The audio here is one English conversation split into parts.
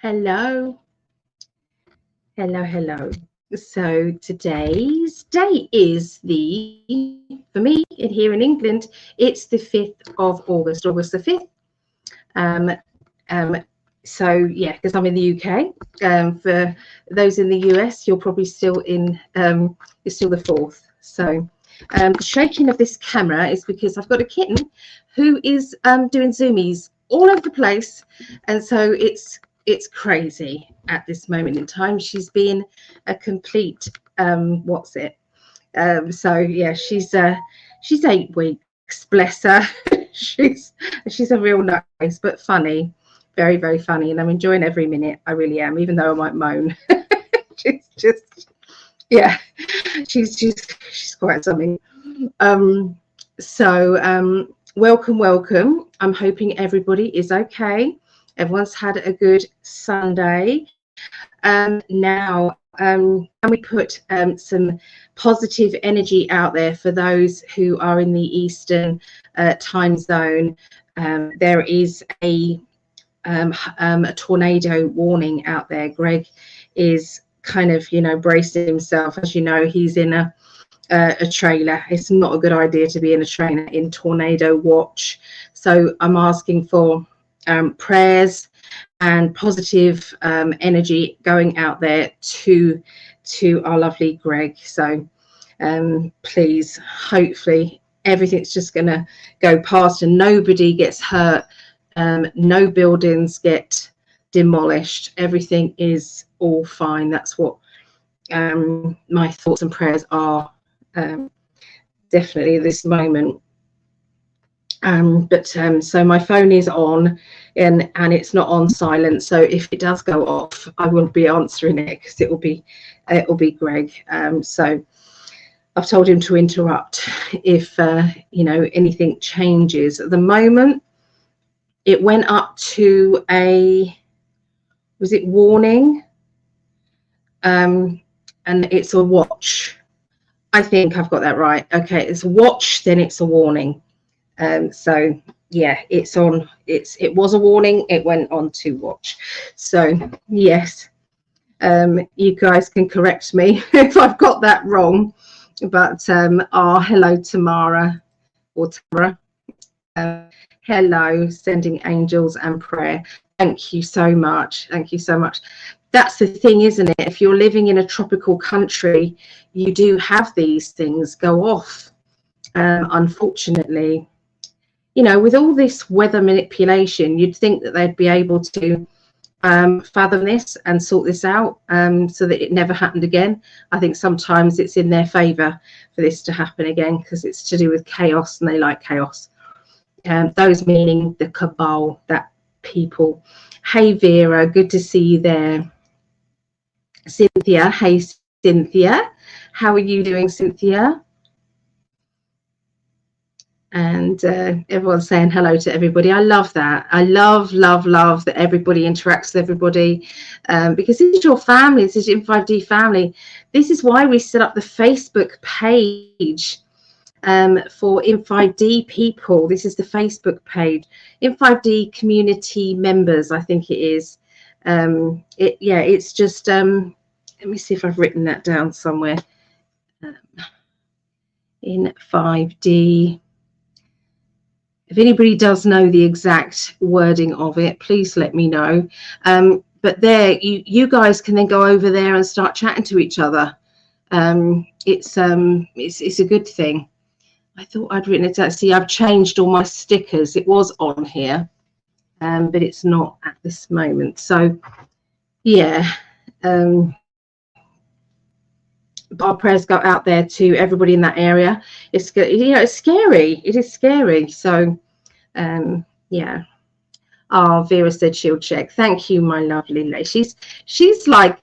Hello, hello. So today's date is for me here in England, it's the 5th of August, August the 5th. So yeah, because I'm in the UK. For those in the US, you're probably still in, it's still the 4th. So the shaking of this camera is because I've got a kitten who is doing zoomies all over the place, and so it's crazy at this moment in time. She's been a complete so yeah, she's 8 weeks, bless her. she's a real nice but funny, very funny, and I'm enjoying every minute. I really am, even though I might moan. she's just yeah, she's quite something. Welcome. I'm hoping everybody is okay. Everyone's had a good Sunday. Now, can we put some positive energy out there for those who are in the Eastern time zone? There is a tornado warning out there. Greg is kind of, bracing himself. As you know, he's in a trailer. It's not a good idea to be in a trailer in tornado watch. So I'm asking for prayers and positive energy going out there to our lovely Greg. So please, hopefully everything's just going to go past and nobody gets hurt. No buildings get demolished. Everything is all fine. That's what my thoughts and prayers are definitely at this moment. So my phone is on and it's not on silent, so if it does go off, I won't be answering it because it will be Greg. So I've told him to interrupt if anything changes. At the moment, it went up to was it warning? And it's a watch. I think I've got that right. Okay, it's a watch, then it's a warning. So yeah, it was a warning, it went on to watch. So yes, you guys can correct me if I've got that wrong, but hello Tamara or Tara, hello, sending angels and prayer. Thank you so much. That's the thing, isn't it? If you're living in a tropical country, you do have these things go off, unfortunately. With all this weather manipulation, you'd think that they'd be able to fathom this and sort this out so that it never happened again. I think sometimes it's in their favor for this to happen again because it's to do with chaos and they like chaos. Those meaning the cabal, that people. Hey Vera, good to see you there. Cynthia, hey Cynthia, how are you doing, Cynthia? And everyone's saying hello to everybody. I love that. I love that everybody interacts with everybody, because this is your family. This is your In5D family. This is why we set up the Facebook page for In5D people. This is the Facebook page, In5D community members, I think it is. It's just let me see if I've written that down somewhere. In5D. If anybody does know the exact wording of it, please let me know. But there, you guys can then go over there and start chatting to each other. It's a good thing. I thought I'd written it down. See, I've changed all my stickers. It was on here, but it's not at this moment. So, yeah. Our prayers go out there to everybody in that area. It's scary. It is scary. So yeah. Vera said she'll check. Thank you, my lovely lady. She's like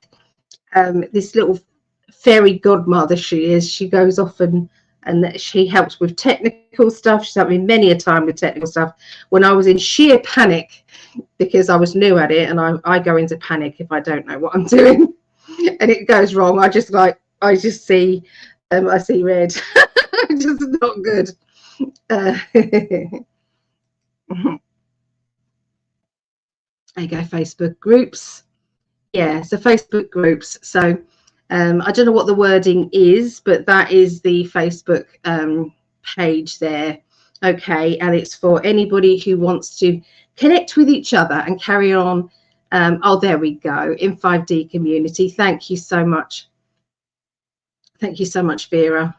this little fairy godmother. She is. She goes off and she helps with technical stuff. She's helped me many a time with technical stuff when I was in sheer panic because I was new at it, and I go into panic if I don't know what I'm doing and it goes wrong. I just see I see red. Just not good. There you go, Facebook groups. yeah, so Facebook groups. So I don't know what the wording is, but that is the Facebook page there. Okay, and it's for anybody who wants to connect with each other and carry on. Oh, there we go, in 5D community. Thank you so much. Thank you so much, Vera.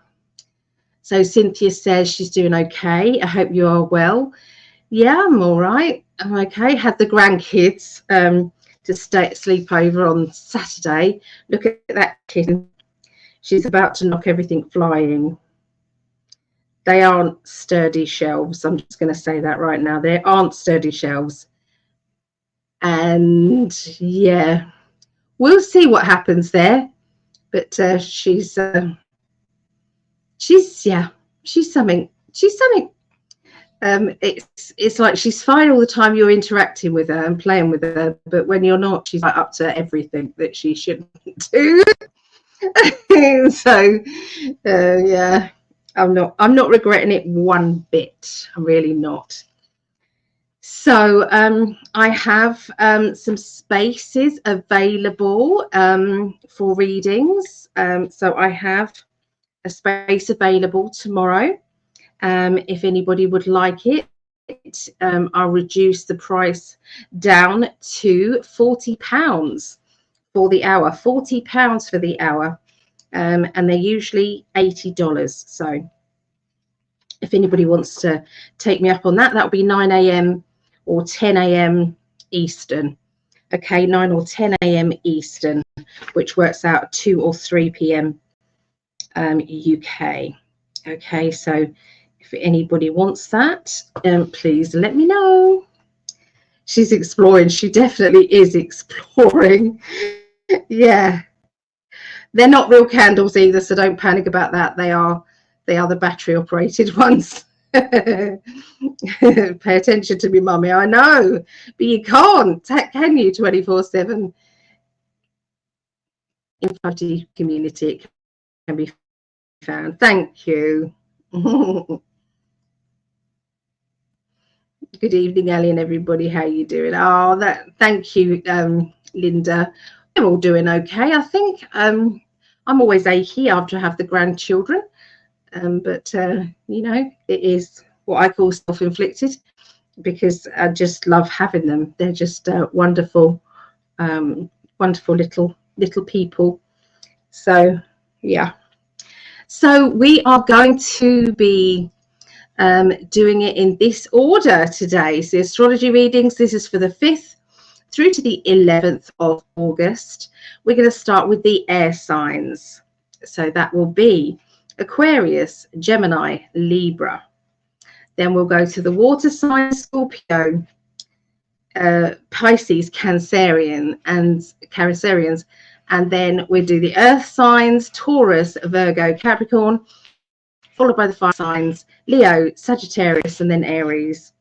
So Cynthia says she's doing okay. I hope you are well. Yeah, I'm all right. I'm okay. Had the grandkids to sleep over on Saturday. Look at that kitten. She's about to knock everything flying. They aren't sturdy shelves. I'm just going to say that right now. They aren't sturdy shelves. And yeah, we'll see what happens there. But she's something. She's something. It's like she's fine all the time you're interacting with her and playing with her, but when you're not, she's like up to everything that she shouldn't do. So yeah, I'm not regretting it one bit. I'm really not. So I have some spaces available for readings. So I have a space available tomorrow. If anybody would like it, I'll reduce the price down to £40 for the hour. £40 for the hour, and they're usually $80. So if anybody wants to take me up on that, that'll be 9 a.m. or 10 a.m. Eastern. Okay, 9 or 10 a.m. Eastern, which works out 2 or 3 p.m. UK. Okay, so if anybody wants that, please let me know. She's exploring. She definitely is exploring. Yeah, they're not real candles either, so don't panic about that. They are the battery operated ones. Pay attention to me, mummy. I know, but you can't, can you? 24/7 in 5D community, it can be found. Thank you. Good evening, Ellie, and everybody. How you doing? Oh, thank you, Linda. We're all doing okay. I think I'm always achy after I have the grandchildren, but you know, it is what I call self-inflicted because I just love having them. They're just wonderful, wonderful little people. So yeah. So we are going to be doing it in this order today. So astrology readings, this is for the 5th through to the 11th of August. We're going to start with the air signs. So that will be Aquarius, Gemini, Libra. Then we'll go to the water signs, Scorpio, Pisces, Cancerians, and then we'll do the earth signs, Taurus, Virgo, Capricorn, followed by the fire signs, Leo, Sagittarius, and then Aries.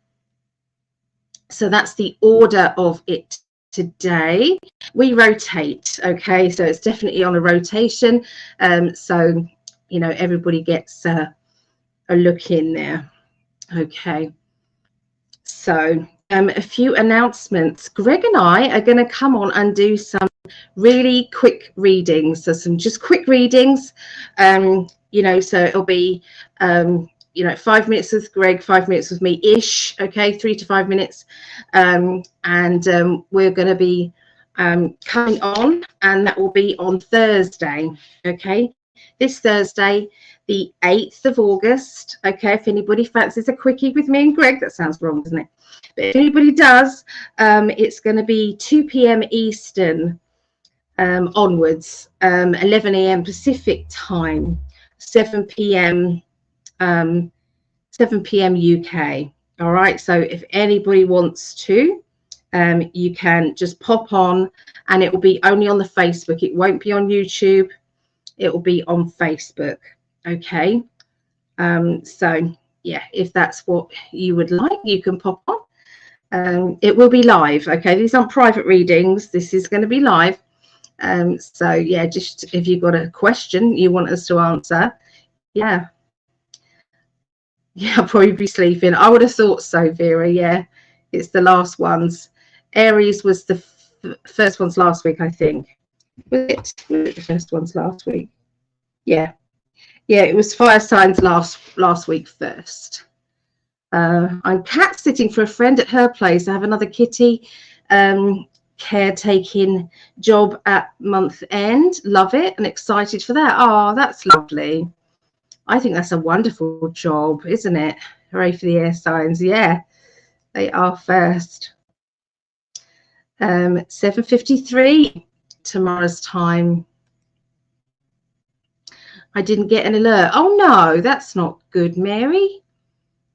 So that's the order of it today. We rotate, okay, so it's definitely on a rotation. So, you know, everybody gets a look in there. Okay, so a few announcements. Greg and I are going to come on and do some really quick readings. So some just quick readings. You know, so it'll be, you know, 5 minutes with Greg, 5 minutes with me ish. Okay, 3 to 5 minutes. And we're going to be coming on, and that will be on Thursday. Okay, this Thursday, the 8th of August. Okay, if anybody fancies a quickie with me and Greg, that sounds wrong, doesn't it? But if anybody does, it's going to be 2 p.m. Eastern onwards, 11 a.m. Pacific time, 7 p.m. UK. All right, so if anybody wants to, you can just pop on, and it will be only on the Facebook. It won't be on YouTube. It will be on Facebook. Okay, so yeah, if that's what you would like, you can pop on. It will be live. Okay, these aren't private readings. This is going to be live. So yeah, just if you've got a question you want us to answer, yeah, I'll probably be sleeping. I would have thought so, Vera. Yeah, it's the last ones. Aries was the The first one's last week, I think. Was it the first one's last week? Yeah. Yeah, it was fire signs last week first. I'm cat sitting for a friend at her place. I have another kitty caretaking job at month end. Love it and excited for that. Oh, that's lovely. I think that's a wonderful job, isn't it? Hooray for the air signs. Yeah, they are first. 7:53 tomorrow's time. I didn't get an alert. Oh no, that's not good, Mary.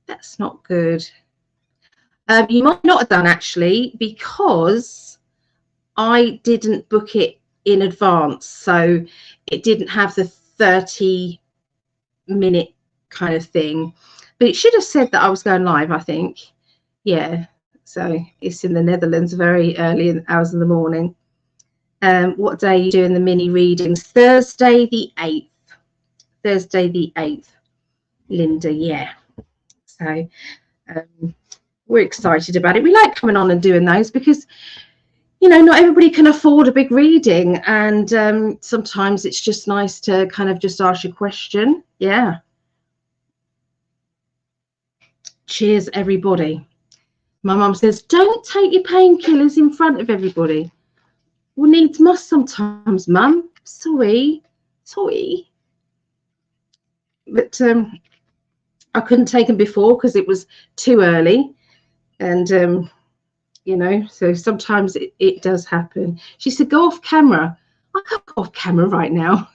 That's not good. You might not have done, actually, because I didn't book it in advance, so it didn't have the 30-minute kind of thing, but it should have said that I was going live, I think. Yeah, so it's in the Netherlands, very early in hours in the morning. What day are you doing the mini readings? Thursday the 8th. Thursday the 8th, Linda. Yeah, so we're excited about it. We like coming on and doing those because, you know, not everybody can afford a big reading, and sometimes it's just nice to kind of just ask your question. Yeah. Cheers, everybody. My mum says, don't take your painkillers in front of everybody. Well, needs must sometimes, Mum. Sorry. But I couldn't take them before because it was too early, and you know, so sometimes it does happen. She said, go off camera. I can't go off camera right now.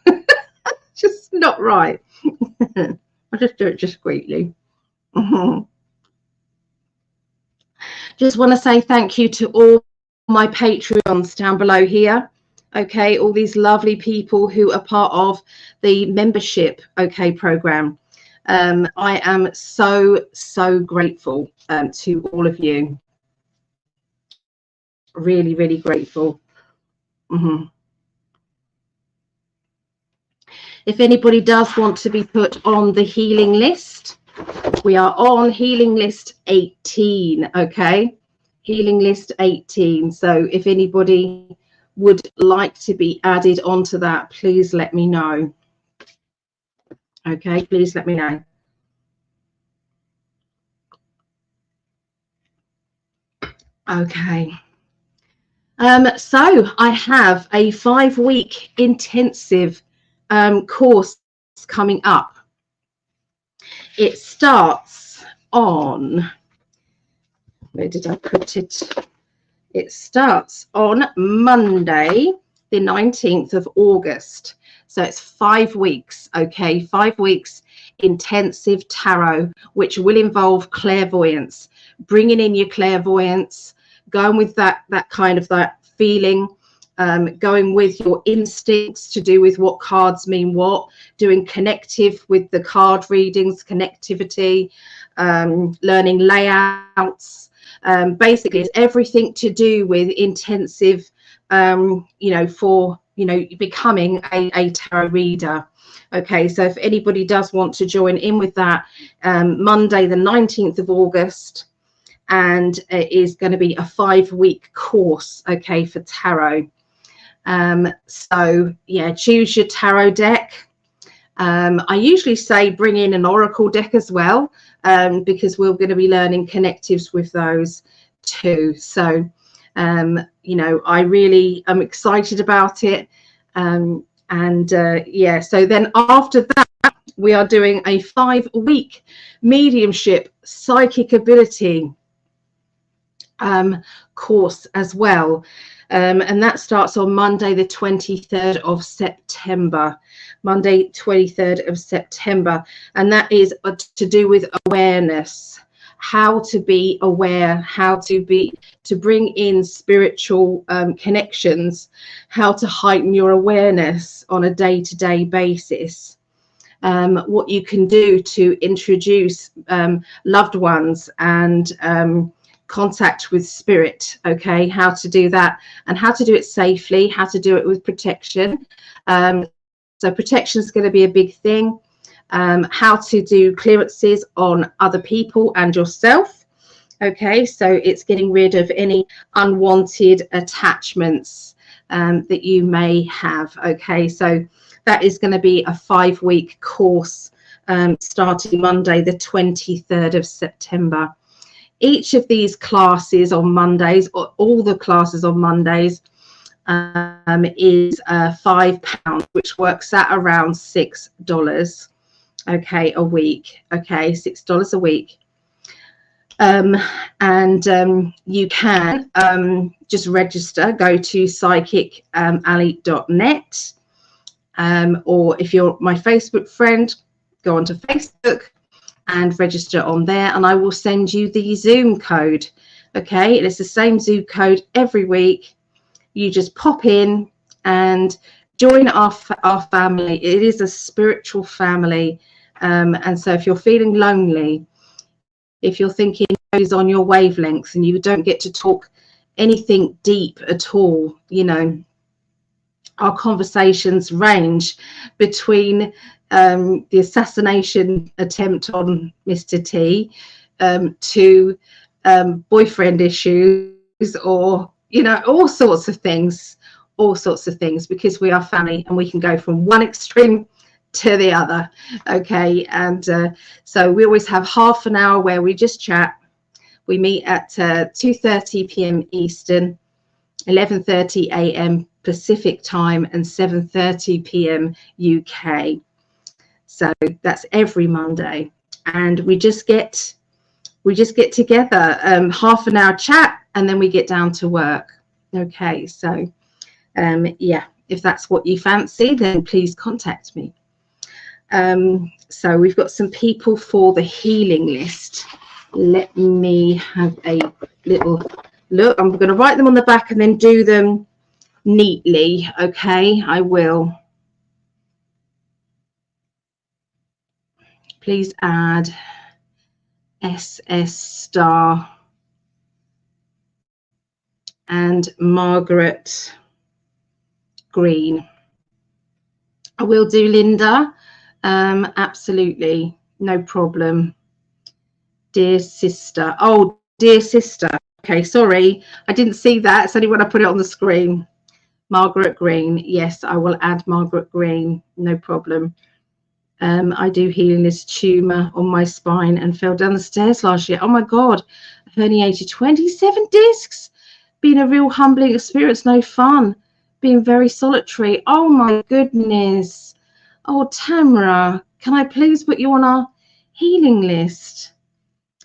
Just not right. I'll just do it discreetly. Just want to say thank you to all my Patreons down below here. Okay, all these lovely people who are part of the membership, okay, program. I am so grateful to all of you. Really, really grateful. If anybody does want to be put on the healing list, we are on healing list 18, okay? Healing list 18. So if anybody would like to be added onto that, please let me know. Okay, please let me know. Okay. So I have a 5-week intensive course coming up. It starts on, where did I put it? It starts on Monday, the 19th of August. So it's 5 weeks, okay? 5 weeks intensive tarot, which will involve clairvoyance, bringing in your clairvoyance, going with that kind of that feeling, going with your instincts to do with what cards mean what, doing connective with the card readings, connectivity, learning layouts. Basically, it's everything to do with intensive, you know, for, you know, becoming a tarot reader. Okay, so if anybody does want to join in with that, Monday the 19th of August, and it is going to be a 5-week course, okay, for tarot. So yeah, choose your tarot deck. I usually say bring in an oracle deck as well, because we're going to be learning connectives with those too. So you know, I really am excited about it. Yeah, so then after that, we are doing a 5-week mediumship psychic ability course as well, and that starts on Monday the 23rd of September. Monday 23rd of September, and that is to do with awareness, how to be aware, how to bring in spiritual connections, how to heighten your awareness on a day-to-day basis, what you can do to introduce loved ones and contact with spirit, okay, how to do that and how to do it safely, how to do it with protection. So protection is going to be a big thing. How to do clearances on other people and yourself, Okay, so it's getting rid of any unwanted attachments that you may have. Okay, so that is going to be a 5-week course starting Monday, the 23rd of September. Each of these classes on Mondays, or all the classes on Mondays, is £5, which works out around $6, okay, a week. Okay, $6 a week. You can just register, go to psychically.net, or if you're my Facebook friend, go onto Facebook and register on there, and I will send you the Zoom code. Okay, it's the same Zoom code every week. You just pop in and join our family. It is a spiritual family, and so if you're feeling lonely, if you're thinking is on your wavelength and you don't get to talk anything deep at all, you know, our conversations range between the assassination attempt on Mr. T to boyfriend issues, or, you know, all sorts of things, because we are family and we can go from one extreme to the other. Okay, and so we always have half an hour where we just chat. We meet at 2:30 p.m. Eastern, 11:30 a.m. Pacific time, and 7:30 p.m. UK. So that's every Monday, and we just get together, half an hour chat, and then we get down to work. Okay, so yeah, if that's what you fancy, then please contact me. So we've got some people for the healing list. Let me have a little look. I'm going to write them on the back and then do them neatly. Okay, I will. Please add SS Star and Margaret Green. I will do Linda. Absolutely, no problem. Dear sister. Oh, dear sister. Okay, sorry, I didn't see that. It's only when I put it on the screen. Margaret Green. Yes, I will add Margaret Green. No problem. I do healing this tumor on my spine and fell down the stairs last year. Oh my God, herniated 27 discs. Been a real humbling experience. No fun. Being very solitary. Oh my goodness. Oh, Tamara, can I please put you on our healing list?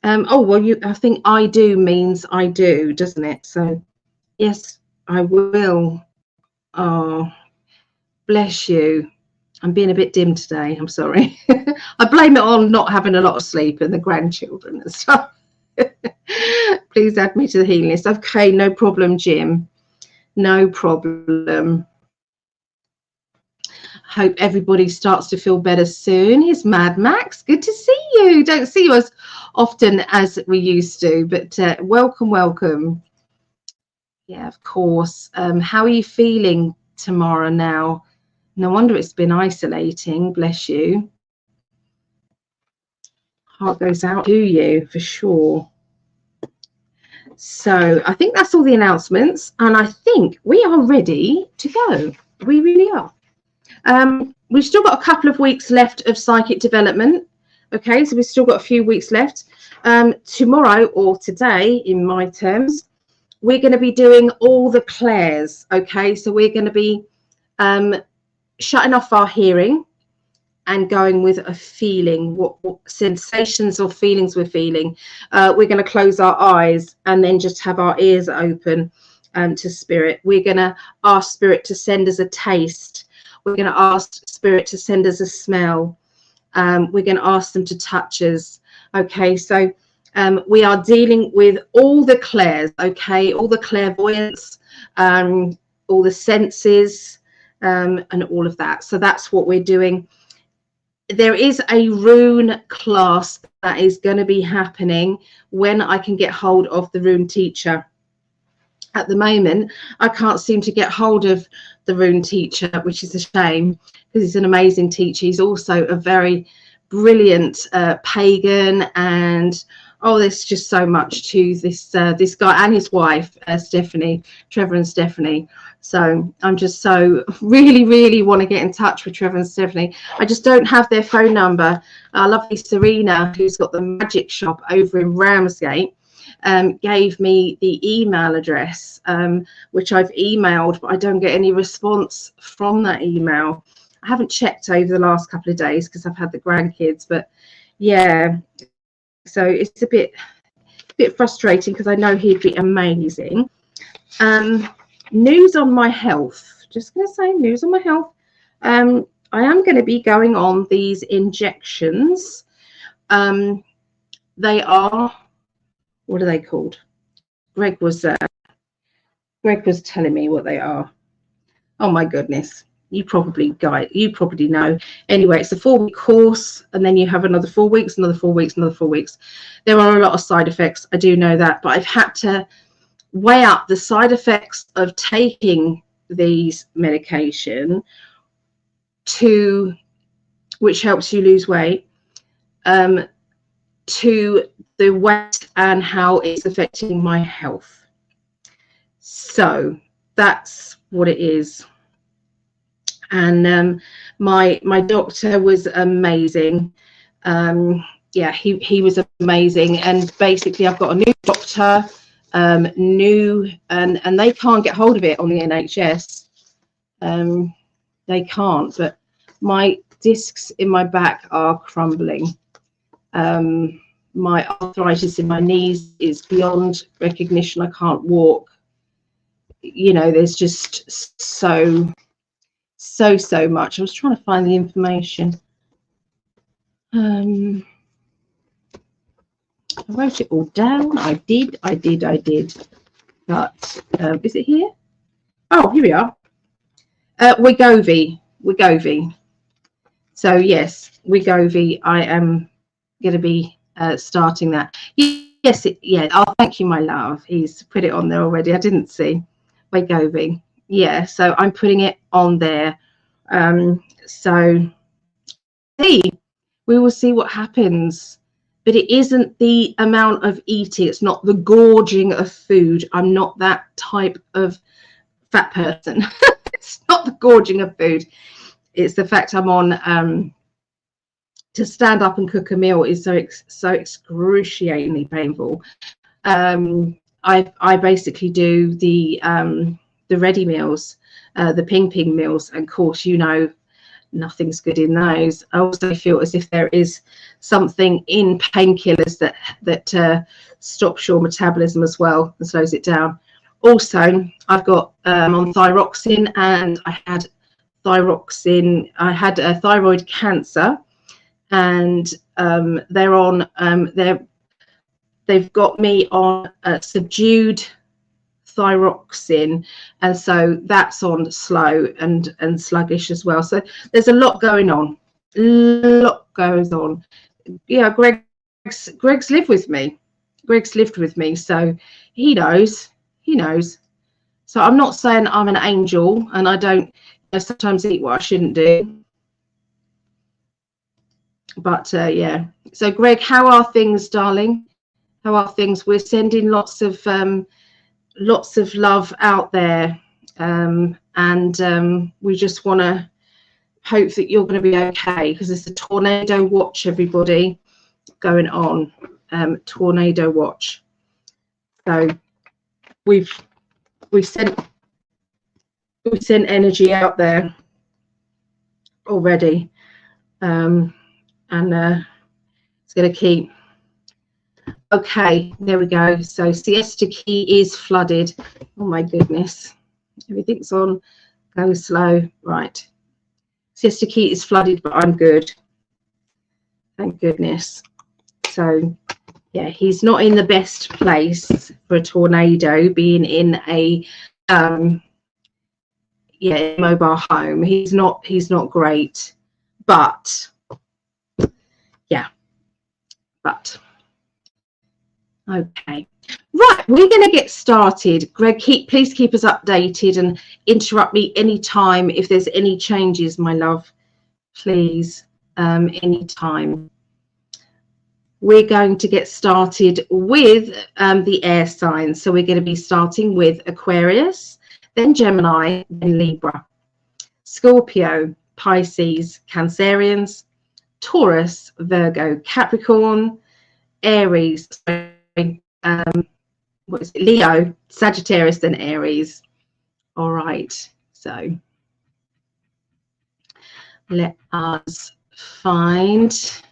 Oh, well, I think I do means I do, doesn't it? So, yes, I will. Oh, bless you. I'm being a bit dim today. I'm sorry. I blame it on not having a lot of sleep and the grandchildren and stuff. Please add me to the healing list. Okay, no problem, Jim. No problem. Hope everybody starts to feel better soon. Here's Mad Max. Good to see you. Don't see you as often as we used to, but welcome, welcome. Yeah, of course. How are you feeling tomorrow now? No wonder it's been isolating. Bless you. Heart goes out to you for sure. So I think that's all the announcements, and I think we are ready to go. We really are. We've still got a couple of weeks left of psychic development. Okay, so we've still got a few weeks left. Tomorrow, or today in my terms, we're going to be doing all the clairs. Okay, so we're going to be shutting off our hearing and going with a feeling, what sensations or feelings we're feeling. We're going to close our eyes and then just have our ears open to spirit. We're going to ask spirit to send us a taste. We're going to ask spirit to send us a smell. We're going to ask them to touch us. Okay, so we are dealing with all the clairs, okay, all the clairvoyance, all the senses, and all of that. So that's what we're doing. There is a rune class that is going to be happening when I can get hold of the rune teacher. At the moment, I can't seem to get hold of the rune teacher, which is a shame, because he's an amazing teacher. He's also a very brilliant pagan and oh, there's just so much to this this guy and his wife, Stephanie, Trevor and Stephanie. So I'm just so really want to get in touch with Trevor and Stephanie. I just don't have their phone number. Lovely Serena, who's got the magic shop over in Ramsgate, gave me the email address, which I've emailed, but I don't get any response from that email. I haven't checked over the last couple of days because I've had the grandkids, but yeah, so it's a bit frustrating because I know he'd be amazing. News on my health. Just going to say news on my health. I am going to be going on these injections. They are, what are they called? Greg was telling me what they are. Oh my goodness. You probably know. Anyway, it's a 4-week course, and then you have another 4 weeks, another 4 weeks, another 4 weeks. There are a lot of side effects. I do know that, but I've had to weigh up the side effects of taking these medication, to which helps you lose weight, to the weight and how it's affecting my health. So that's what it is. And my doctor was amazing. Yeah, he was amazing. And basically I've got a new doctor, and they can't get hold of it on the NHS. They can't, but my discs in my back are crumbling. My arthritis in my knees is beyond recognition. I can't walk. You know, there's just so much. I was trying to find the information. I wrote it all down. I did. But is it here? Oh, here we are. Wegovy. So yes, Wegovy. I am going to be starting that. Yes, yeah. Oh, thank you, my love. He's put it on there already. I didn't see. Wegovy. Yeah, so I'm putting it on there. So we will see what happens. But it isn't the amount of eating. It's not the gorging of food. I'm not that type of fat person. It's not the gorging of food. It's the fact I'm on to stand up and cook a meal is so excruciatingly painful. I basically do the ready meals, the ping meals, and of course, you know, nothing's good in those. I also feel as if there is something in painkillers that stops your metabolism as well and slows it down. Also, I've got on thyroxine, and I had a thyroid cancer, and they're on they've got me on subdued thyroxine, and so that's on slow and sluggish as well. So there's a lot going on. A lot goes on. Yeah, Greg's lived with me. So he knows. So I'm not saying I'm an angel, and I don't sometimes eat what I shouldn't do. But yeah. So Greg, how are things, darling? How are things? We're sending lots of love out there, and we just want to hope that you're going to be okay, because there's a tornado watch, everybody, going on. Tornado watch. So we've sent energy out there already, and it's going to keep. Okay, there we go. So Siesta Key is flooded. Oh my goodness, everything's on go slow. Right, Siesta Key is flooded, but I'm good, thank goodness. So yeah, he's not in the best place for a tornado, being in a mobile home. He's not great, but yeah, but okay. Right, we're going to get started. Greg, please keep us updated and interrupt me anytime if there's any changes, my love. Please, anytime. we're going to get started with the air signs. So we're going to be starting with Aquarius, then Gemini, then Libra, Scorpio, Pisces, Cancerians, Taurus, Virgo, Capricorn, Aries, what is it? Leo, Sagittarius, then Aries. All right, so let us find.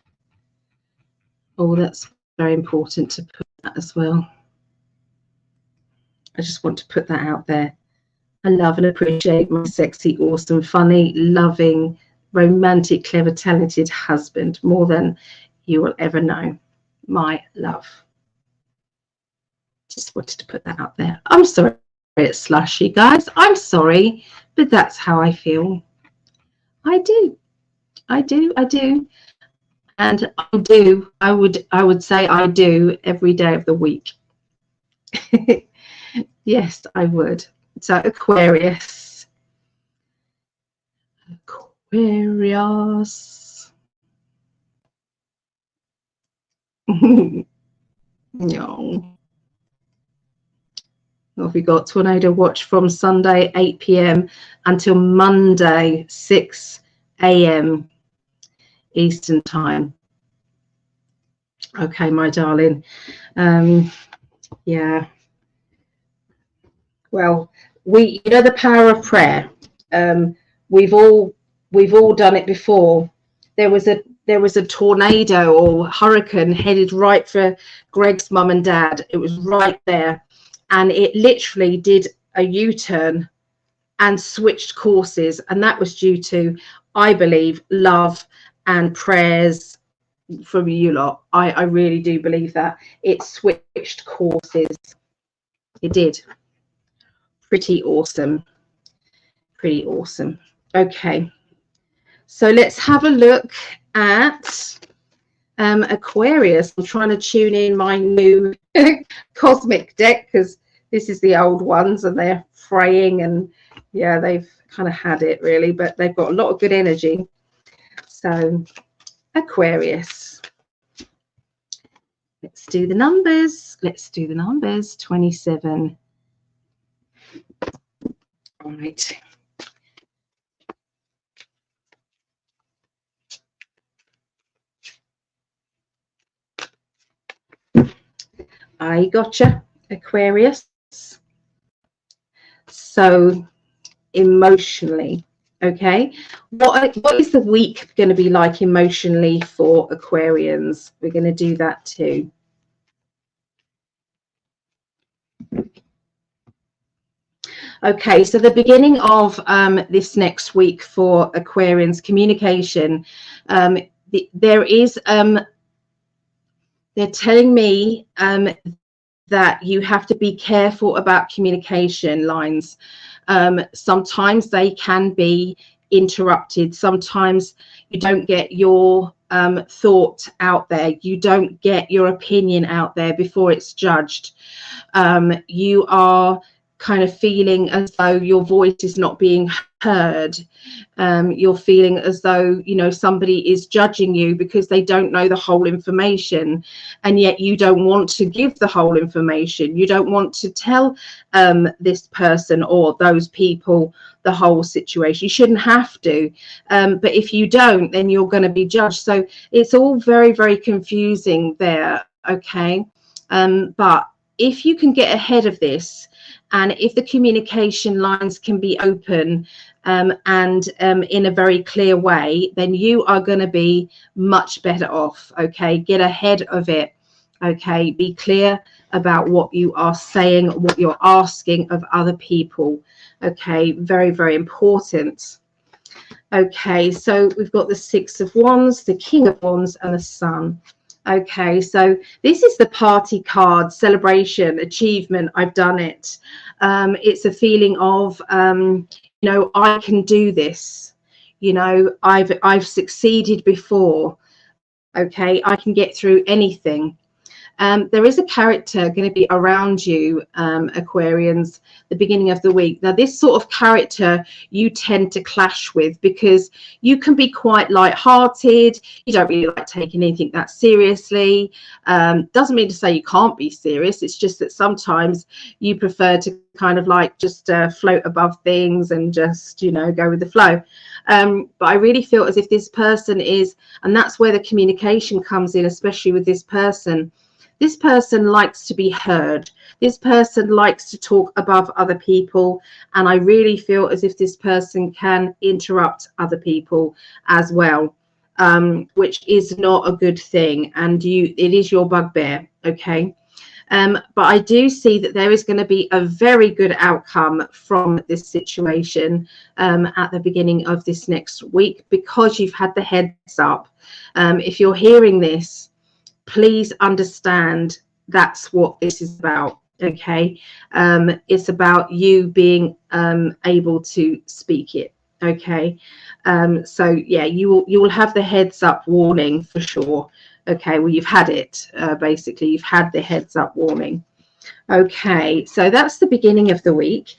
Oh, that's very important to put that as well. I just want to put that out there. I love and appreciate my sexy, awesome, funny, loving, romantic, clever, talented husband more than you will ever know. My love. Just wanted to put that out there. I'm sorry it's slushy, guys. I'm sorry, but that's how I feel. I do. And I would say I do every day of the week. Yes, I would. So Aquarius. No. Well, we got tornado watch from Sunday 8 p.m. until Monday 6 a.m. Eastern time. Okay, my darling. Yeah. Well, you know the power of prayer. We've all done it before. There was a tornado or hurricane headed right for Greg's mum and dad. It was right there, and it literally did a U-turn and switched courses, and that was due to, I believe, love and prayers from you lot. I really do believe that it switched courses. It did. Pretty awesome. Okay, so let's have a look at Aquarius. I'm trying to tune in my new cosmic deck because this is the old ones and they're fraying, and yeah, they've kind of had it really, but they've got a lot of good energy. So Aquarius, let's do the numbers. 27. All right. I gotcha, Aquarius. So emotionally, okay, what is the week going to be like emotionally for Aquarians? We're going to do that too. Okay, so the beginning of this next week for Aquarians, communication, they're telling me that you have to be careful about communication lines. Sometimes they can be interrupted. Sometimes you don't get your thought out there. You don't get your opinion out there before it's judged. You are kind of feeling as though your voice is not being heard. You're feeling as though, you know, somebody is judging you because they don't know the whole information, and yet you don't want to give the whole information. You don't want to tell this person or those people the whole situation. You shouldn't have to, but if you don't, then you're going to be judged. So it's all very, very confusing there. Okay, but if you can get ahead of this, and if the communication lines can be open and in a very clear way, then you are going to be much better off. Okay, get ahead of it. Okay, be clear about what you are saying, what you're asking of other people. Okay, very, very important. Okay, so we've got the Six of Wands, the King of Wands, and the Sun. Okay, so this is the party card, celebration, achievement. I've done it. It's a feeling of, you know, I can do this. You know, I've succeeded before. Okay, I can get through anything. There is a character going to be around you, Aquarians, the beginning of the week. Now, this sort of character you tend to clash with, because you can be quite light-hearted. You don't really like taking anything that seriously. Doesn't mean to say you can't be serious. It's just that sometimes you prefer to kind of like just float above things and just, you know, go with the flow. But I really feel as if this person is, and that's where the communication comes in, especially with this person. This person likes to be heard. This person likes to talk above other people. And I really feel as if this person can interrupt other people as well, which is not a good thing. And it is your bugbear, okay? But I do see that there is going to be a very good outcome from this situation at the beginning of this next week, because you've had the heads up. If you're hearing this, please understand that's what this is about, okay? It's about you being able to speak it, okay? So yeah, you will have the heads up warning for sure. Okay, well, you've had it, basically. You've had the heads up warning. Okay, so that's the beginning of the week.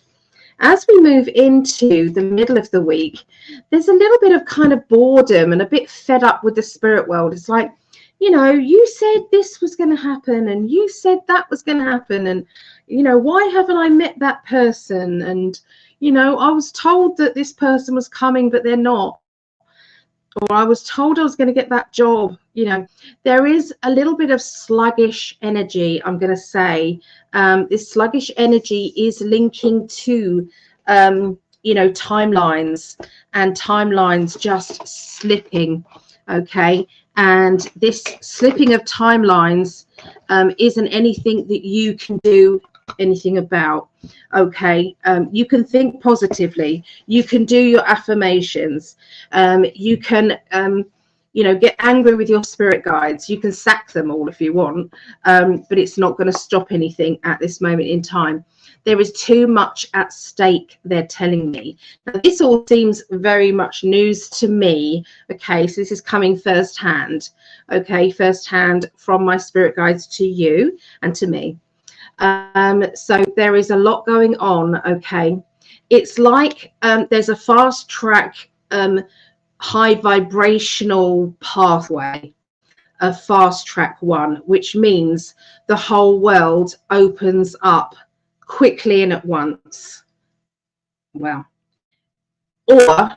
As we move into the middle of the week, there's a little bit of kind of boredom and a bit fed up with the spirit world. It's like, you know, you said this was going to happen and you said that was going to happen. And, you know, why haven't I met that person? And, you know, I was told that this person was coming, but they're not. Or I was told I was going to get that job. You know, there is a little bit of sluggish energy, I'm going to say. This sluggish energy is linking to, you know, timelines, and timelines just slipping, okay? And this slipping of timelines isn't anything that you can do anything about, okay? You can think positively. You can do your affirmations. You can, you know, get angry with your spirit guides. You can sack them all if you want, but it's not going to stop anything at this moment in time. There is too much at stake, they're telling me. Now, this all seems very much news to me, okay? So this is coming firsthand, okay? Firsthand from my spirit guides to you and to me. So there is a lot going on, okay? It's like there's a fast track, high vibrational pathway, a fast track one, which means the whole world opens up quickly and at once. Well, or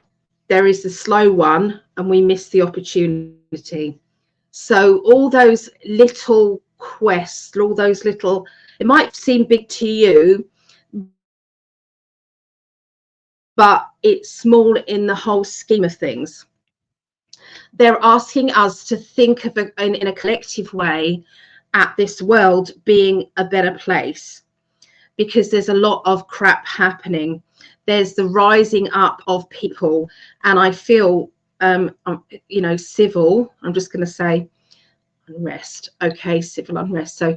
there is the slow one and we miss the opportunity. So all those little quests, all those little, it might seem big to you, but it's small in the whole scheme of things. They're asking us to think of in a collective way at this world being a better place, because there's a lot of crap happening. There's the rising up of people, and I feel, you know, civil, I'm just going to say unrest, okay, civil unrest. So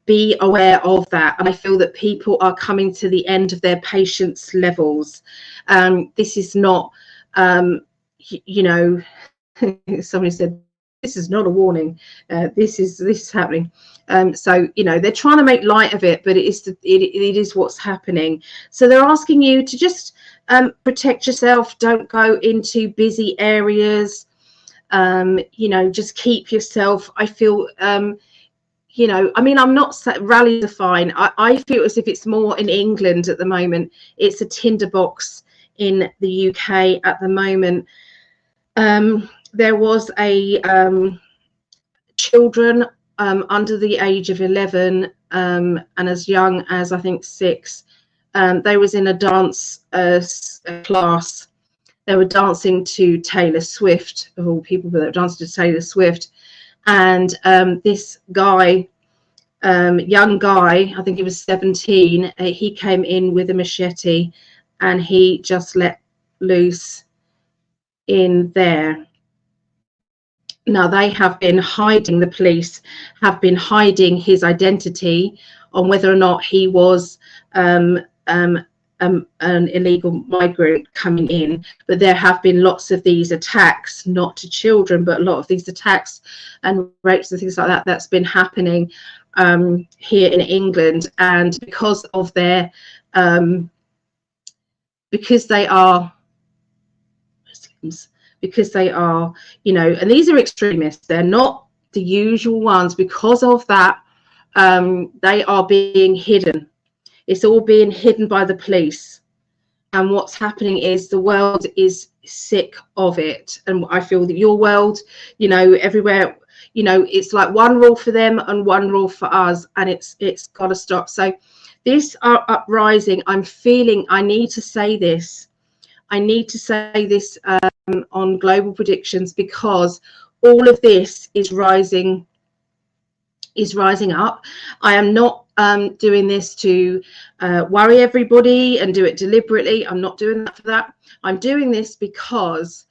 be aware of that. And I feel that people are coming to the end of their patience levels. This is not, you know, somebody said, this is not a warning. This is happening. So, you know, they're trying to make light of it, but it is what's happening. So they're asking you to just protect yourself. Don't go into busy areas. You know, just keep yourself. I feel, you know, I mean, I'm not rally the fine. I feel as if it's more in England at the moment. It's a tinderbox in the UK at the moment. There was a children under the age of 11 and as young as I think 6. They was in a dance class. They were dancing to Taylor Swift, of all people, but they were dancing to Taylor Swift. And this guy, young guy, I think he was 17, he came in with a machete and he just let loose in there. Now, they have been hiding, the police have been hiding his identity on whether or not he was an illegal migrant coming in, but there have been lots of these attacks, not to children, but a lot of these attacks and rapes and things like that that's been happening here in England. And because of their because they are Muslims, because they are, you know, and these are extremists, they're not the usual ones. Because of that, they are being hidden. It's all being hidden by the police. And what's happening is the world is sick of it. And I feel that your world, you know, everywhere, you know, it's like one rule for them and one rule for us, and it's got to stop. So this uprising, I'm feeling I need to say this. I need to say this on Global Predictions, because all of this is rising up. I am not doing this to worry everybody and do it deliberately. I'm not doing that for that. I'm doing this because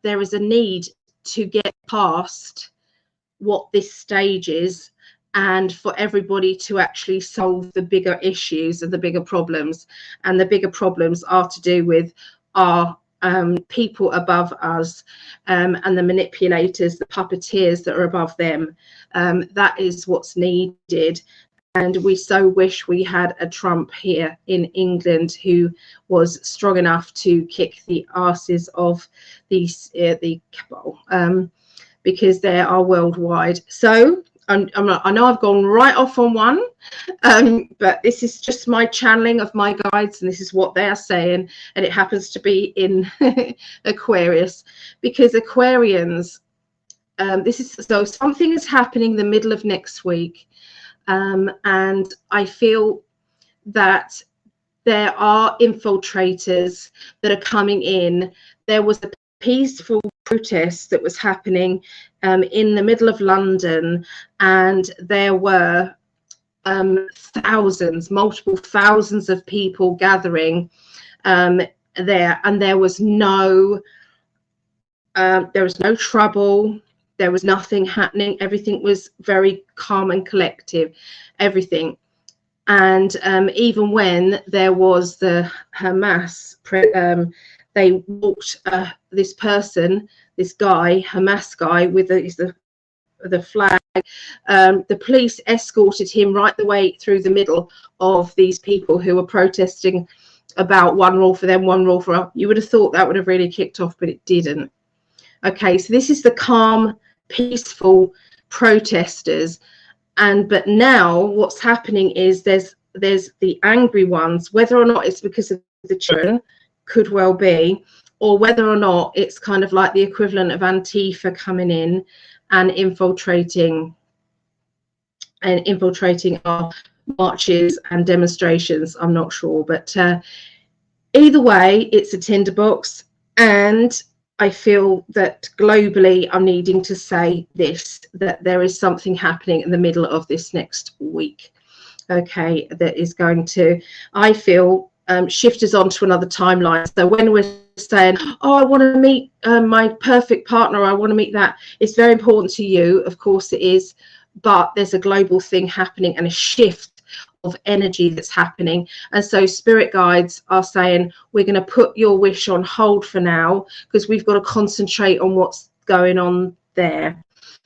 there is a need to get past what this stage is, and for everybody to actually solve the bigger issues and the bigger problems. And the bigger problems are to do with our people above us, and the manipulators, the puppeteers that are above them. That is what's needed. And we so wish we had a Trump here in England who was strong enough to kick the asses of these the cabal, because they are worldwide. So I know I've gone right off on one, but this is just my channeling of my guides, and this is what they are saying, and it happens to be in Aquarius, because Aquarians, this is, so something is happening the middle of next week, and I feel that there are infiltrators that are coming in. There was a peaceful protest that was happening in the middle of London, and there were multiple thousands of people gathering there, and there was no trouble. There was nothing happening. Everything was very calm and collective, everything. And even when there was the Hamas, they walked this person, this guy, Hamas guy, with the flag. The police escorted him right the way through the middle of these people who were protesting about one rule for them, one rule for us. You would have thought that would have really kicked off, but it didn't. Okay, so this is the calm, peaceful protesters. But now what's happening is there's the angry ones, whether or not it's because of the children, could well be, or whether or not it's kind of like the equivalent of Antifa coming in and infiltrating our marches and demonstrations. I'm not sure, but either way, it's a tinderbox, and I feel that globally I'm needing to say this, that there is something happening in the middle of this next week, okay, that is going to, I feel, shift us on to another timeline. So when we're saying, oh, I want to meet my perfect partner, I want to meet that, it's very important to you, of course it is, but there's a global thing happening and a shift of energy that's happening. And so spirit guides are saying, we're going to put your wish on hold for now, because we've got to concentrate on what's going on there.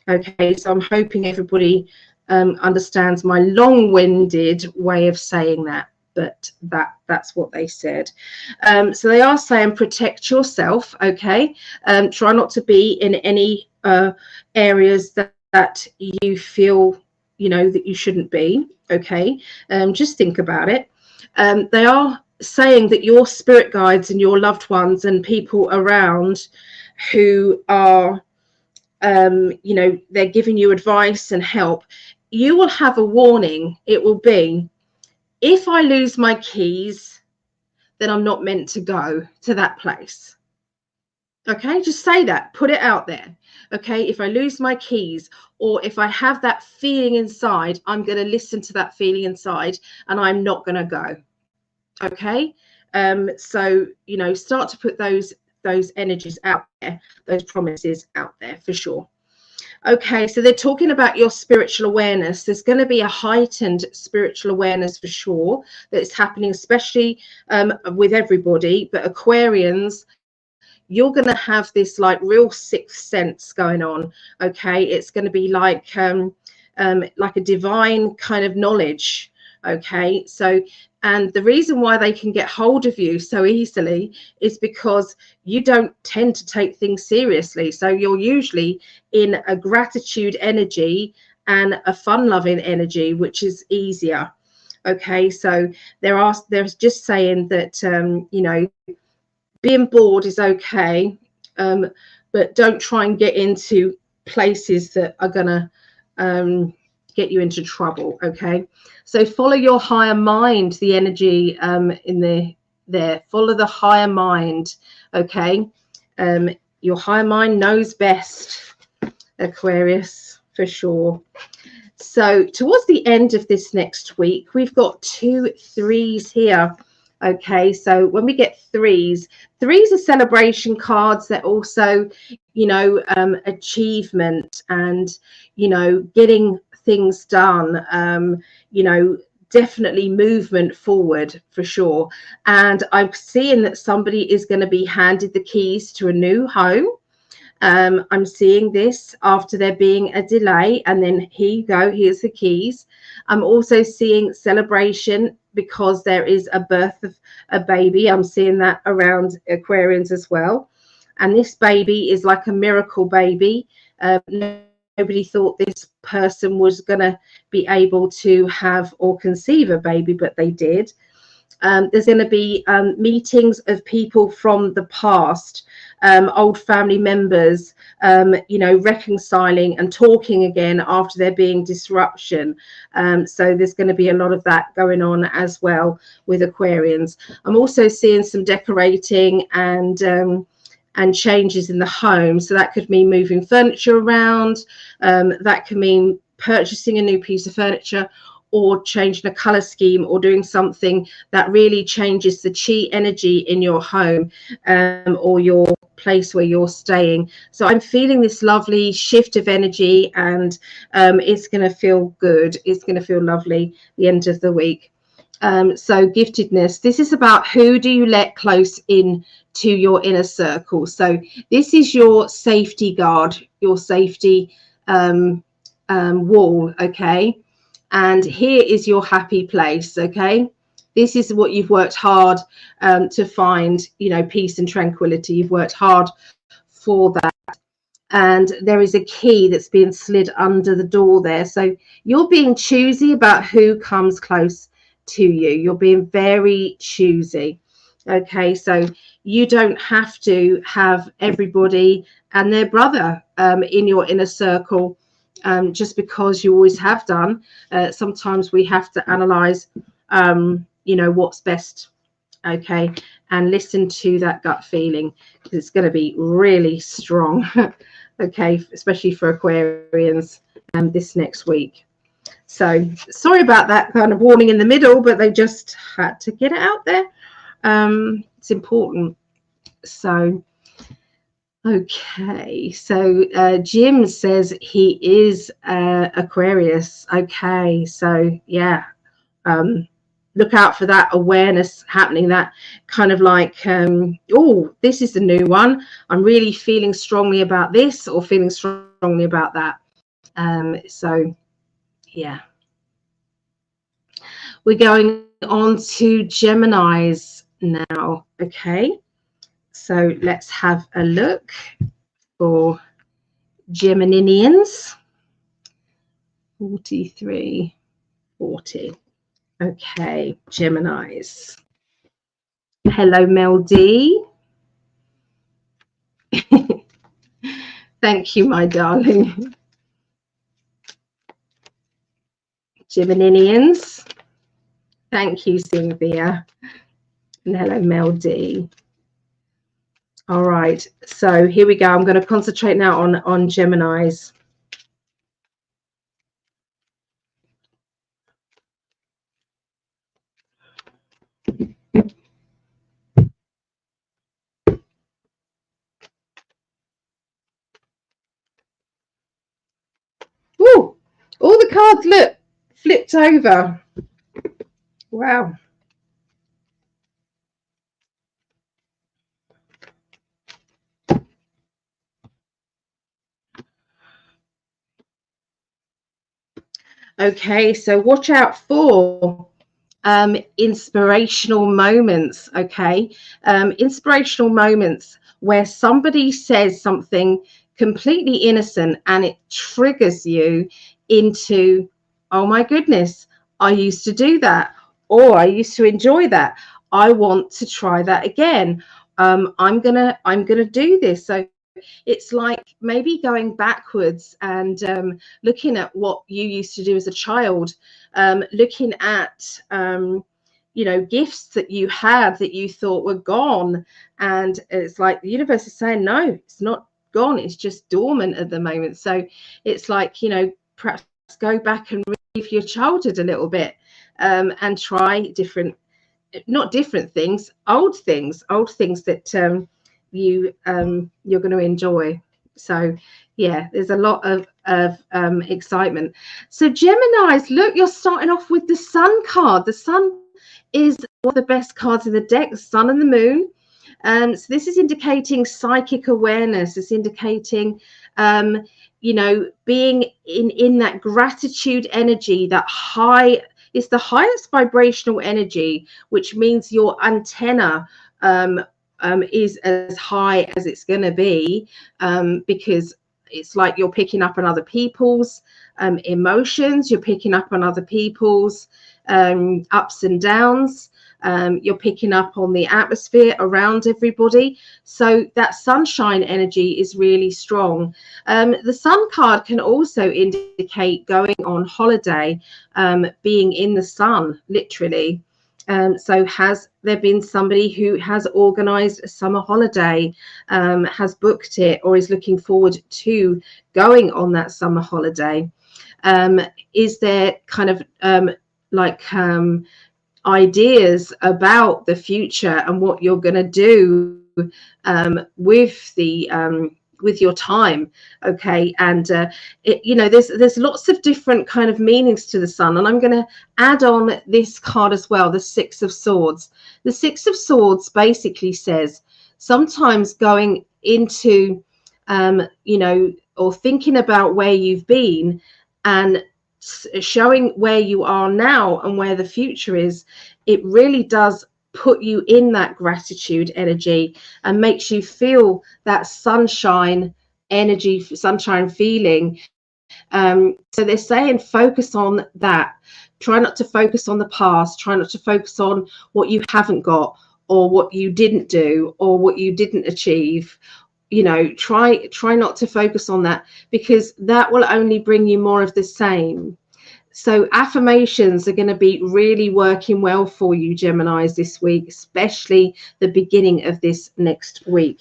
Okay, so I'm hoping everybody understands my long-winded way of saying that, but that's what they said. So they are saying protect yourself. Okay, try not to be in any areas that you feel, you know, that you shouldn't be. Okay, just think about it. They are saying that your spirit guides and your loved ones and people around who are, you know, they're giving you advice and help, you will have a warning. It will be, if I lose my keys, then I'm not meant to go to that place. Okay, just say that, put it out there. Okay, if I lose my keys, or if I have that feeling inside, I'm going to listen to that feeling inside and I'm not going to go. Okay, so, you know, start to put those energies out there, those promises out there for sure. Okay, so they're talking about your spiritual awareness. There's going to be a heightened spiritual awareness for sure that's happening, especially with everybody. But Aquarians, you're going to have this like real sixth sense going on. Okay, it's going to be like a divine kind of knowledge. Okay, so and the reason why they can get hold of you so easily is because you don't tend to take things seriously. So you're usually in a gratitude energy and a fun-loving energy, which is easier. Okay, so there's just saying that you know, being bored is okay, but don't try and get into places that are gonna get you into trouble. Okay, so follow your higher mind, the energy in there. Follow the higher mind. Okay, your higher mind knows best, Aquarius, for sure. So towards the end of this next week, we've got 2 3s here. Okay, so when we get threes are celebration cards. They're also, you know, achievement and, you know, getting things done, you know, definitely movement forward for sure. And I'm seeing that somebody is going to be handed the keys to a new home. I'm seeing this after there being a delay, and then here you go, here's the keys. I'm also seeing celebration because there is a birth of a baby. I'm seeing that around Aquarians as well. And this baby is like a miracle baby. Nobody thought this person was going to be able to have or conceive a baby, but they did. There's going to be meetings of people from the past, old family members, you know, reconciling and talking again after there being disruption. So there's going to be a lot of that going on as well with Aquarians. I'm also seeing some decorating and changes in the home. So that could mean moving furniture around. That could mean purchasing a new piece of furniture, or changing a color scheme, or doing something that really changes the chi energy in your home, or your place where you're staying. So I'm feeling this lovely shift of energy, and it's going to feel good. It's going to feel lovely the end of the week. So giftedness, this is about who do you let close in to your inner circle. So this is your safety guard, your safety wall. Okay, and here is your happy place. Okay, this is what you've worked hard to find, you know, peace and tranquility. You've worked hard for that, and there is a key that's being slid under the door there. So you're being choosy about who comes close to you. You're being very choosy. Okay, so you don't have to have everybody and their brother in your inner circle, just because you always have done. Sometimes we have to analyze, you know, what's best. Okay, and listen to that gut feeling, because it's going to be really strong. Okay, especially for Aquarians this next week. So sorry about that kind of warning in the middle, but they just had to get it out there. It's important. So okay, so Jim says he is Aquarius. Okay, so yeah, look out for that awareness happening, that kind of like, oh, this is the new one, I'm really feeling strongly about this, or feeling strongly about that. So yeah, we're going on to Geminis now. Okay, so let's have a look for Geminians. 43, 40. Okay, Geminis. Hello, Mel D. Thank you, my darling. Geminians. Thank you, Cynthia. And hello, Mel D. All right, so here we go. I'm going to concentrate now on Geminis. cards, look, flipped over. Wow. Okay, so watch out for inspirational moments. Okay, inspirational moments where somebody says something completely innocent and it triggers you into, oh my goodness, I used to do that, or I used to enjoy that, I want to try that again. I'm gonna do this. So it's like maybe going backwards and looking at what you used to do as a child, looking at you know, gifts that you had that you thought were gone, and it's like the universe is saying no, it's not gone, it's just dormant at the moment. So it's like, you know, perhaps go back and relive your childhood a little bit, and try different, not different things, old things that you're going to enjoy. So yeah, there's a lot of excitement. So Geminis, look, you're starting off with the Sun card. The Sun is one of the best cards in the deck, the Sun and the Moon. So this is indicating psychic awareness. It's indicating you know, being in that gratitude energy, that high, it's the highest vibrational energy, which means your antenna is as high as it's going to be, because it's like you're picking up on other people's emotions, you're picking up on other people's ups and downs, you're picking up on the atmosphere around everybody. So that sunshine energy is really strong. The Sun card can also indicate going on holiday, being in the sun, literally. So has there been somebody who has organized a summer holiday, has booked it, or is looking forward to going on that summer holiday? Is there kind of ideas about the future and what you're going to do with your time? Okay, and you know, there's lots of different kind of meanings to the Sun, and I'm going to add on this card as well, the Six of Swords. The Six of Swords basically says sometimes going into you know, or thinking about where you've been and showing where you are now and where the future is, it really does put you in that gratitude energy and makes you feel that sunshine energy, sunshine feeling. So they're saying focus on that. Try not to focus on the past. Try not to focus on what you haven't got, or what you didn't do, or what you didn't achieve. You know, try not to focus on that, because that will only bring you more of the same. So affirmations are going to be really working well for you, Geminis, this week, especially the beginning of this next week.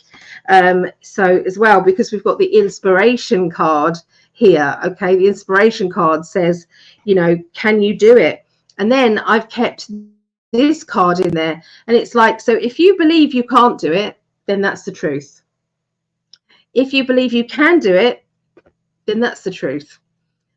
So as well, because we've got the inspiration card here. Okay, the inspiration card says, you know, can you do it? And then I've kept this card in there, and it's like, so if you believe you can't do it, then that's the truth. If you believe you can do it, then that's the truth.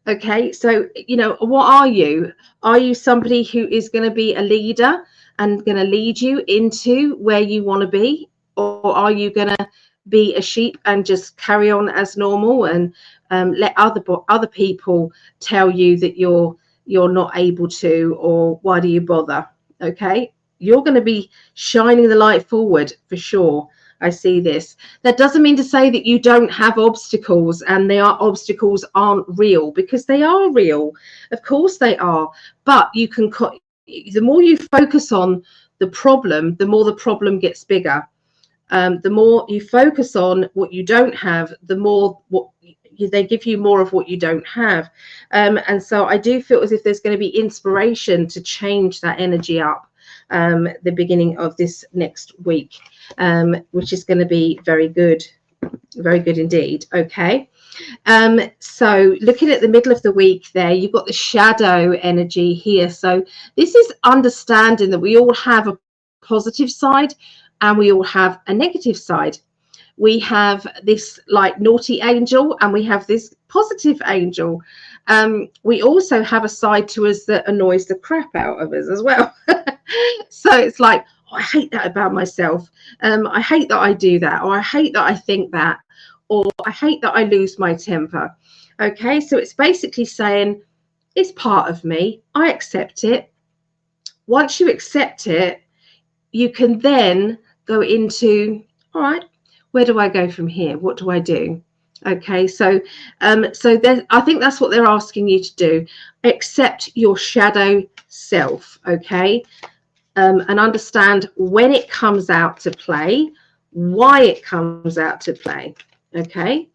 Okay, so, you know, what are you? Are you somebody who is going to be a leader and going to lead you into where you want to be? Or are you going to be a sheep and just carry on as normal and let other people tell you that you're not able to, or why do you bother? Okay, you're going to be shining the light forward for sure. I see this. That doesn't mean to say that you don't have obstacles, and obstacles aren't real, because they are real. Of course they are. But you can, the more you focus on the problem, the more the problem gets bigger. The more you focus on what you don't have, the more they give you more of what you don't have. And so I do feel as if there's going to be inspiration to change that energy up the beginning of this next week, which is going to be very good indeed. Okay, so looking at the middle of the week there, you've got the shadow energy here. So this is understanding that we all have a positive side and we all have a negative side. We have this like naughty angel and we have this positive angel. we also have a side to us that annoys the crap out of us as well. So it's like, oh, I hate that about myself. I hate that I do that, or I hate that I think that, or I hate that I lose my temper. Okay, so it's basically saying it's part of me. I accept it. Once you accept it, you can then go into, all right, where do I go from here? What do I do? Okay, so I think that's what they're asking you to do. Accept your shadow self, okay, and understand when it comes out to play, why it comes out to play. Okay,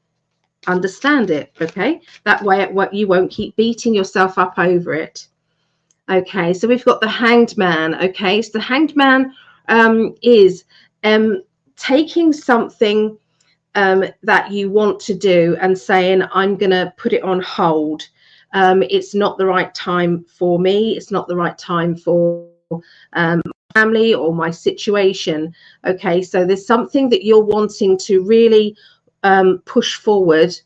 understand it. Okay, that way you won't keep beating yourself up over it. Okay, so we've got the Hanged Man. Okay, so the Hanged Man is taking something that you want to do and saying, I'm going to put it on hold. It's not the right time for me. It's not the right time for my family or my situation. Okay, so there's something that you're wanting to really push forward,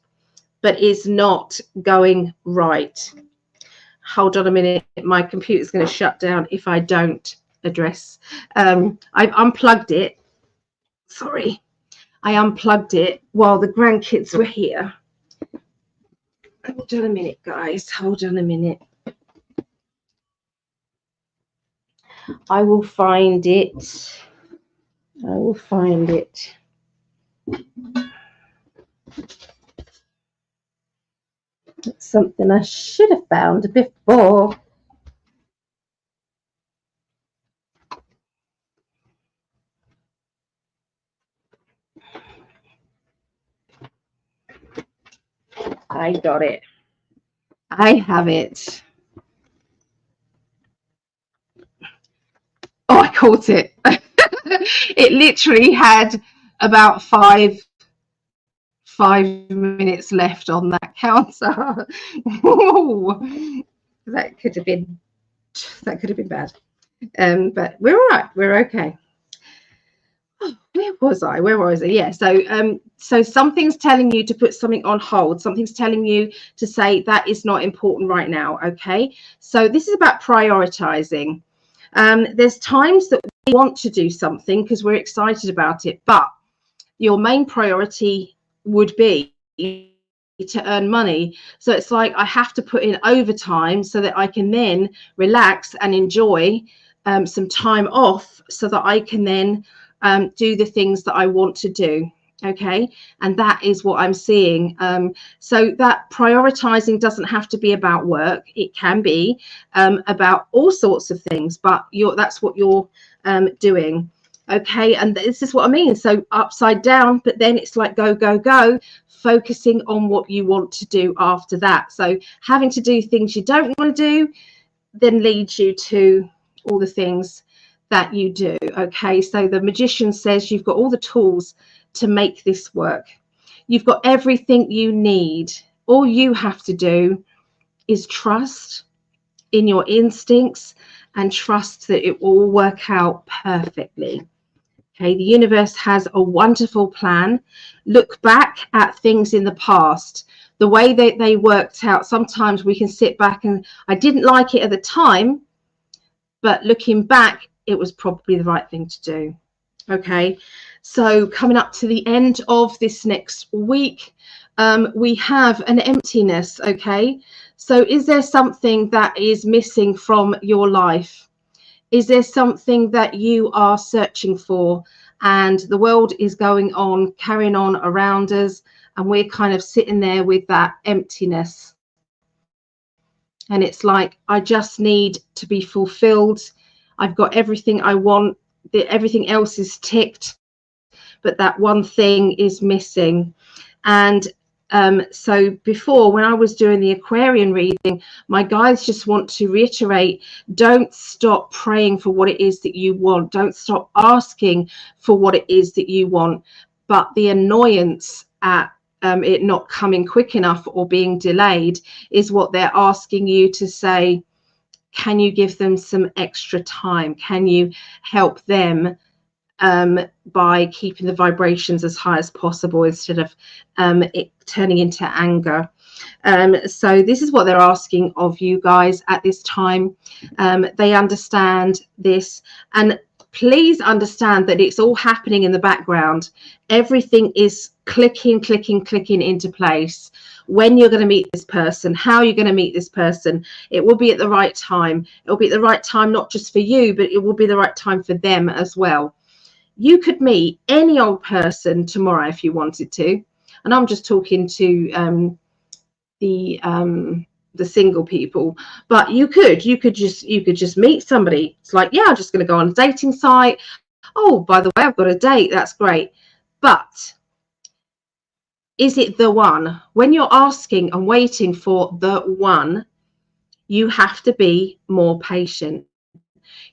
but is not going right. Hold on a minute. My computer's going to shut down if I don't address. I've unplugged it. Sorry. I unplugged it while the grandkids were here. Hold on a minute, guys. Hold on a minute. I will find it. I will find it. It's something I should have found before. I got it. I have it. Oh, I caught it. It literally had about five minutes left on that counter. that could have been bad. But we're all right. We're okay. Oh, where was I? Yeah. So something's telling you to put something on hold. Something's telling you to say that is not important right now. Okay. So this is about prioritizing. There's times that we want to do something because we're excited about it, but your main priority would be to earn money. So it's like, I have to put in overtime so that I can then relax and enjoy some time off so that I can then do the things that I want to do. Okay, and that is what I'm seeing. So that prioritizing doesn't have to be about work. It can be about all sorts of things, but that's what you're doing. Okay, and this is what I mean. So upside down, but then it's like go, go, go, focusing on what you want to do after that. So having to do things you don't want to do then leads you to all the things that you do. Okay, so the Magician says you've got all the tools to make this work. You've got everything you need. All you have to do is trust in your instincts and trust that it will work out perfectly. Okay, the universe has a wonderful plan. Look back at things in the past, the way that they worked out. Sometimes we can sit back and I didn't like it at the time, but looking back, it was probably the right thing to do. Okay, so coming up to the end of this next week, we have an emptiness. Okay, so is there something that is missing from your life? Is there something that you are searching for and the world is going on, carrying on around us, and we're kind of sitting there with that emptiness? And it's like, I just need to be fulfilled. I've got everything I want. Everything else is ticked, but that one thing is missing. And so before, when I was doing the Aquarian reading, my guides just want to reiterate, don't stop praying for what it is that you want. Don't stop asking for what it is that you want. But the annoyance at it not coming quick enough or being delayed is what they're asking you to say. Can you give them some extra time? Can you help them by keeping the vibrations as high as possible instead of it turning into anger? So this is what they're asking of you guys at this time. They understand this, and please understand that it's all happening in the background. Everything is clicking into place. When you're going to meet this person, how you're going to meet this person, it will be at the right time. It will be at the right time, not just for you, but it will be the right time for them as well. You could meet any old person tomorrow if you wanted to, and I'm just talking to the single people, but you could just meet somebody. It's like, yeah, I'm just going to go on a dating site. Oh, by the way, I've got a date. That's great. But is it the one? When you're asking and waiting for the one, you have to be more patient.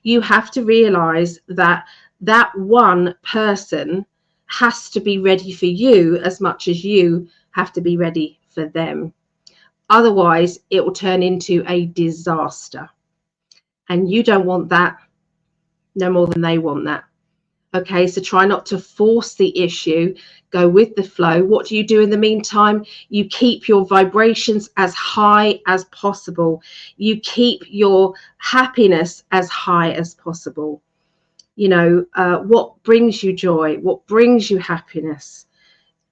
You have to realize that that one person has to be ready for you as much as you have to be ready for them. Otherwise, it will turn into a disaster. And you don't want that no more than they want that. Okay, so try not to force the issue. Go with the flow. What do you do in the meantime? You keep your vibrations as high as possible. You keep your happiness as high as possible. You know, what brings you joy? What brings you happiness?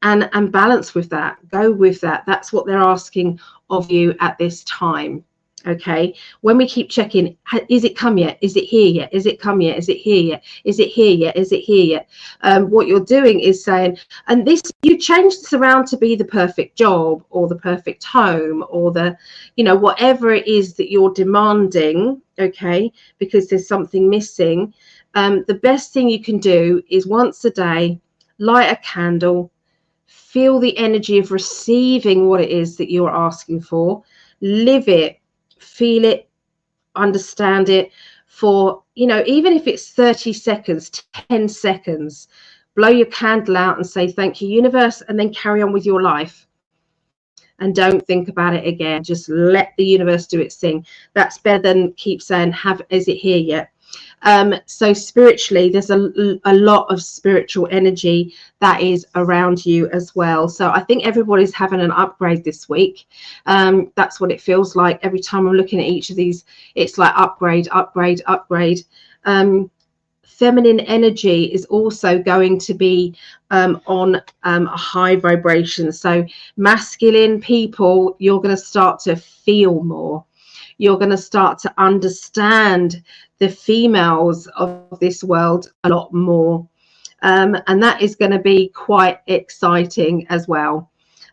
And balance with that. Go with that. That's what they're asking of you at this time. Okay, when we keep checking, is it come yet? Is it here yet? Is it come yet? Is it here yet? Is it here yet? Is it here yet? What you're doing is saying, and this, you change this around to be the perfect job or the perfect home or the, you know, whatever it is that you're demanding. Okay, because there's something missing. The best thing you can do is once a day, light a candle, feel the energy of receiving what it is that you're asking for, live it, feel it, understand it for, you know, even if it's 30 seconds, 10 seconds, blow your candle out and say, thank you, universe, and then carry on with your life. And don't think about it again. Just let the universe do its thing. That's better than keep saying, is it here yet? So spiritually, there's a lot of spiritual energy that is around you as well. So I think everybody's having an upgrade this week. That's what it feels like every time I'm looking at each of these. It's like upgrade. Feminine energy is also going to be on a high vibration. So masculine people, you're going to start to feel more. You're going to start to understand the females of this world a lot more. And that is going to be quite exciting as well.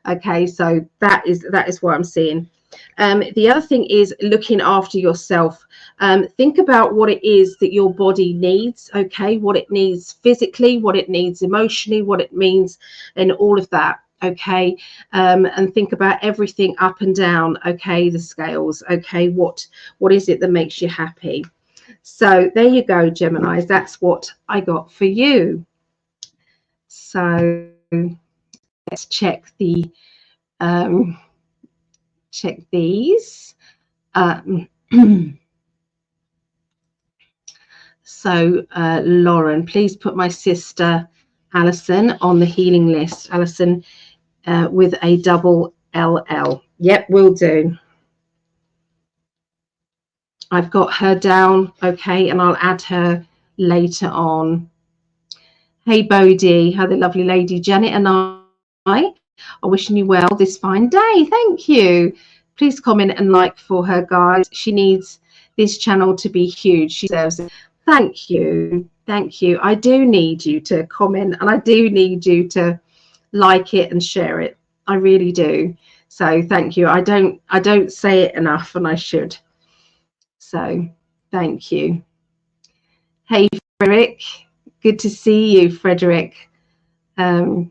Okay, so that is what I'm seeing. The other thing is looking after yourself. Think about what it is that your body needs, okay, what it needs physically, what it needs emotionally, what it means, and all of that. Okay, and think about everything up and down. Okay, the scales. Okay, what is it that makes you happy? So there you go, Geminis. That's what I got for you. So let's check the check these. So Lauren, please put my sister Alison on the healing list. Alison with a double LL. Yep, will do. I've got her down, okay, and I'll add her later on. Hey Bodhi, how the lovely lady Janet and I are wishing you well this fine day. Thank you. Please comment and like for her, guys. She needs this channel to be huge. She deserves it. Thank you. Thank you. I do need you to comment, and I do need you to like it and share it. I really do. So thank you. I don't say it enough, and I should. So thank you. Hey Frederick, good to see you, Frederick. So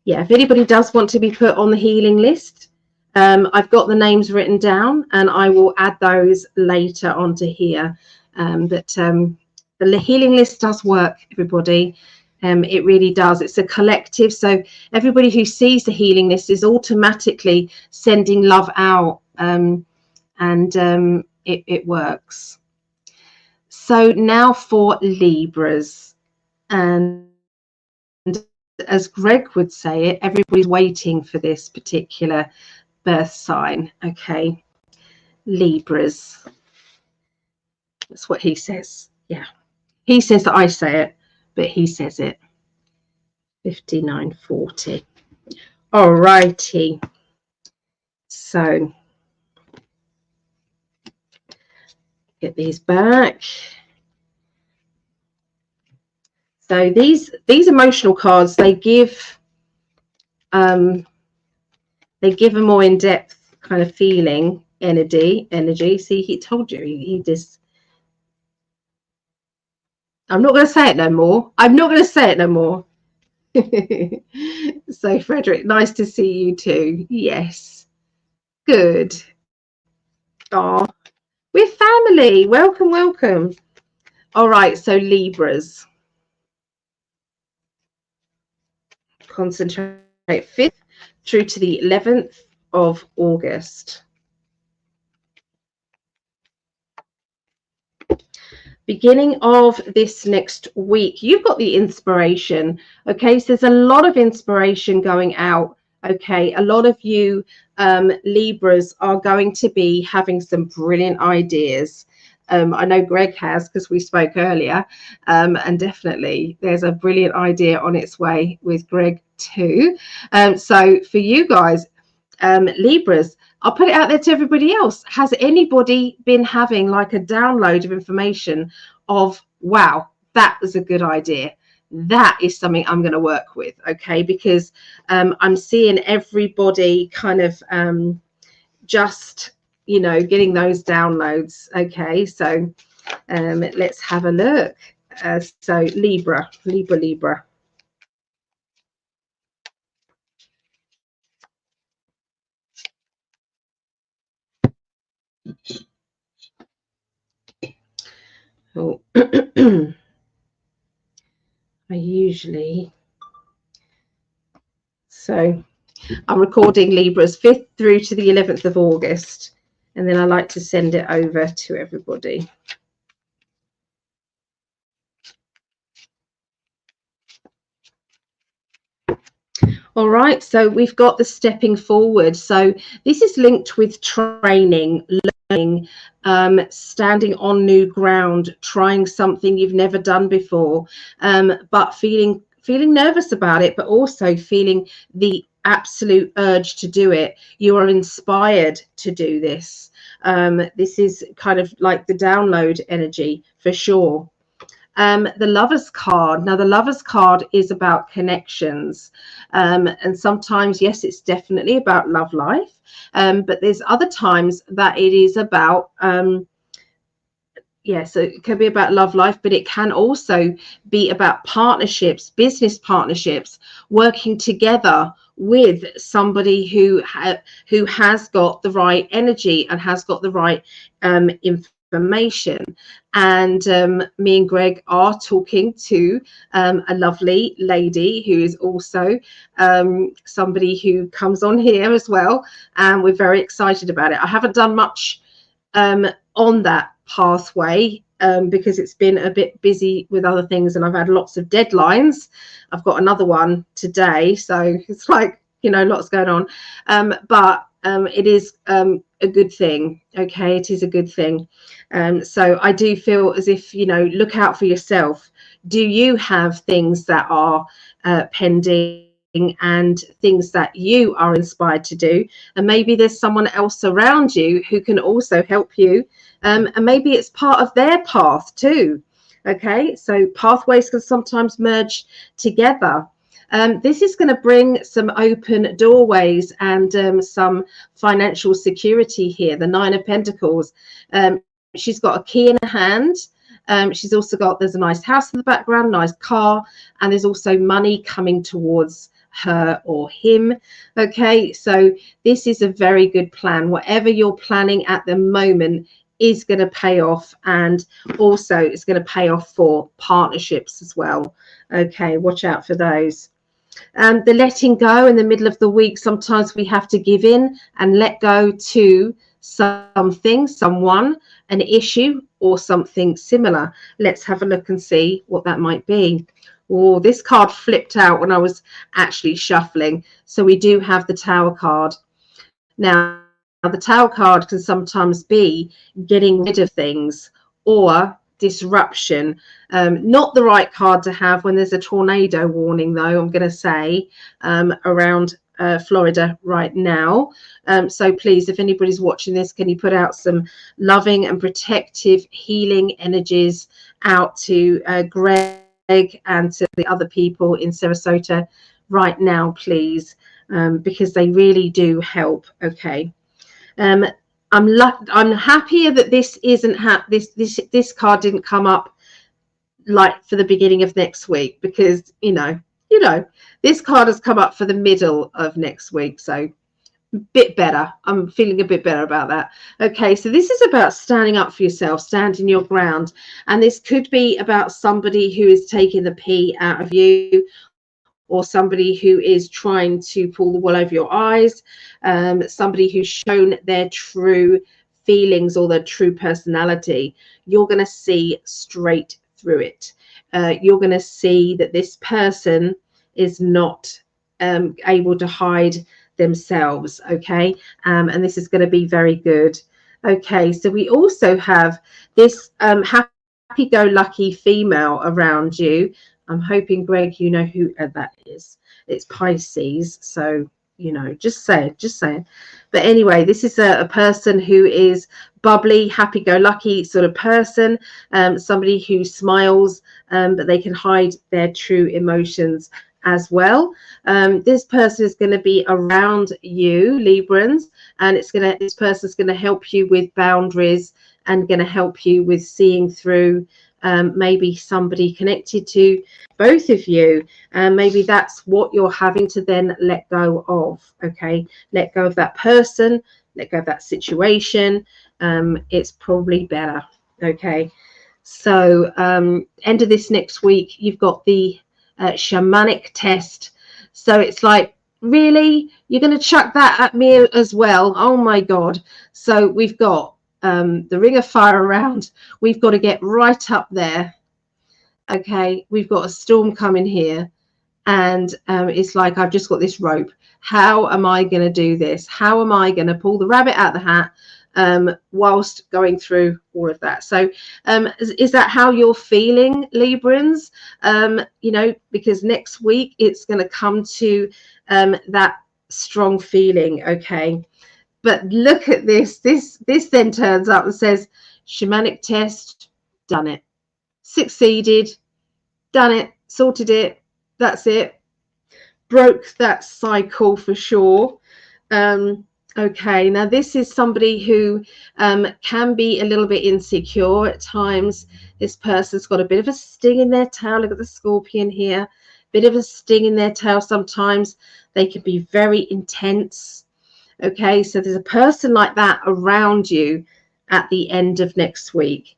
yeah, if anybody does want to be put on the healing list, I've got the names written down, and I will add those later onto here. But the healing list does work, everybody. It really does. It's a collective, so everybody who sees the healing list is automatically sending love out, and it works. So now for Libras, and as Greg would say it, everybody's waiting for this particular birth sign. Okay, Libras. That's what he says. Yeah, he says that I say it, but he says it. 5940. All righty. So get these back. So these emotional cards, they give a more in-depth kind of feeling, energy. See, he told you, he just, I'm not going to say it no more. I'm not going to say it no more. So Frederick, nice to see you too. Yes, good. Oh, we're family. Welcome, welcome. All right, so Libras. Concentrate 5th through to the 11th of August. Beginning of this next week, you've got the inspiration. Okay, so there's a lot of inspiration going out. Okay, a lot of you Libras are going to be having some brilliant ideas. I know Greg has, because we spoke earlier, and definitely there's a brilliant idea on its way with Greg too. So for you guys, Libras, I'll put it out there to everybody else. Has anybody been having like a download of information of, wow, that was a good idea? That is something I'm going to work with. Okay, because I'm seeing everybody kind of just, you know, getting those downloads. Okay, so let's have a look. So Libra. Oh. I usually, so I'm recording Libras 5th through to the 11th of August, and then I like to send it over to everybody. All right, so we've got the stepping forward. So this is linked with training, learning, standing on new ground, trying something you've never done before, but feeling nervous about it, but also feeling the absolute urge to do it. You are inspired to do this. This is kind of like the download energy for sure. The Lover's card. Now, the Lover's card is about connections. And sometimes, yes, it's definitely about love life. But there's other times that it is about, yes, it can be about love life, but it can also be about partnerships, business partnerships, working together with somebody who has got the right energy and has got the right information. And me and Greg are talking to a lovely lady who is also somebody who comes on here as well, and we're very excited about it. I haven't done much on that pathway because it's been a bit busy with other things, and I've had lots of deadlines. I've got another one today, so it's like, you know, lots going on, but it is a good thing. Okay, it is a good thing. So I do feel as if, you know, look out for yourself. Do you have things that are pending and things that you are inspired to do? And maybe there's someone else around you who can also help you, and maybe it's part of their path too. Okay, so pathways can sometimes merge together. This is going to bring some open doorways and some financial security here. The Nine of Pentacles. She's got a key in her hand. She's also got, there's a nice house in the background, nice car, and there's also money coming towards her or him. Okay, so this is a very good plan. Whatever you're planning at the moment is going to pay off, and also it's going to pay off for partnerships as well. Okay, watch out for those. The letting go in the middle of the week, sometimes we have to give in and let go to something, someone, an issue, or something similar. Let's have a look and see what that might be. Oh, this card flipped out when I was actually shuffling. So we do have the Tower card. Now, the Tower card can sometimes be getting rid of things or disruption. Not the right card to have when there's a tornado warning, though, I'm going to say, around Florida right now. So please, if anybody's watching this, can you put out some loving and protective healing energies out to Greg and to the other people in Sarasota right now, please, because they really do help. Okay. I'm happier that this isn't this card didn't come up like for the beginning of next week, because you know this card has come up for the middle of next week, so a bit better. I'm feeling a bit better about that. Okay, so this is about standing up for yourself, standing your ground, and this could be about somebody who is taking the pee out of you, or somebody who is trying to pull the wool over your eyes, somebody who's shown their true feelings or their true personality. You're going to see straight through it. You're going to see that this person is not able to hide themselves. Okay, and this is going to be very good. Okay, so we also have this happy-go-lucky female around you. I'm hoping, Greg, you know who that is. It's Pisces. So, you know, just say it. But anyway, this is a person who is bubbly, happy-go-lucky sort of person, somebody who smiles, but they can hide their true emotions as well. This person is going to be around you, Librans, and this person's going to help you with boundaries and going to help you with seeing through maybe somebody connected to both of you, and maybe that's what you're having to then let go of. Okay, let go of that person, let go of that situation. It's probably better. Okay, so end of this next week, you've got the shamanic test. So it's like, really, you're going to chuck that at me as well? Oh my god. So we've got the ring of fire around. We've got to get right up there. Okay, we've got a storm coming here, and it's like, I've just got this rope. How am I going to do this? How am I going to pull the rabbit out of the hat whilst going through all of that? So is that how you're feeling, Librans? You know, because next week it's going to come to that strong feeling. Okay, but look at this. This then turns up and says, shamanic test, done it, succeeded, done it, sorted it, that's it, broke that cycle for sure. Okay, now this is somebody who can be a little bit insecure at times. This person's got a bit of a sting in their tail. Look at the scorpion here, bit of a sting in their tail. Sometimes they can be very intense. Okay, so there's a person like that around you at the end of next week,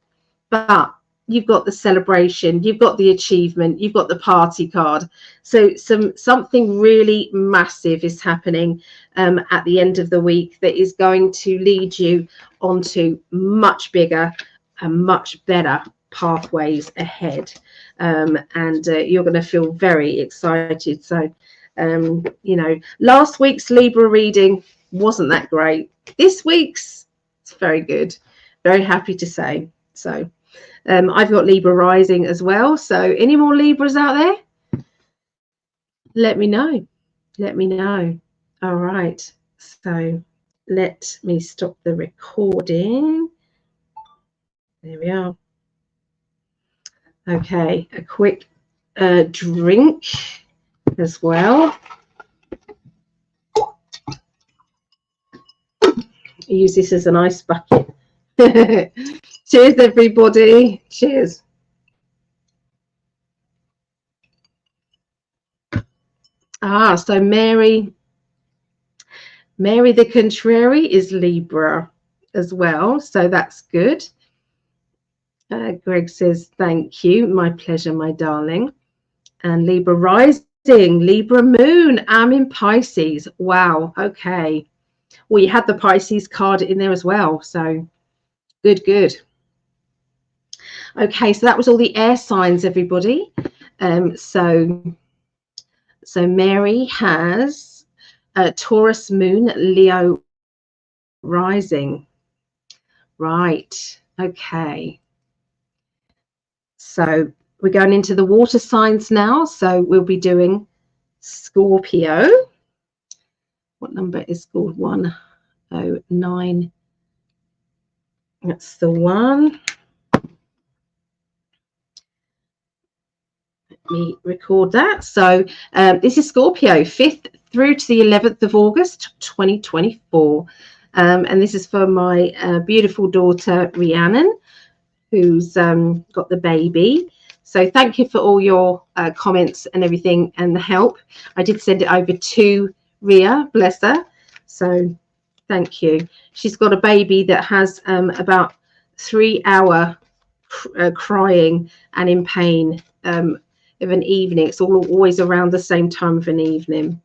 but you've got the celebration, you've got the achievement, you've got the party card. So something really massive is happening at the end of the week that is going to lead you onto much bigger and much better pathways ahead, and you're going to feel very excited. So you know, last week's Libra reading wasn't that great. This week's, it's very good, very happy to say. So I've got Libra rising as well. So any more Libras out there? Let me know. Let me know. All right. So let me stop the recording. There we are. Okay. A quick drink as well. Use this as an ice bucket. Cheers, everybody. Cheers. So Mary the Contrary is Libra as well, so that's good. Greg says, thank you. My pleasure, my darling. And Libra rising, Libra moon. I'm in Pisces. Wow. Okay. Well, you had the Pisces card in there as well, so good. Okay, so that was all the air signs, everybody. So Mary has Taurus moon, Leo rising. Right. Okay. So we're going into the water signs now. So we'll be doing Scorpio. What number is called? 109. That's the one. Let me record that. So this is Scorpio, 5th through to the 11th of August 2024. And this is for my beautiful daughter Rhiannon, who's got the baby. So thank you for all your comments and everything and the help. I did send it over to Ria, bless her. So thank you. She's got a baby that has about 3 hour crying and in pain of an evening. It's always around the same time of an evening.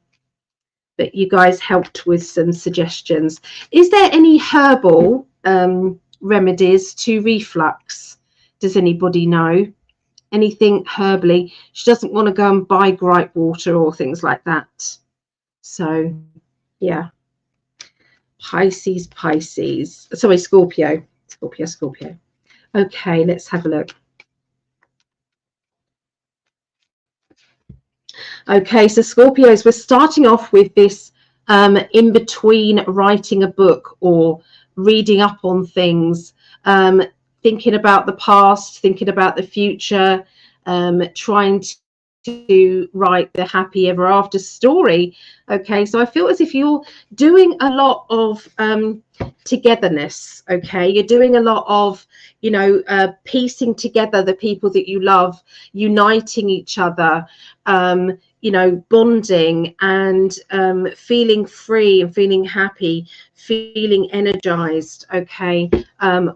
But you guys helped with some suggestions. Is there any herbal remedies to reflux? Does anybody know anything herbally? She doesn't want to go and buy gripe water or things like that. So yeah, Pisces. Sorry, Scorpio. Okay, let's have a look. Okay, so Scorpios, we're starting off with this in between writing a book or reading up on things, thinking about the past, thinking about the future, trying to write the happy ever after story. Okay, so I feel as if you're doing a lot of togetherness. Okay, you're doing a lot of, you know, piecing together the people that you love, uniting each other, you know, bonding and feeling free and feeling happy, feeling energized, okay,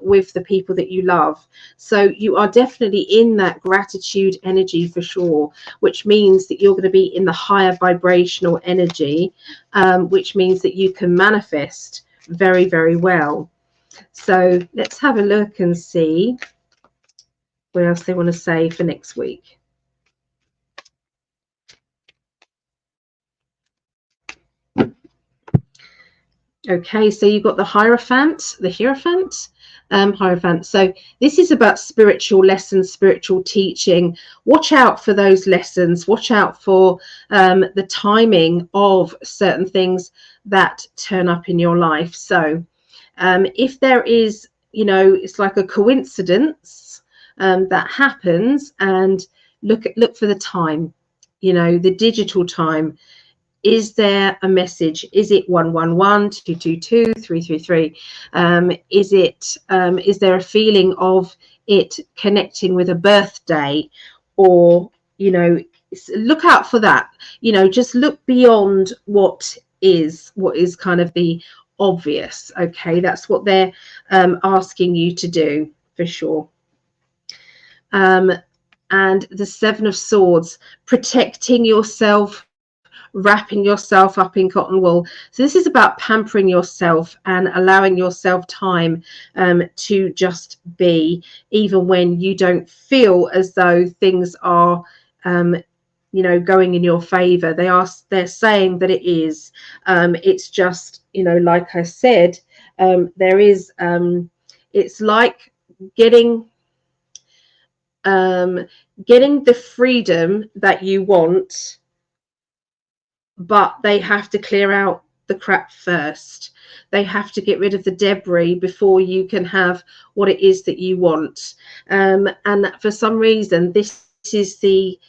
with the people that you love. So you are definitely in that gratitude energy for sure, which means that you're going to be in the higher vibrational energy, which means that you can manifest very, very well. So let's have a look and see what else they want to say for next week. Okay, so you've got the Hierophant, Hierophant. So this is about spiritual lessons, spiritual teaching. Watch out for those lessons. Watch out for the timing of certain things that turn up in your life. So if there is, you know, it's like a coincidence that happens, and look for the time, you know, the digital time. Is there a message? Is it 111, 222, 333? Is there a feeling of it connecting with a birthday? Or, you know, look out for that. You know, just look beyond what is kind of the obvious. Okay, that's what they're asking you to do for sure. And the Seven of Swords, protecting yourself, wrapping yourself up in cotton wool. So this is about pampering yourself and allowing yourself time to just be, even when you don't feel as though things are you know, going in your favor. They're saying that it is. It's just, you know, like I said, there is it's like getting the freedom that you want, but they have to clear out the crap first. They have to get rid of the debris before you can have what it is that you want. And for some reason, this is the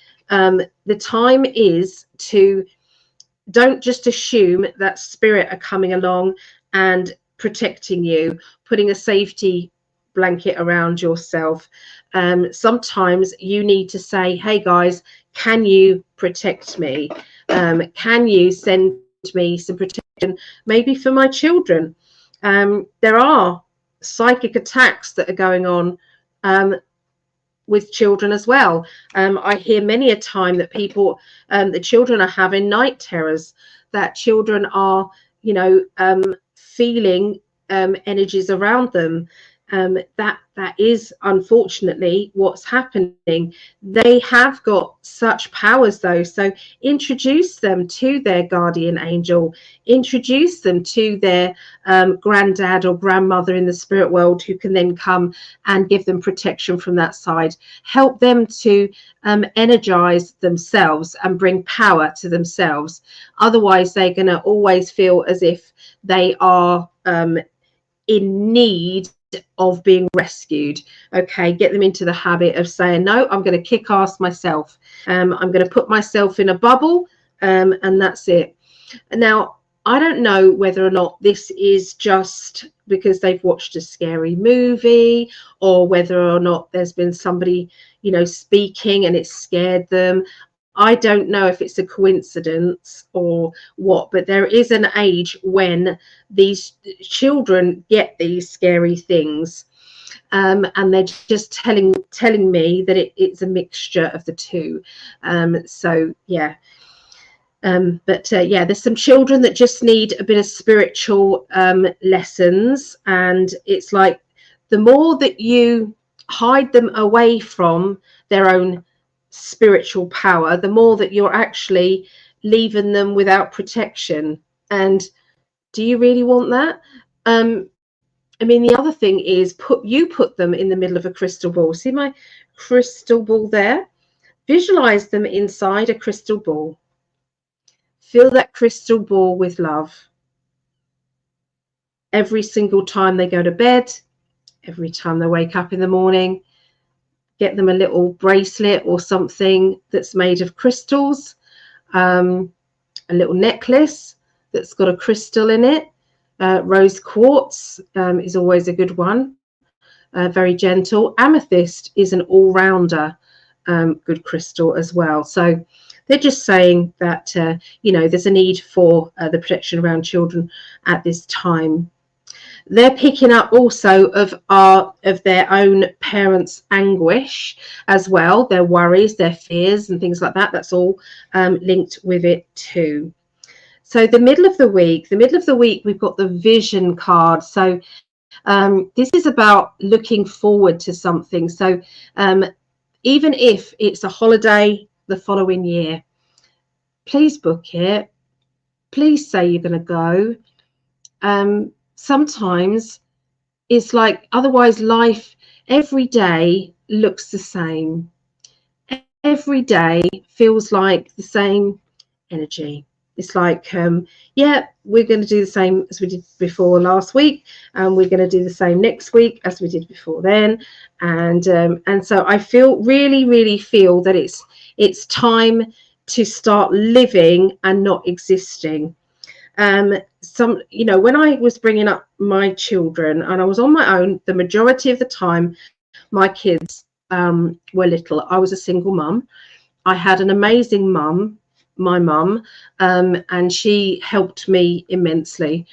time is to, don't just assume that spirit are coming along and protecting you, putting a safety blanket around yourself. Sometimes you need to say, hey guys, can you protect me? Can you send me some protection, maybe for my children? There are psychic attacks that are going on with children as well. I hear many a time that people, the children are having night terrors, that children are, you know, feeling energies around them. that is unfortunately what's happening. They have got such powers though, so introduce them to their guardian angel, introduce them to their granddad or grandmother in the spirit world, who can then come and give them protection from that side. Help them to energize themselves and bring power to themselves. Otherwise they're going to always feel as if they are in need of being rescued. Okay, get them into the habit of saying, no, I'm going to kick ass myself. I'm going to put myself in a bubble, and that's it. Now, I don't know whether or not this is just because they've watched a scary movie, or whether or not there's been somebody, you know, speaking and it scared them. I don't know if it's a coincidence or what, but there is an age when these children get these scary things, and they're just telling me that it's a mixture of the two. So yeah. Yeah, there's some children that just need a bit of spiritual lessons, and it's like the more that you hide them away from their own spiritual power, the more that you're actually leaving them without protection. And do you really want that? I mean, the other thing is put them in the middle of a crystal ball. See my crystal ball there? Visualize them inside a crystal ball. Fill that crystal ball with love. Every single time they go to bed, every time they wake up in the morning, get them a little bracelet or something that's made of crystals, a little necklace that's got a crystal in it. Rose quartz is always a good one, very gentle. Amethyst is an all-rounder good crystal as well. So they're just saying that you know, there's a need for the protection around children at this time. They're picking up also of their own parents' anguish as well, their worries, their fears and things like that. That's all linked with it too. So the middle of the week, we've got the vision card. So this is about looking forward to something. So even if it's a holiday the following year, please book it. Please say you're going to go. Sometimes it's like, otherwise life every day looks the same. Every day feels like the same energy. It's like, yeah, we're going to do the same as we did before last week, and we're going to do the same next week as we did before then. And so I really feel that it's time to start living and not existing. You know, when I was bringing up my children and I was on my own, the majority of the time my kids were little. I was a single mum. I had an amazing mum, my mum, and she helped me immensely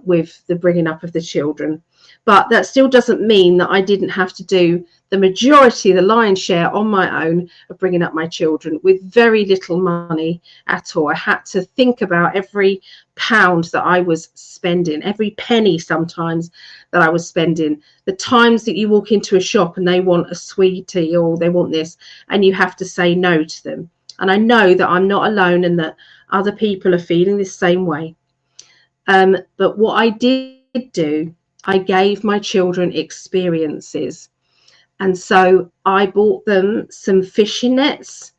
with the bringing up of the children. But that still doesn't mean that I didn't have to do the majority, the lion's share, on my own of bringing up my children with very little money at all. I had to think about every pound that I was spending, every penny sometimes that I was spending. The times that you walk into a shop and they want a sweetie or they want this, and you have to say no to them. And I know that I'm not alone and that other people are feeling the same way. But what I did do, I gave my children experiences. And so I bought them some fishing nets,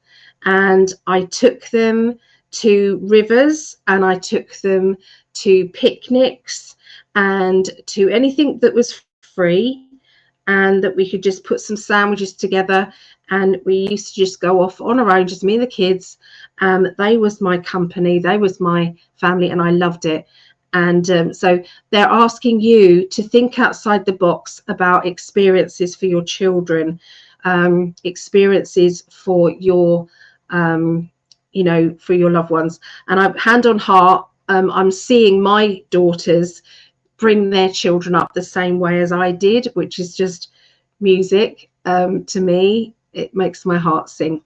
and I took them to rivers, and I took them to picnics and to anything that was free, and that we could just put some sandwiches together. And we used to just go off on our own, just me and the kids. They was my company, they was my family, and I loved it. And so they're asking you to think outside the box about experiences for your children, experiences for your, you know, for your loved ones. And I, hand on heart, I'm seeing my daughters bring their children up the same way as I did, which is just music to me. It makes my heart sing.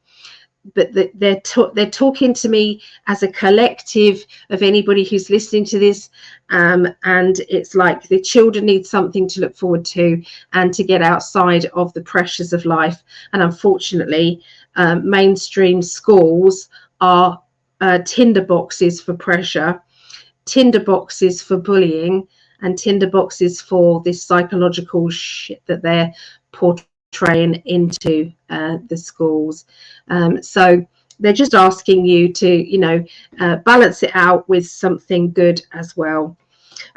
but they're talking to me as a collective of anybody who's listening to this, and it's like the children need something to look forward to and to get outside of the pressures of life. And unfortunately, mainstream schools are tinder boxes for pressure, tinder boxes for bullying, and tinder boxes for this psychological shit that they're portraying into the schools. So they're just asking you to, balance it out with something good as well.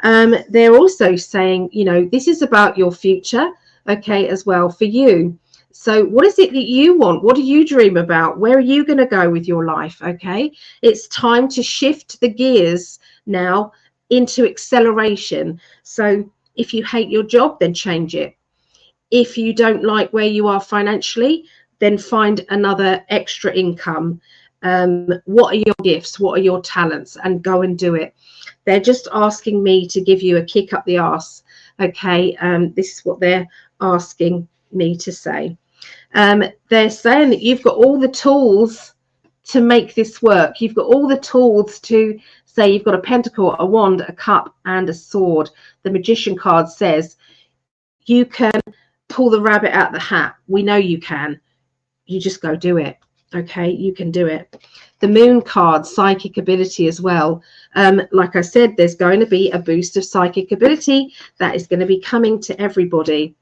They're also saying, this is about your future, okay, as well for you. So what is it that you want? What do you dream about? Where are you going to go with your life? Okay, it's time to shift the gears now into acceleration. So if you hate your job, then change it. If you don't like where you are financially, then find another extra income. What are your gifts? What are your talents? And go and do it. They're just asking me to give you a kick up the arse. Okay, this is what they're asking me to say. They're saying that you've got all the tools to make this work. You've got all the tools to say you've got a pentacle, a wand, a cup, and a sword. The Magician card says you can pull the rabbit out the hat. We know you can. You just go do it. Okay, you can do it. The Moon card, psychic ability as well. Like I said, there's going to be a boost of psychic ability that is going to be coming to everybody.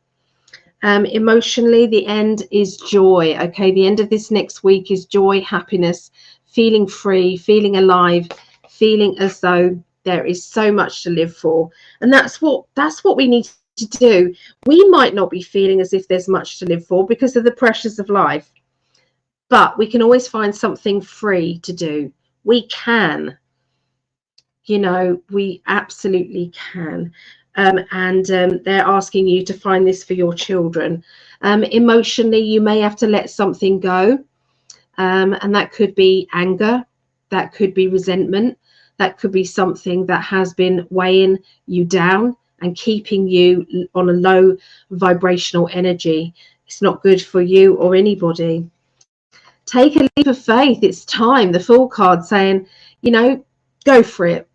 Emotionally, the end is joy. Okay, the end of this next week is joy, happiness, feeling free, feeling alive, feeling as though there is so much to live for. And that's what we need to do. We might not be feeling as if there's much to live for because of the pressures of life, but we can always find something free to do. We can, we absolutely can. They're asking you to find this for your children. Emotionally, you may have to let something go, and that could be anger, that could be resentment, that could be something that has been weighing you down and keeping you on a low vibrational energy. It's not good for you or anybody. Take a leap of faith. It's time. The Fool card saying, go for it.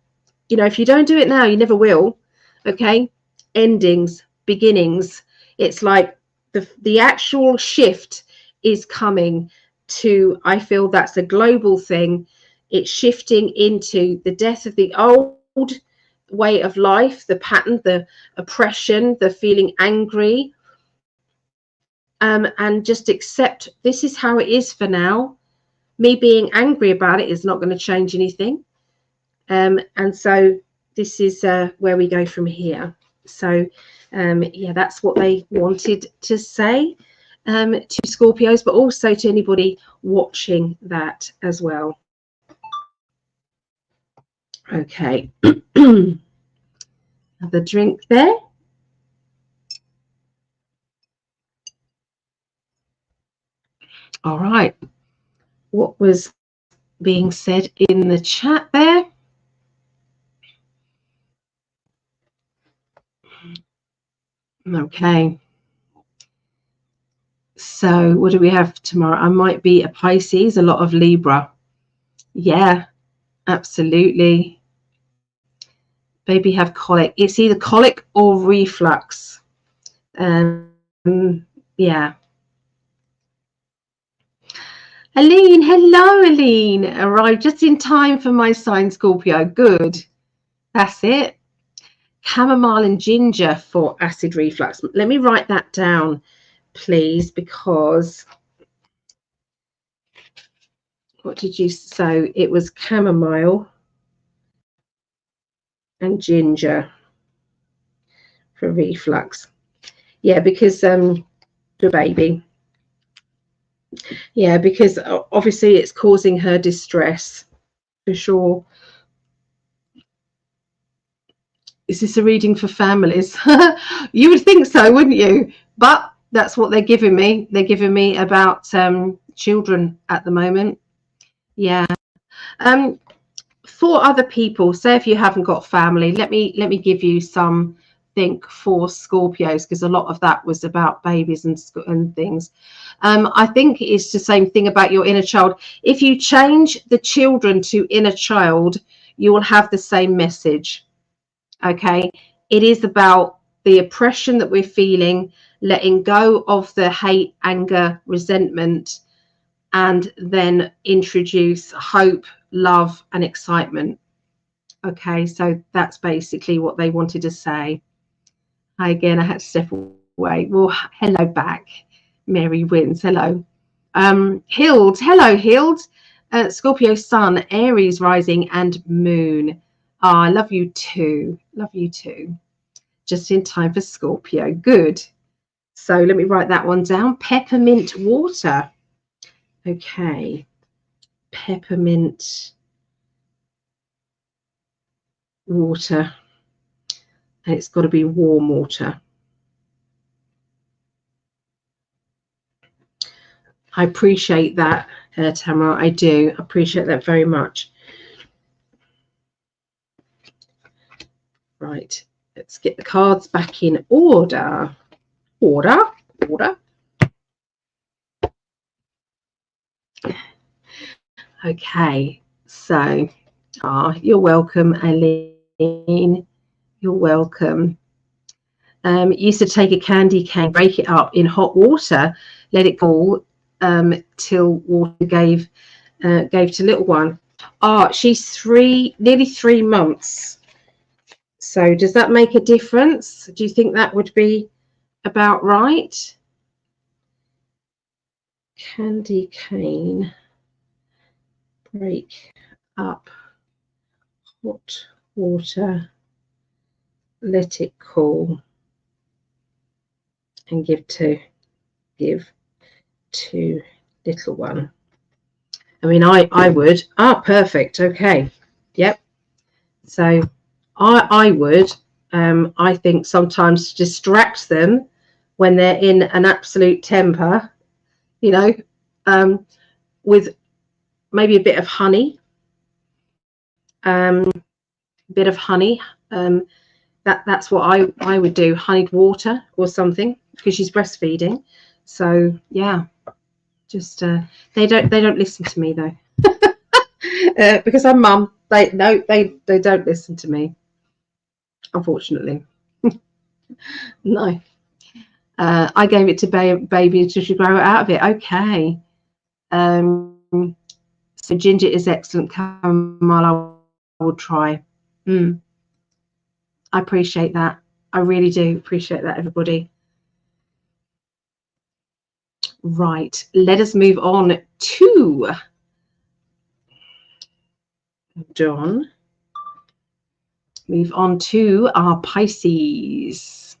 If you don't do it now, you never will. Okay, endings, beginnings. It's like the actual shift is coming to, I feel that's a global thing. It's shifting into the death of the old way of life, the pattern, the oppression, the feeling angry, and just accept this is how it is for now. Me being angry about it is not going to change anything. And so this is where we go from here. So yeah, that's what they wanted to say to Scorpios, but also to anybody watching that as well. Okay. Have a drink there. All right. What was being said in the chat there? Okay. So what do we have tomorrow? I might be a Pisces, a lot of Libra. Yeah, absolutely. Baby have colic. It's either colic or reflux. Yeah. Aline, hello, Aline. Arrived just in time for my sign, Scorpio. Good. That's it. Chamomile and ginger for acid reflux. Let me write that down, please, because what did you say? It was chamomile and ginger for reflux. Yeah, because the baby. Yeah, because obviously it's causing her distress for sure. Is this a reading for families? You would think so, wouldn't you? But that's what they're giving me. They're giving me about children at the moment. Yeah. For other people, say if you haven't got family, let me give you something for Scorpios, because a lot of that was about babies and things. I think it's the same thing about your inner child. If you change the children to inner child, you will have the same message. Okay, it is about the oppression that we're feeling, letting go of the hate, anger, resentment, and then introduce hope, love, and excitement. Okay, so that's basically what they wanted to say. Hi again, I had to step away. Well, hello back. Mary wins. Hello. Hild. Hello, Hild. Scorpio sun, Aries rising, and moon. Oh, I love you too. Love you too. Just in time for Scorpio. Good. So let me write that one down. Peppermint water. Okay. Peppermint water. And it's got to be warm water. I appreciate that, Tamara. I do appreciate that very much. Right. Let's get the cards back in order. Order. Okay. So, you're welcome, Eileen. You're welcome. Used to take a candy cane, break it up in hot water, let it cool till water gave to little one. She's nearly 3 months. So does that make a difference? Do you think that would be about right? Candy cane, break up hot water, let it cool, and give to little one. I mean, I would. Perfect. Okay. Yep. So I would. I think sometimes distract them when they're in an absolute temper, you know, with maybe a bit of honey. That's what I would do. Honeyed water or something, because she's breastfeeding. So yeah, just they don't listen to me though. Because I'm mum. They don't listen to me, unfortunately. No. I gave it to baby until she grew out of it. Okay. So ginger is excellent. Chamomile, I will try. I appreciate that. I really do appreciate that, everybody. Right. Let us move on to John. Move on to our Pisces.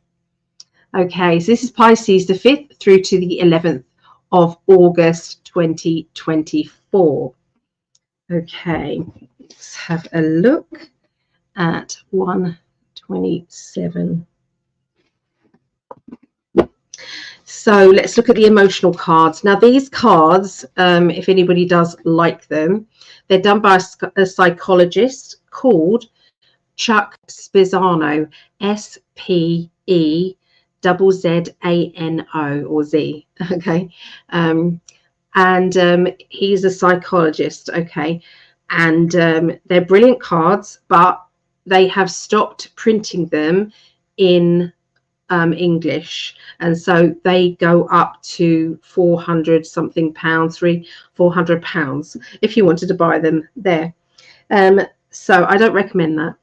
Okay, so this is Pisces, the 5th through to the 11th of August 2024. Okay, let's have a look at 127. So let's look at the emotional cards. Now, these cards, if anybody does like them, they're done by a psychologist called Chuck Spezzano, SPEZZANO or Z. Okay, and he's a psychologist. Okay, and they're brilliant cards, but they have stopped printing them in English, and so they go up to 400 something pounds, £400 if you wanted to buy them there. So I don't recommend that.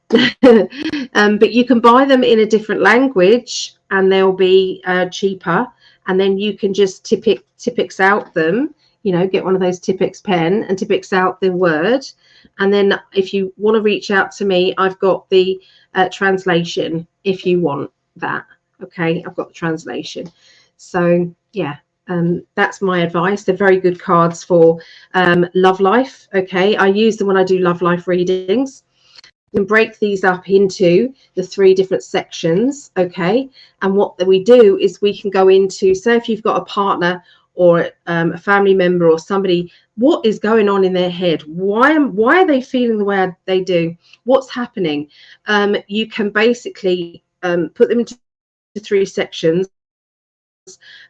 But you can buy them in a different language and they'll be cheaper, and then you can just Tipex out them, you know, get one of those Tipex pen and Tipex out the word. And then if you want to reach out to me, I've got the translation if you want that. Okay, I've got the translation. So yeah, that's my advice. They're very good cards for love life. Okay, I use them when I do love life readings. You can break these up into the 3 different sections. Okay, and what we do is we can go into, say if you've got a partner or a family member or somebody, what is going on in their head? Why are they feeling the way they do? What's happening? You can basically put them into 3 sections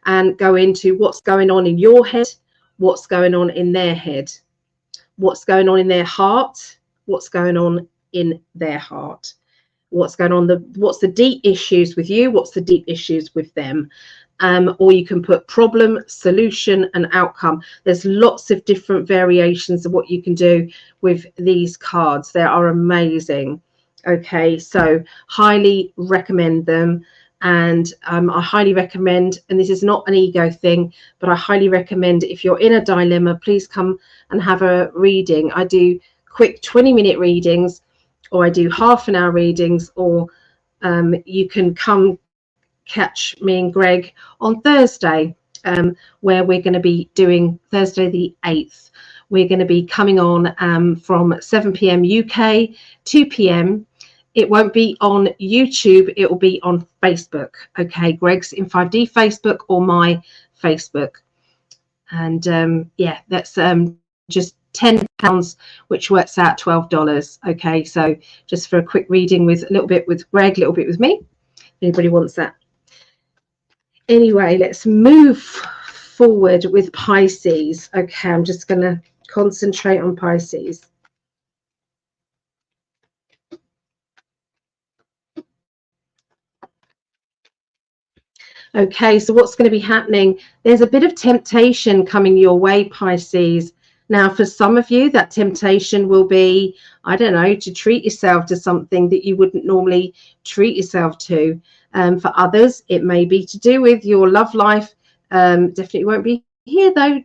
and go into what's going on in your head, what's going on in their head, what's going on in their heart, what's going on in their heart, what's going on, what's the deep issues with you, what's the deep issues with them. Or you can put problem, solution, and outcome. There's lots of different variations of what you can do with these cards. They are amazing. Okay, so highly recommend them. And I highly recommend, and this is not an ego thing, but I highly recommend, if you're in a dilemma, please come and have a reading. I do quick 20-minute readings, or I do half-an-hour readings, or you can come catch me and Greg on Thursday, where we're going to be doing Thursday the 8th. We're going to be coming on from 7 p.m. UK, 2 p.m. It won't be on YouTube, it will be on Facebook. Okay, Greg's in 5D Facebook or my Facebook. And yeah, that's just £10, which works out $12. Okay, so just for a quick reading with a little bit with Greg, a little bit with me. Anybody wants that? Anyway, let's move forward with Pisces. Okay, I'm just going to concentrate on Pisces. Okay, so what's going to be happening? There's a bit of temptation coming your way, Pisces. Now, for some of you, that temptation will be, I don't know, to treat yourself to something that you wouldn't normally treat yourself to. For others, it may be to do with your love life. Definitely won't be here, though.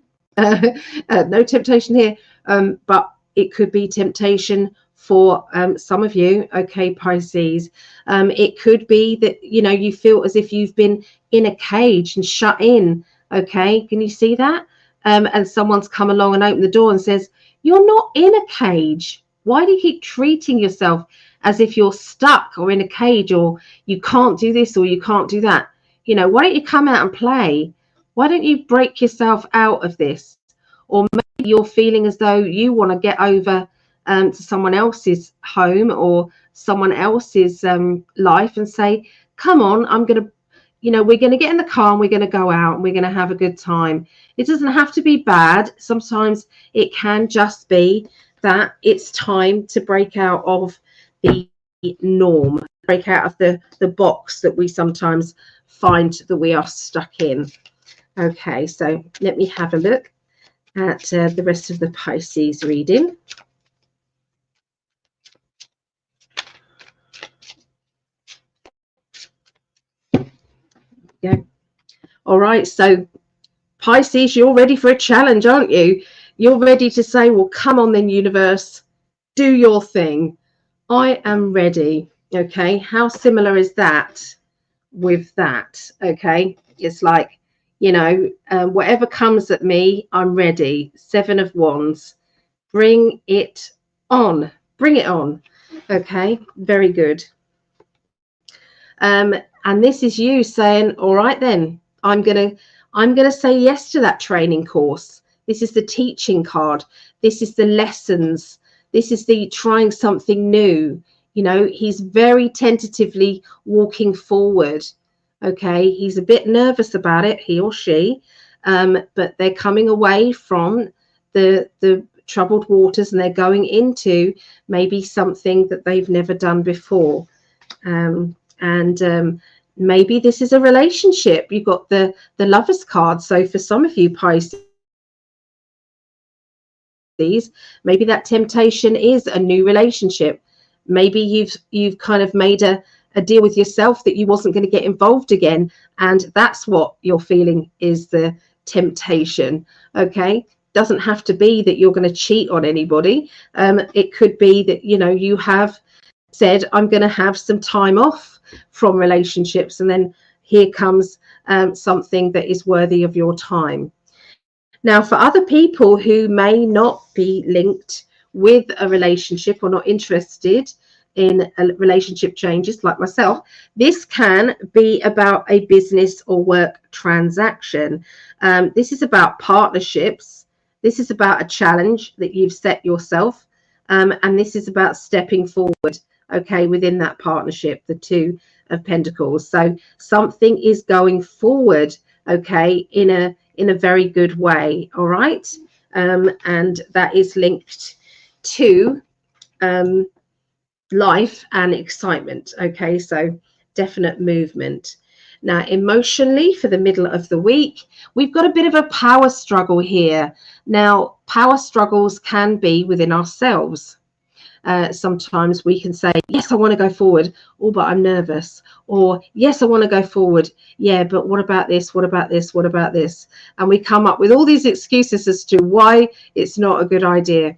No temptation here. But it could be temptation for some of you. Okay, Pisces. It could be that, you know, you feel as if you've been in a cage and shut in. Okay, can you see that? And someone's come along and opened the door and says, you're not in a cage. Why do you keep treating yourself as if you're stuck or in a cage, or you can't do this or you can't do that? You know, why don't you come out and play? Why don't you break yourself out of this? Or maybe you're feeling as though you want to get over to someone else's home or someone else's life and say, come on, I'm going to, you know, we're going to get in the car and we're going to go out and we're going to have a good time. It doesn't have to be bad. Sometimes it can just be that it's time to break out of the norm, break out of the box that we sometimes find that we are stuck in. Okay, so let me have a look at the rest of the Pisces reading. Yeah. All right, so Pisces, you're ready for a challenge, aren't you? You're ready to say, well, come on then, universe, do your thing. I am ready. Okay, how similar is that with that? Okay, it's like, you know, whatever comes at me, I'm ready. 7 of Wands. Bring it on. Bring it on. Okay, very good. And this is you saying, all right then, I'm gonna say yes to that training course. This is the teaching card. This is the lessons. This is the trying something new. You know, he's very tentatively walking forward. Okay, he's a bit nervous about it, he or she, but they're coming away from the troubled waters and they're going into maybe something that they've never done before. Maybe this is a relationship. You've got the Lovers card. So for some of you Pisces, maybe that temptation is a new relationship. Maybe you've kind of made a deal with yourself that you wasn't going to get involved again, and that's what you're feeling is the temptation. Okay, doesn't have to be that you're going to cheat on anybody. It could be that, you know, you have said, I'm going to have some time off from relationships, and then here comes something that is worthy of your time. Now, for other people who may not be linked with a relationship or not interested in a relationship changes, like myself, this can be about a business or work transaction. This is about partnerships. This is about a challenge that you've set yourself, and this is about stepping forward, okay, within that partnership, the 2 of Pentacles. So something is going forward okay, in a very good way. All right. And that is linked to life and excitement. Okay, so definite movement. Now, emotionally, for the middle of the week, we've got a bit of a power struggle here. Now, power struggles can be within ourselves. Sometimes we can say, yes, I want to go forward. Oh, but I'm nervous. Or, yes, I want to go forward. Yeah, but what about this? What about this? What about this? And we come up with all these excuses as to why it's not a good idea.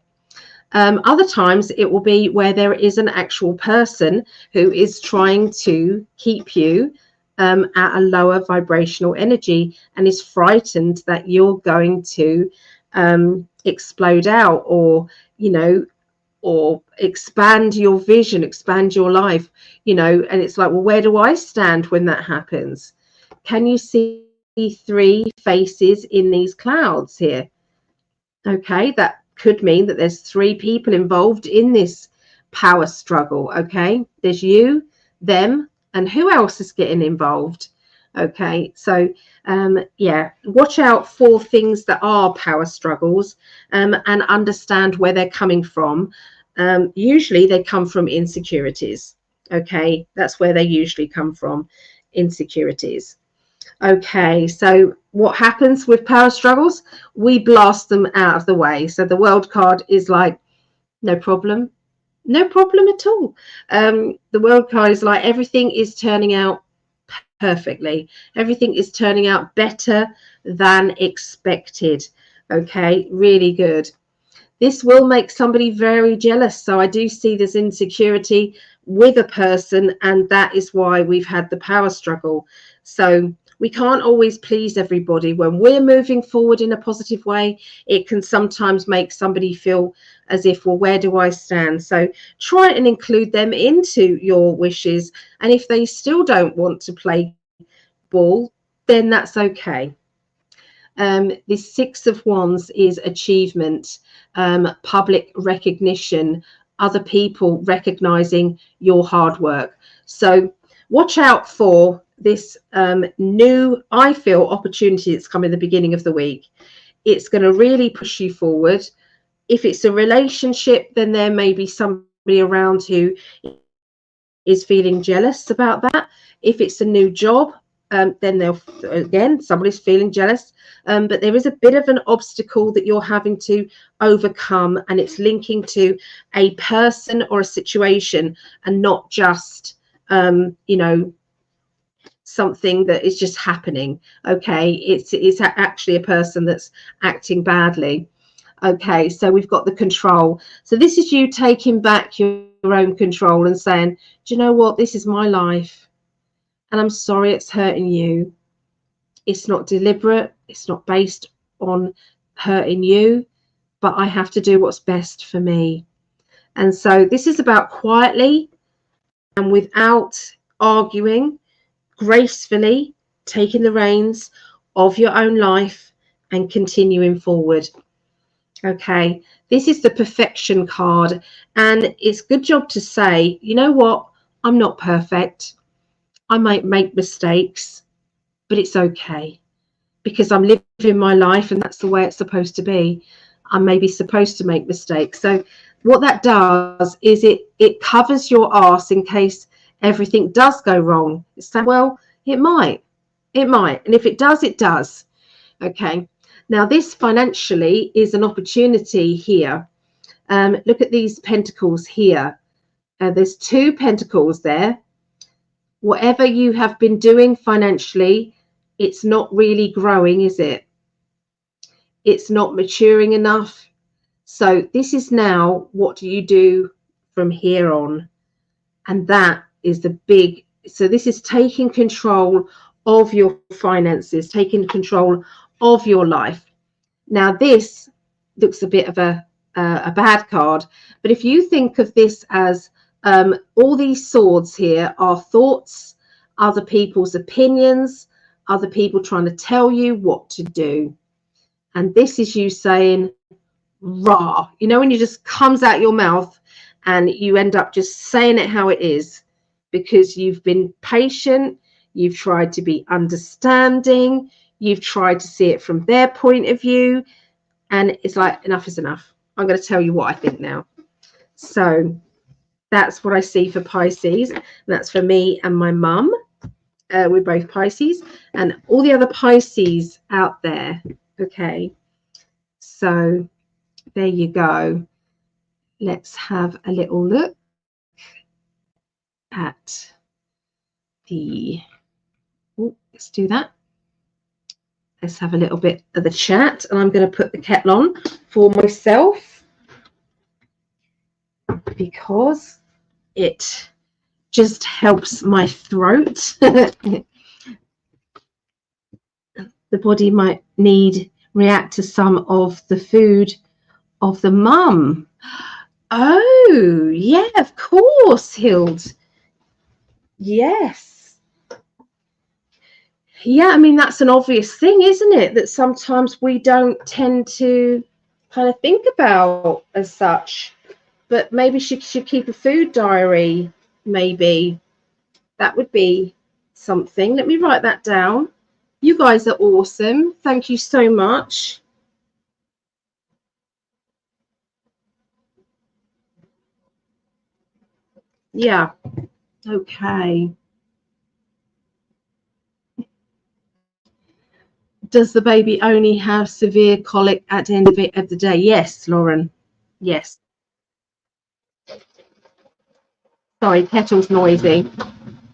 Other times it will be where there is an actual person who is trying to keep you at a lower vibrational energy and is frightened that you're going to explode out, or, you know, or expand your vision, expand your life, you know. And it's like, well, where do I stand when that happens? Can you see 3 faces in these clouds here? Okay, that could mean that there's 3 people involved in this power struggle. Okay, there's you, them, and who else is getting involved? Okay, so yeah, watch out for things that are power struggles, and understand where they're coming from. Usually they come from insecurities. Okay, that's where they usually come from, insecurities. Okay, so what happens with power struggles? We blast them out of the way. So the world card is like, no problem. No problem at all. The world card is like, everything is turning out perfectly. Everything is turning out better than expected. Okay, really good. This will make somebody very jealous. So I do see this insecurity with a person, and that is why we've had the power struggle. So we can't always please everybody. When we're moving forward in a positive way, it can sometimes make somebody feel as if, well, where do I stand? So try and include them into your wishes. And if they still don't want to play ball, then that's okay. The 6 of Wands is achievement, public recognition, other people recognizing your hard work. So watch out for this new, I feel, opportunity that's come in the beginning of the week. It's going to really push you forward. If it's a relationship, then there may be somebody around who is feeling jealous about that. If it's a new job, then they'll, again, somebody's feeling jealous. But there is a bit of an obstacle that you're having to overcome, and it's linking to a person or a situation, and not just you know, something that is just happening. Okay, it's actually a person that's acting badly. Okay, so we've got the control. So this is you taking back your own control and saying, do you know what, this is my life, and I'm sorry it's hurting you. It's not deliberate, it's not based on hurting you, but I have to do what's best for me. And so this is about quietly and without arguing, gracefully taking the reins of your own life and continuing forward. Okay, this is the perfection card, and it's a good job to say, you know what, I'm not perfect. I might make mistakes, but it's okay, because I'm living my life and that's the way it's supposed to be. I'm maybe supposed to make mistakes. So what that does is it covers your arse in case everything does go wrong. It's like, well, it might. And if it does, it does. Okay. Now this financially is an opportunity here. Look at these pentacles here. There's 2 pentacles there. Whatever you have been doing financially, it's not really growing, is it? It's not maturing enough. So this is now, what do you do from here on? And that is the big, so this is taking control of your finances, taking control of your life. Now this looks a bit of a bad card, but if you think of this as all these swords here are thoughts, other people's opinions, other people trying to tell you what to do. And this is you saying, rah, you know, when it just comes out your mouth and you end up just saying it how it is, because you've been patient, you've tried to be understanding, you've tried to see it from their point of view, and it's like, enough is enough. I'm going to tell you what I think now. So that's what I see for Pisces. That's for me and my mum. We're both Pisces, and all the other Pisces out there. Okay, so there you go. Let's have a little look at the, let's do that. Let's have a little bit of the chat, and I'm going to put the kettle on for myself because it just helps my throat. The body might react to some of the food of the mum. Oh, yeah, of course, Hild. Yes. Yeah, I mean, that's an obvious thing, isn't it? That sometimes we don't tend to kind of think about as such. But maybe she should keep a food diary, maybe. That would be something. Let me write that down. You guys are awesome. Thank you so much. Yeah. Okay. Does the baby only have severe colic at the end of the day? Yes, Lauren. Yes. Sorry, kettle's noisy.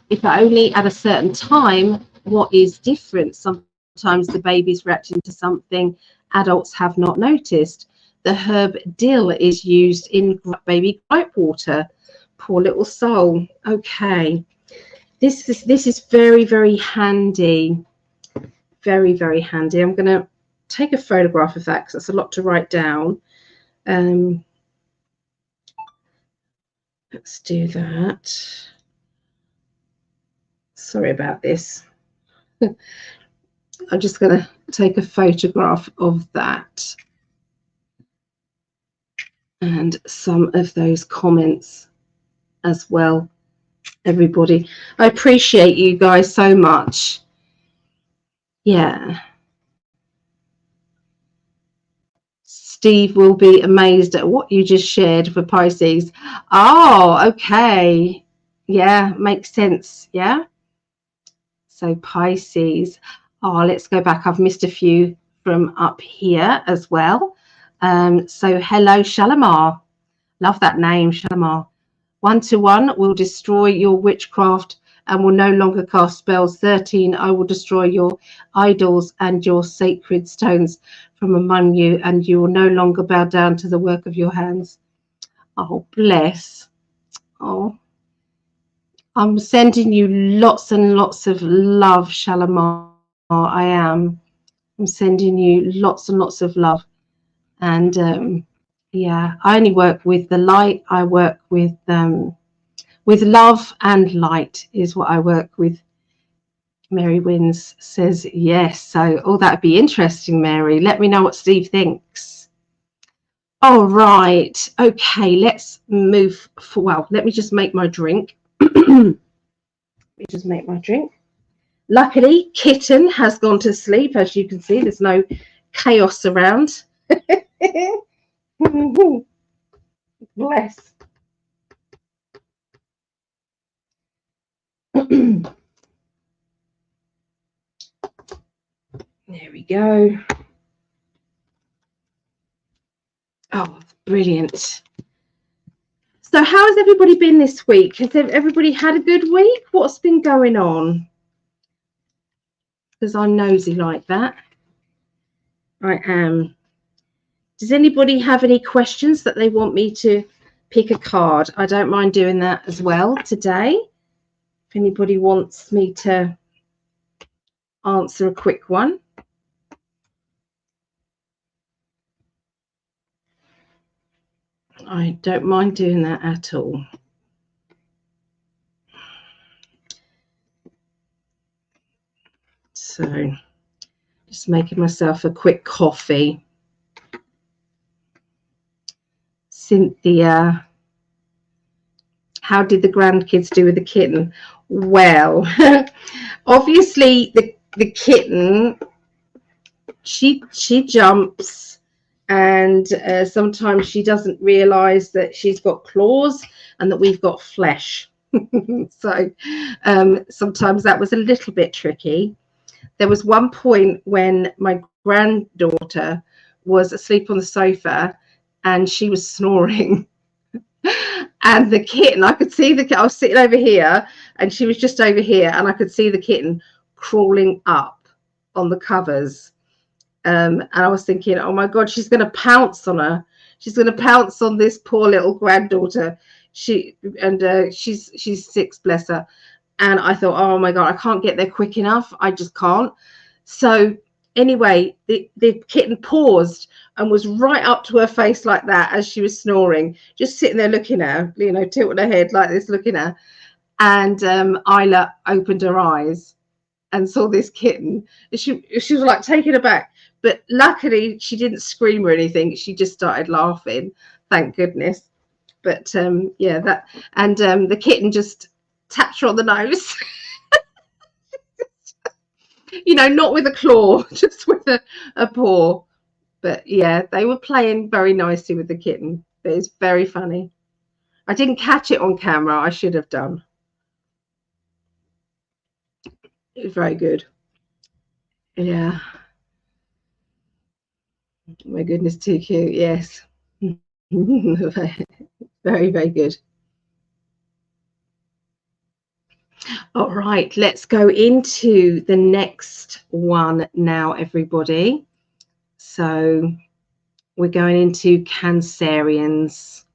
If only at a certain time, what is different? Sometimes the baby's reacting to something adults have not noticed. The herb dill is used in baby gripe water. Poor little soul. Okay. This is very, very handy. Very, very handy. I'm going to take a photograph of that because that's a lot to write down. Let's do that. Sorry about this. I'm just going to take a photograph of that and some of those comments as well, everybody. I appreciate you guys so much. Yeah. Steve will be amazed at what you just shared for Pisces. Oh, okay. Yeah, makes sense. Yeah. So Pisces. Oh, let's go back. I've missed a few from up here as well. So hello, Shalimar. Love that name, Shalimar. 1-1 will destroy your witchcraft and will no longer cast spells. 13, I will destroy your idols and your sacred stones from among you, and you will no longer bow down to the work of your hands. Oh, bless. Oh, I'm sending you lots and lots of love, Shalimar. I am. I'm sending you lots and lots of love. And yeah, I only work with the light. I work with love and light is what I work with. Mary Wins says yes. So, oh, that'd be interesting, Mary. Let me know what Steve thinks. All right. Okay, let's move for, well, let me just make my drink. Let me just make my drink. Luckily, Kitten has gone to sleep. As you can see, there's no chaos around. Bless. There we go. Oh, brilliant. So how has everybody been this week? Has everybody had a good week? What's been going on? Because I'm nosy like that. I am. Does anybody have any questions that they want me to pick a card? I don't mind doing that as well today. If anybody wants me to answer a quick one. I don't mind doing that at all. So just making myself a quick coffee. Cynthia, how did the grandkids do with the kitten? Well, obviously the kitten she jumps, and sometimes she doesn't realize that she's got claws and that we've got flesh. So sometimes that was a little bit tricky. There was one point when my granddaughter was asleep on the sofa and she was snoring. And the kitten, I could see I was sitting over here and she was just over here, and I could see the kitten crawling up on the covers. And I was thinking, oh my God, she's going to pounce on her. She's going to pounce on this poor little granddaughter. She's 6, bless her. And I thought, oh my God, I can't get there quick enough. I just can't. So anyway, the kitten paused and was right up to her face like that as she was snoring, just sitting there looking at her, you know, tilting her head like this, looking at her. And Isla opened her eyes and saw this kitten. She was like taken aback, but luckily she didn't scream or anything. She just started laughing, thank goodness. But yeah, that, and the kitten just tapped her on the nose. You know, not with a claw, just with a paw. But yeah, they were playing very nicely with the kitten. It was very funny. I didn't catch it on camera. I should have done. It was very good. Yeah. My goodness, too cute. Yes. Very, very good. All right, let's go into the next one now, everybody. So we're going into Cancerians.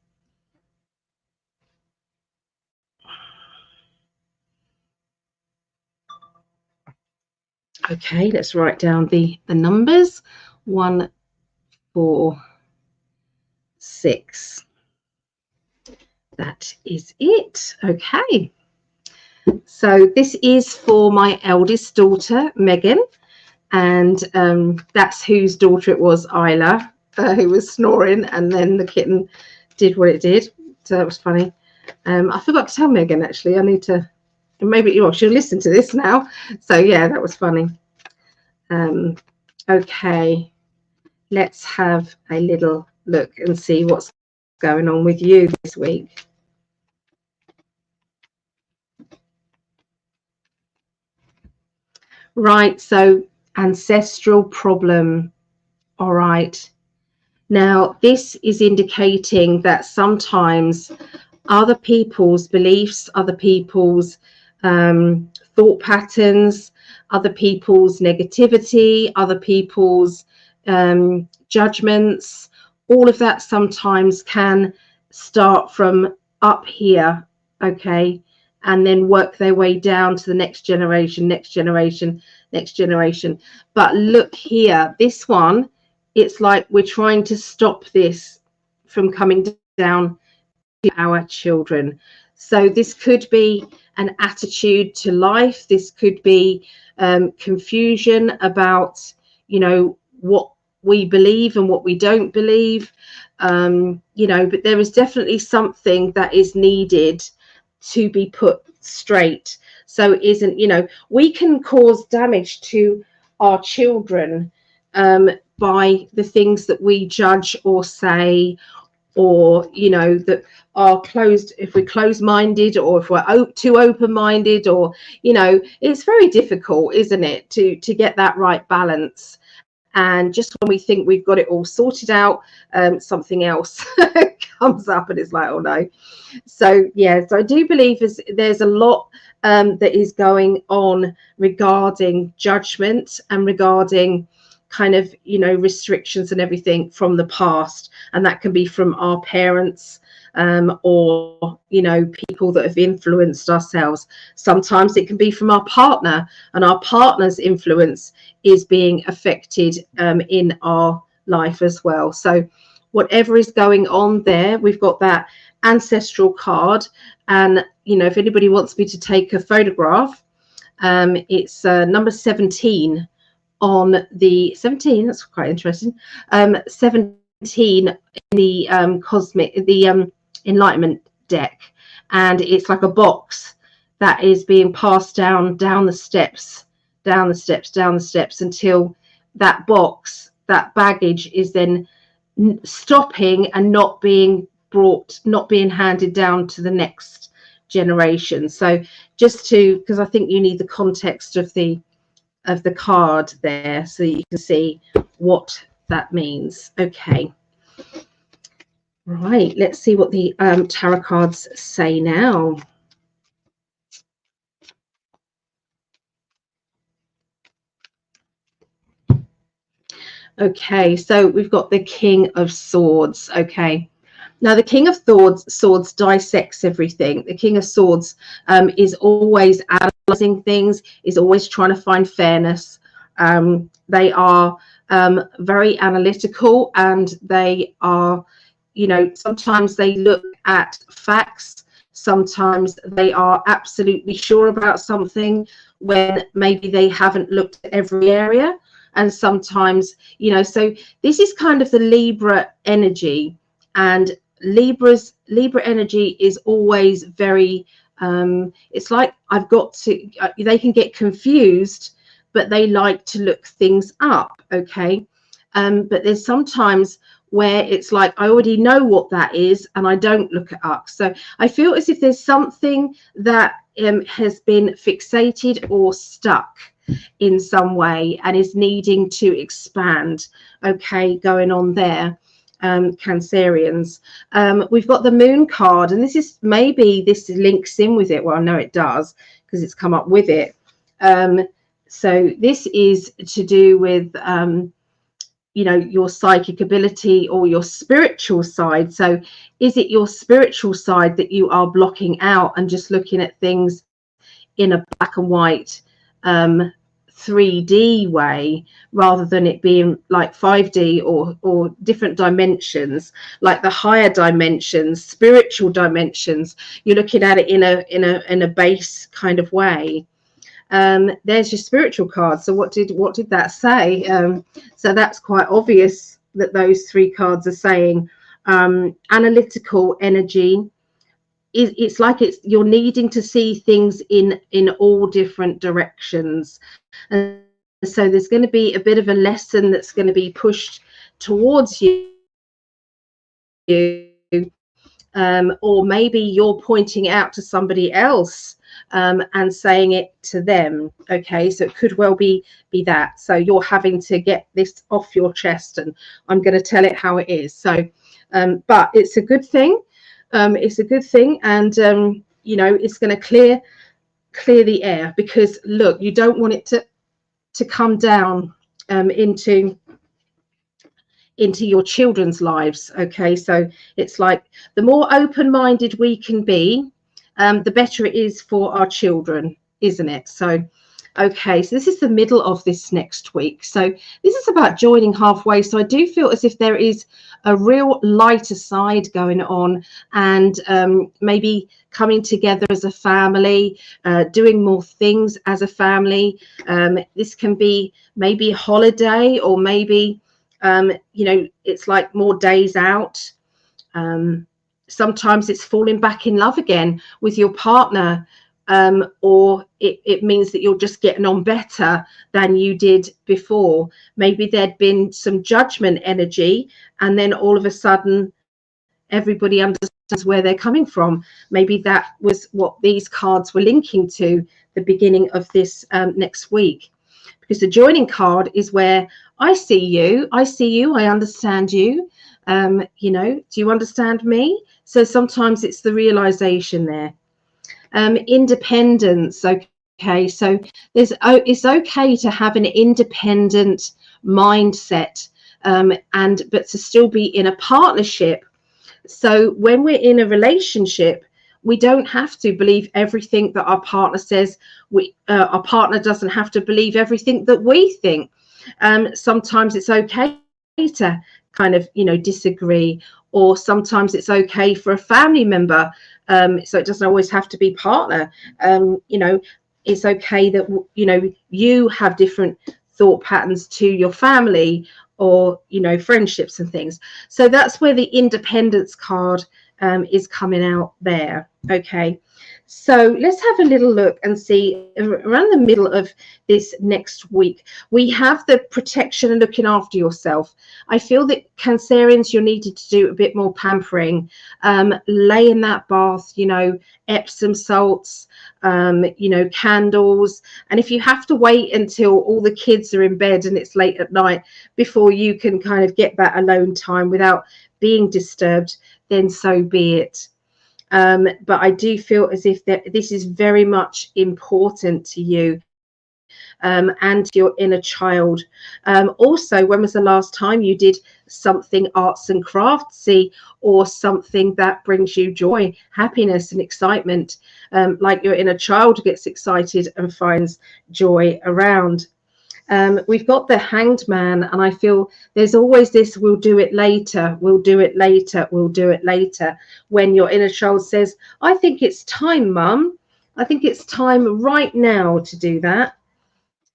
Okay, let's write down the numbers. 1, 4, 6. That is it. Okay. So this is for my eldest daughter, Megan, and that's whose daughter it was, Isla, who was snoring, and then the kitten did what it did. So that was funny. I forgot to tell Megan, actually. I need to, maybe she'll listen to this now. So yeah, that was funny. Okay, let's have a little look and see what's going on with you this week. Right, so ancestral problem. All right. Now, this is indicating that sometimes other people's beliefs, other people's thought patterns, other people's negativity, other people's judgments, all of that sometimes can start from up here, okay, and then work their way down to the next generation, next generation, next generation. But look here, this one, it's like we're trying to stop this from coming down to our children. So this could be an attitude to life. This could be confusion about, you know, what we believe and what we don't believe, you know, but there is definitely something that is needed to be put straight. So it isn't, you know, we can cause damage to our children by the things that we judge or say, or, you know, that are closed, if we're closed-minded, or if we're too open-minded, or, you know, it's very difficult, isn't it, to get that right balance. And just when we think we've got it all sorted out, something else comes up and it's like, oh no. So yeah, so I do believe there's a lot that is going on regarding judgment and regarding kind of, you know, restrictions and everything from the past, and that can be from our parents or, you know, people that have influenced ourselves. Sometimes it can be from our partner, and our partner's influence is being affected in our life as well. So whatever is going on there, we've got that ancestral card, and, you know, if anybody wants me to take a photograph, it's number 17 on the 17. That's quite interesting. 17 in the cosmic, the enlightenment deck, and it's like a box that is being passed down the steps, down the steps, down the steps, until that box, that baggage is then stopping and not being brought, not being handed down to the next generation. So just to, because I think you need the context of the card there so you can see what that means. Okay, right, let's see what the tarot cards say now. Okay, so we've got the King of Swords. Okay, now the King of Swords dissects everything. The King of Swords is always analyzing things, is always trying to find fairness. They are very analytical, and they are, you know, sometimes they look at facts, sometimes they are absolutely sure about something when maybe they haven't looked at every area. And sometimes, you know, so this is kind of the Libra energy, and Libra energy is always very it's like I've got to, they can get confused, but they like to look things up. Okay, but there's sometimes where it's like I already know what that is and I don't look it up. So I feel as if there's something that has been fixated or stuck in some way and is needing to expand. Okay, going on there. Cancerians, we've got the Moon card, and this is, maybe this links in with it. Well, I know it does because it's come up with it. So this is to do with you know, your psychic ability or your spiritual side. So is it your spiritual side that you are blocking out and just looking at things in a black and white 3D way, rather than it being like 5D or different dimensions, like the higher dimensions, spiritual dimensions? You're looking at it in a base kind of way. There's your spiritual card. So what did that say? So that's quite obvious that those three cards are saying analytical energy. It's like you're needing to see things in all different directions, and so there's going to be a bit of a lesson that's going to be pushed towards you, or maybe you're pointing out to somebody else and saying it to them. Okay, so it could well be that. So you're having to get this off your chest, and I'm going to tell it how it is. So but it's a good thing. It's a good thing, and you know, it's going to clear the air, because look, you don't want it to come down into your children's lives. Okay, so it's like the more open-minded we can be, the better it is for our children, isn't it? So okay, so this is the middle of this next week. So this is about joining halfway. So I do feel as if there is a real lighter side going on, and maybe coming together as a family, doing more things as a family. This can be maybe a holiday, or maybe you know, it's like more days out. Sometimes it's falling back in love again with your partner, or it means that you're just getting on better than you did before. Maybe there'd been some judgment energy, and then all of a sudden everybody understands where they're coming from. Maybe that was what these cards were linking to the beginning of this next week, because the joining card is where I see you, I understand you. You know, do you understand me? So sometimes it's the realization there. Independence. Okay, so it's okay to have an independent mindset, but to still be in a partnership. So when we're in a relationship, we don't have to believe everything that our partner says. Our partner doesn't have to believe everything that we think. Sometimes it's okay to kind of, you know, disagree, or sometimes it's okay for a family member. So it doesn't always have to be partner. You know, it's okay that, you know, you have different thought patterns to your family, or, you know, friendships and things. So that's where the independence card is coming out there. Okay, so let's have a little look and see around the middle of this next week. We have the protection and looking after yourself. I feel that Cancerians, you're needed to do a bit more pampering, lay in that bath, you know, Epsom salts, you know, candles. And if you have to wait until all the kids are in bed and it's late at night before you can kind of get that alone time without being disturbed, then so be it. But I do feel as if that this is very much important to you and your inner child. Also, when was the last time you did something arts and craftsy or something that brings you joy, happiness and excitement, like your inner child gets excited and finds joy around? We've got the Hanged Man, and I feel there's always this, we'll do it later, we'll do it later, we'll do it later, when your inner child says, I think it's time, Mum. I think it's time right now to do that.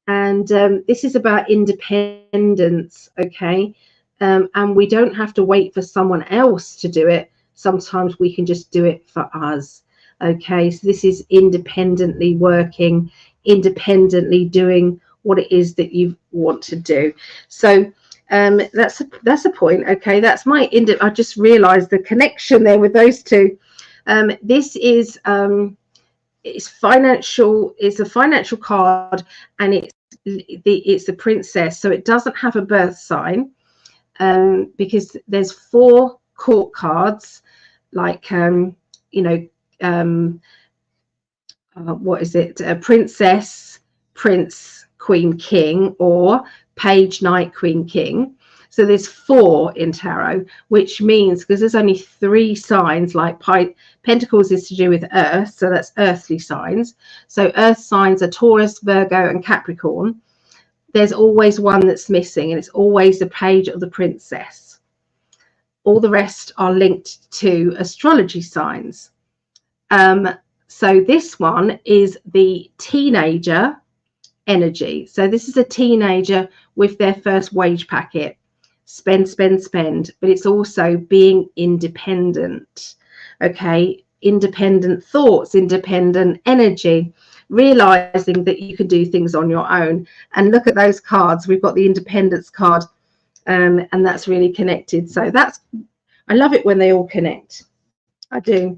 And this is about independence, okay? And we don't have to wait for someone else to do it. Sometimes we can just do it for us, okay? So this is independently working, independently doing what it is that you want to do. So that's a point. Okay, that's my I just realized the connection there with those two. This is it's financial. It's a financial card, and it's the princess. So it doesn't have a birth sign, because there's 4 court cards, like you know, what is it? Princess, Prince, Queen, King, or Page, Knight, Queen, King. So there's 4 in tarot, which means, because there's only 3 signs, like Pentacles is to do with Earth, so that's earthly signs. So Earth signs are Taurus, Virgo, and Capricorn. There's always one that's missing, and it's always the Page or the Princess. All the rest are linked to astrology signs. So this one is the teenager energy. So this is a teenager with their first wage packet. Spend, spend, spend. But it's also being independent. Okay, independent thoughts, independent energy, realizing that you can do things on your own. And look at those cards. We've got the independence card, and that's really connected. So that's, I love it when they all connect. I do.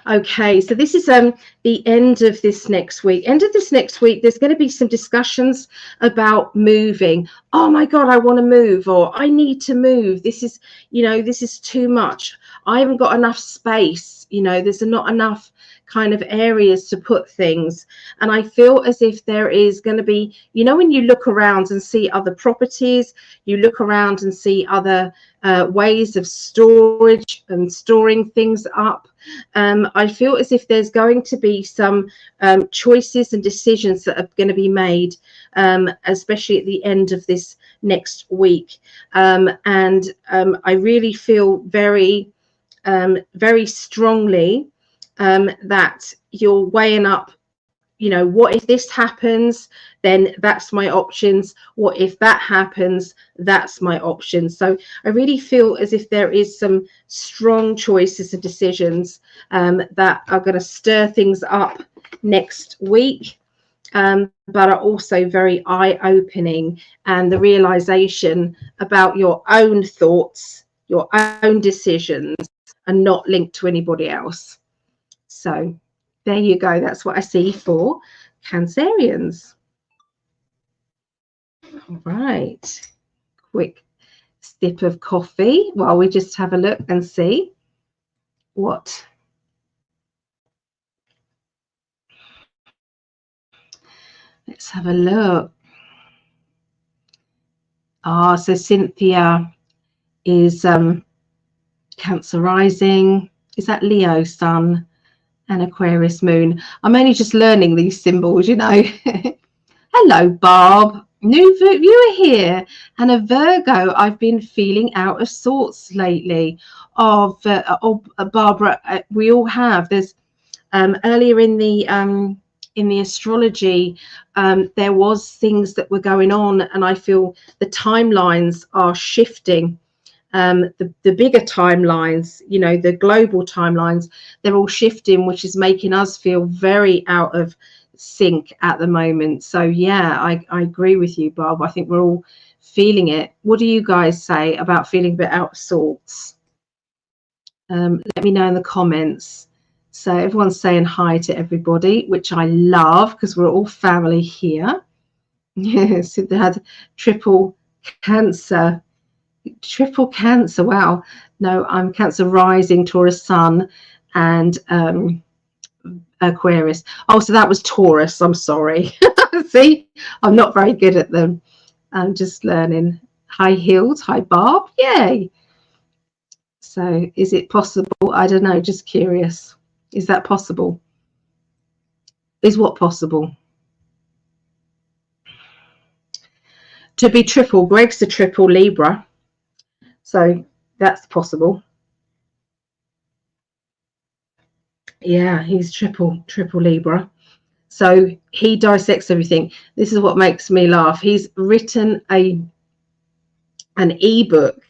Okay, so this is the end of this next week. End of this next week, there's going to be some discussions about moving. Oh my God, I want to move, or I need to move. This is, you know, this is too much. I haven't got enough space. You know, there's not enough kind of areas to put things. And I feel as if there is going to be, you know, when you look around and see other properties, you look around and see other ways of storage and storing things up. I feel as if there's going to be some choices and decisions that are going to be made, especially at the end of this next week. And I really feel very, very strongly that you're weighing up, you know, what if this happens, then that's my options. What if that happens, that's my options. So I really feel as if there is some strong choices and decisions that are going to stir things up next week, but are also very eye-opening, and the realization about your own thoughts, your own decisions, are not linked to anybody else. So there you go. That's what I see for Cancerians. All right. Quick sip of coffee while we just have a look and see what. Let's have a look. Ah, so Cynthia is Cancer rising. Is that Leo sun and Aquarius moon? I'm only just learning these symbols, you know. Hello, Barb. New viewer here. And a Virgo. I've been feeling out of sorts lately. Barbara, we all have. There's earlier in the astrology, there was things that were going on, and I feel the timelines are shifting. the bigger timelines, you know, the global timelines, they're all shifting, which is making us feel very out of sync at the moment. So yeah, I agree with you, Bob. I think we're all feeling it. What do you guys say about feeling a bit out of sorts? Let me know in the comments. So everyone's saying hi to everybody, which I love because we're all family here. Yes, they had triple Cancer. Wow. No, I'm Cancer rising, Taurus sun, and Aquarius. Oh, so that was Taurus. I'm sorry. See, I'm not very good at them. I'm just learning. High heels, high barb. Yay. So is it possible? I don't know, just curious. Is that possible? Is what possible? To be triple. Greg's a triple Libra. So that's possible. Yeah, he's triple Libra. So he dissects everything. This is what makes me laugh. He's written an ebook,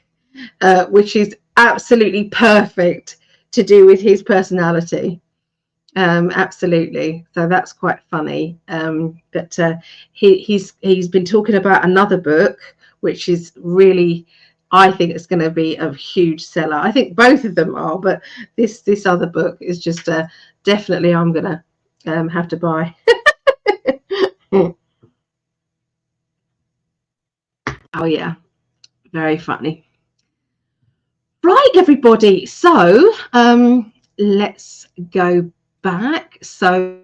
which is absolutely perfect to do with his personality. Absolutely. So that's quite funny. But he's been talking about another book, which is really, I think it's going to be a huge seller. I think both of them are, but this other book is just definitely I'm going to have to buy. Oh yeah, very funny. Right, everybody. So let's go back. So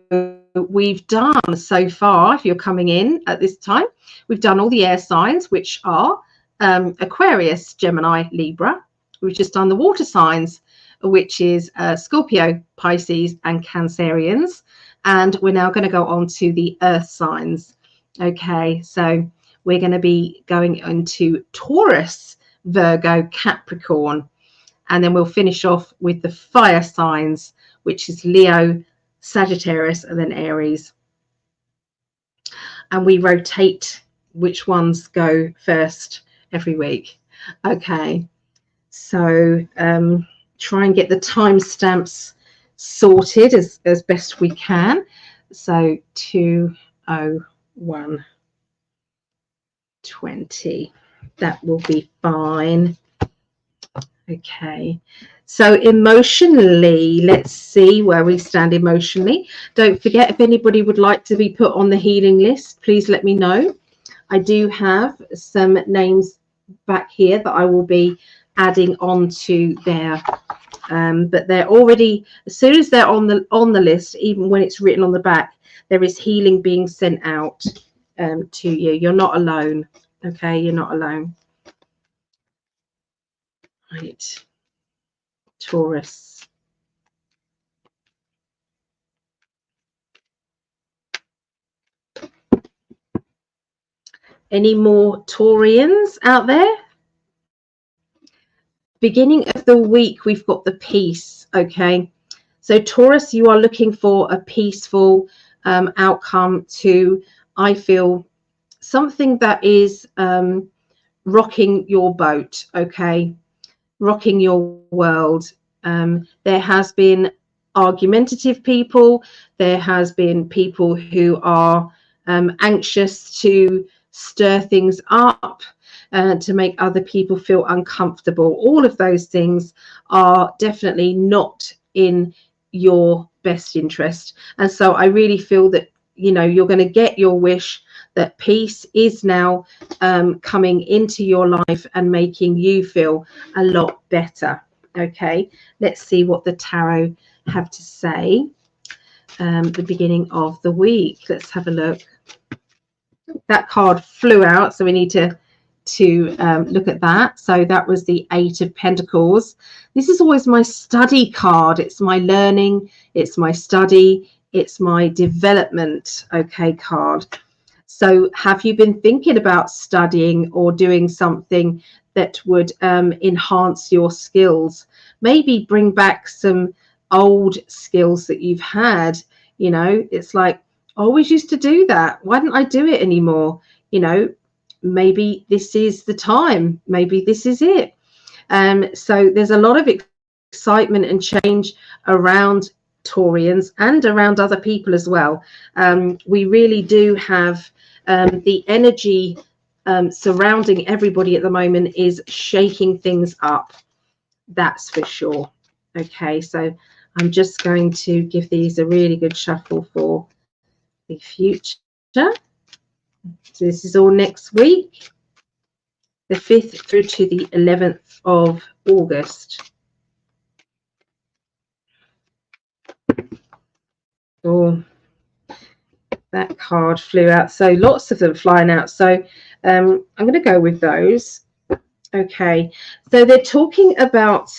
we've done so far, if you're coming in at this time, we've done all the air signs, which are Aquarius, Gemini, Libra. We've just done the water signs, which is Scorpio, Pisces, and Cancerians. And we're now going to go on to the earth signs. Okay, so we're going to be going into Taurus, Virgo, Capricorn, and then we'll finish off with the fire signs, which is Leo, Sagittarius, and then Aries. And we rotate which ones go first every week. Okay, so try and get the timestamps sorted as best we can. So 2:01:20, that will be fine. Okay, so emotionally, let's see where we stand emotionally. Don't forget, if anybody would like to be put on the healing list, please let me know. I do have some names back here that I will be adding on to there, but they're already, as soon as they're on the list, even when it's written on the back, there is healing being sent out to you. You're not alone. Okay, you're not alone. Right, Taurus. Any more Taurians out there? Beginning of the week, we've got the peace. Okay, so Taurus, you are looking for a peaceful outcome to, I feel, something that is rocking your boat. Okay, rocking your world. There has been argumentative people. There has been people who are anxious to stir things up, to make other people feel uncomfortable. All of those things are definitely not in your best interest. And so I really feel that, you know, you're going to get your wish, that peace is now coming into your life and making you feel a lot better. Okay, let's see what the tarot have to say. The beginning of the week. Let's have a look. That card flew out, so we need to look at that. So that was the 8 of Pentacles. This is always my study card. It's my learning, it's my study, it's my development, okay, card. So have you been thinking about studying or doing something that would enhance your skills? Maybe bring back some old skills that you've had. You know, it's like, I always used to do that. Why don't I do it anymore? You know, maybe this is the time. Maybe this is it. So there's a lot of excitement and change around Taurians and around other people as well. We really do have the energy surrounding everybody at the moment is shaking things up. That's for sure. Okay, so I'm just going to give these a really good shuffle for the future. So this is all next week, the 5th through to the 11th of August. Oh, that card flew out. So lots of them flying out. So I'm going to go with those. Okay, so they're talking about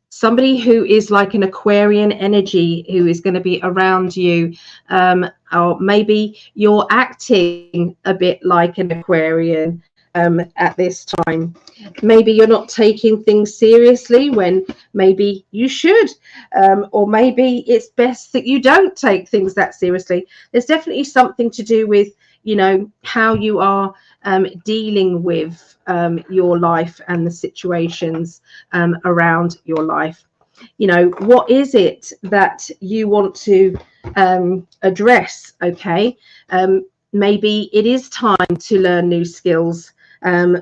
somebody who is like an Aquarian energy who is going to be around you, or maybe you're acting a bit like an Aquarian at this time. Maybe you're not taking things seriously when maybe you should, or maybe it's best that you don't take things that seriously. There's definitely something to do with, you know, how you are dealing with your life and the situations around your life. You know, what is it that you want to address? Okay, maybe it is time to learn new skills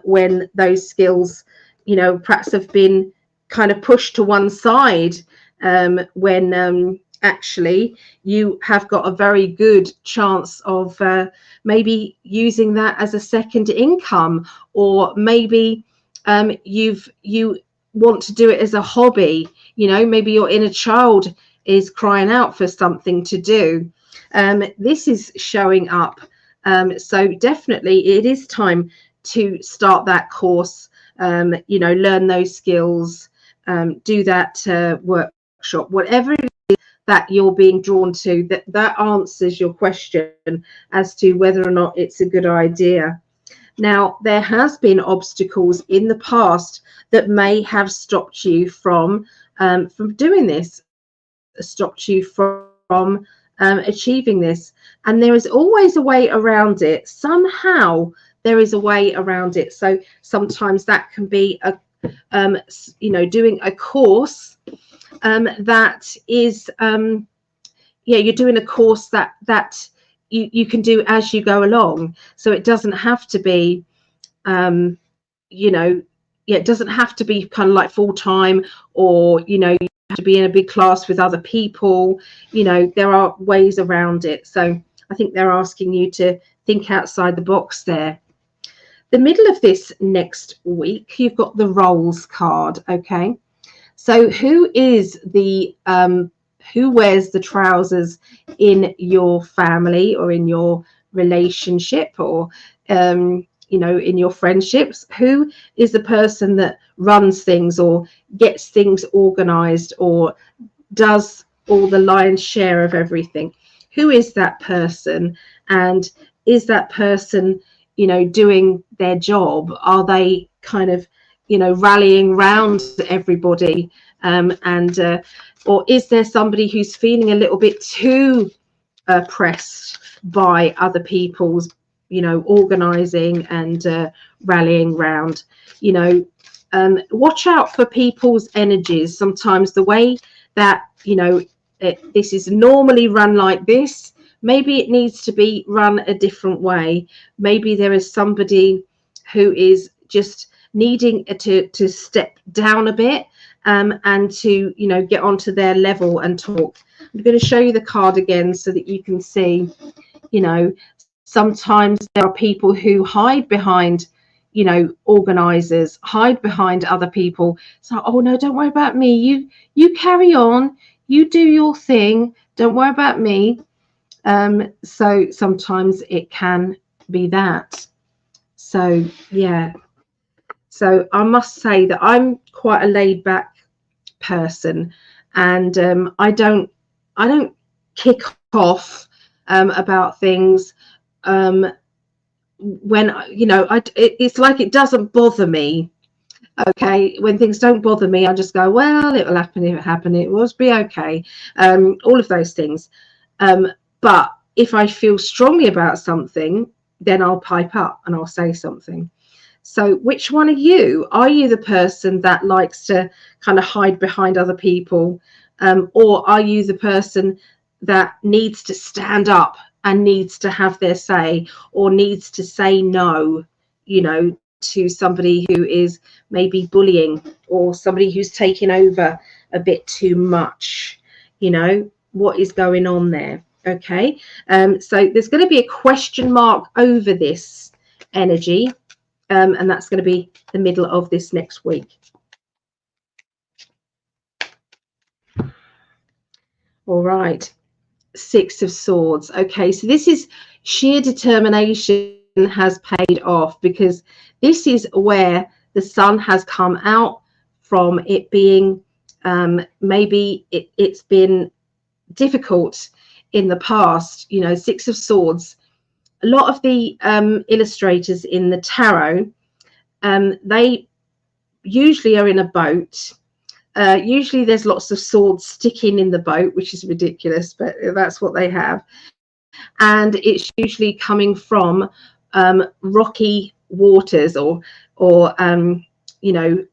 when those skills, you know, perhaps have been kind of pushed to one side, when actually you have got a very good chance of maybe using that as a second income, or maybe you want to do it as a hobby. You know, maybe your inner child is crying out for something to do. This is showing up. So definitely it is time to start that course, you know, learn those skills, do that workshop, whatever it is that you're being drawn to, that answers your question as to whether or not it's a good idea. Now, there has been obstacles in the past that may have stopped you from doing this, stopped you from achieving this. And there is always a way around it. Somehow there is a way around it. So sometimes that can be you know, doing a course that is yeah, you're doing a course that you can do as you go along. So it doesn't have to be you know, yeah, it doesn't have to be kind of like full time, or you know, you have to be in a big class with other people. You know, there are ways around it. So I think they're asking you to think outside the box there. The middle of this next week, you've got the roles card. Okay, so who is the who wears the trousers in your family or in your relationship, or you know, in your friendships? Who is the person that runs things or gets things organized or does all the lion's share of everything? Who is that person? And is that person, you know, doing their job? Are they kind of, you know, rallying round everybody, or is there somebody who's feeling a little bit too pressed by other people's, you know, organizing and rallying round? You know, watch out for people's energies. Sometimes the way that, you know, this is normally run like this, maybe it needs to be run a different way. Maybe there is somebody who is just needing to step down a bit, and to, you know, get onto their level and talk. I'm going to show you the card again so that you can see, you know, sometimes there are people who hide behind, you know, organizers, hide behind other people. So, oh no, don't worry about me. You carry on. You do your thing. Don't worry about me. So sometimes it can be that. So yeah. So I must say that I'm quite a laid back person, and I don't kick off about things when, you know, it's like it doesn't bother me. Okay, when things don't bother me, I just go, well, it will happen if it happened, it will be okay, all of those things. But if I feel strongly about something, then I'll pipe up and I'll say something. So which one are you? Are you the person that likes to kind of hide behind other people? Or are you the person that needs to stand up and needs to have their say, or needs to say no, you know, to somebody who is maybe bullying, or somebody who's taking over a bit too much? You know, what is going on there? Okay, so there's going to be a question mark over this energy, and that's going to be the middle of this next week. All right, Six of Swords. Okay, so this is sheer determination has paid off, because this is where the sun has come out from it being maybe it's been difficult in the past. You know, Six of Swords, a lot of the illustrators in the tarot, they usually are in a boat. Usually there's lots of swords sticking in the boat, which is ridiculous, but that's what they have. And it's usually coming from rocky waters, or you know,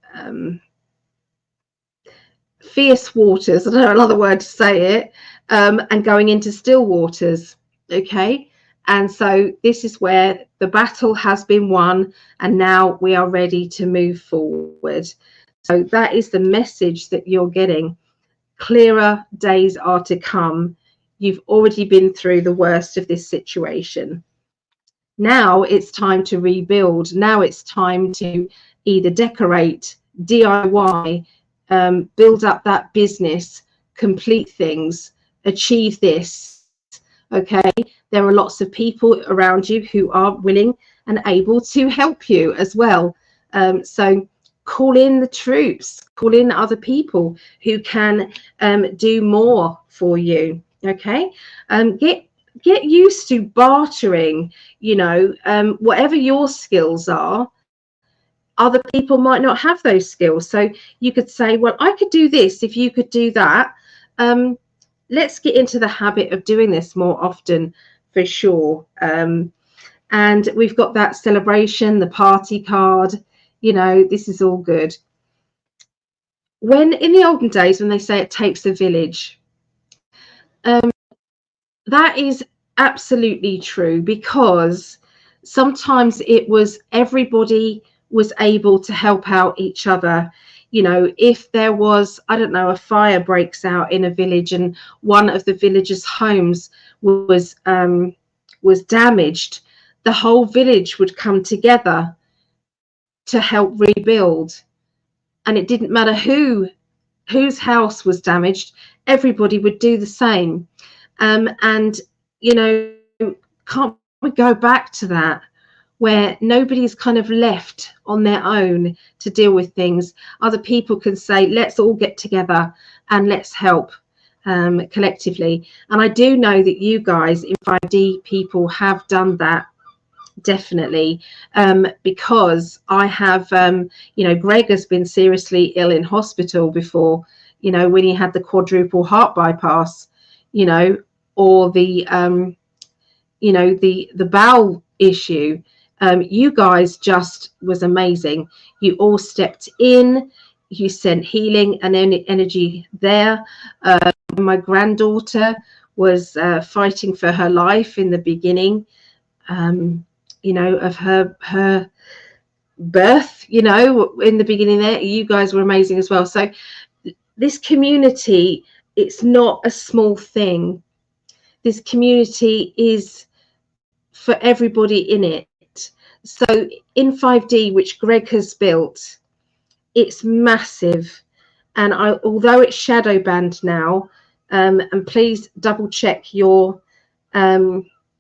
fierce waters, I don't know another word to say it, and going into still waters. Okay, and so this is where the battle has been won, and now we are ready to move forward. So that is the message that you're getting. Clearer days are to come. You've already been through the worst of this situation. Now it's time to rebuild. Now it's time to either decorate, DIY, build up that business, complete things, achieve this. Okay, there are lots of people around you who are willing and able to help you as well. So call in the troops, call in other people who can do more for you. Okay, get used to bartering. You know, whatever your skills are, other people might not have those skills. So you could say, well, I could do this if you could do that. Let's get into the habit of doing this more often, for sure. And we've got that celebration, the party card. You know, this is all good. When in the olden days, when they say it takes a village, that is absolutely true, because sometimes it was everybody was able to help out each other. You know, if there was, I don't know, a fire breaks out in a village and one of the villagers' homes was damaged, the whole village would come together to help rebuild. And it didn't matter whose house was damaged, everybody would do the same. And, you know, can't we go back to that, where nobody's kind of left on their own to deal with things? Other people can say, let's all get together and let's help collectively. And I do know that you guys in 5D people have done that, definitely, because I have, you know, Greg has been seriously ill in hospital before, you know, when he had the quadruple heart bypass, you know, or the, you know, the bowel issue. You guys just was amazing. You all stepped in, you sent healing and energy there. My granddaughter was fighting for her life in the beginning, you know, of her birth, you know, in the beginning there. You guys were amazing as well. So this community, it's not a small thing. This community is for everybody in it. So in 5D, which Greg has built, it's massive. And although it's shadow banned now, and please double check your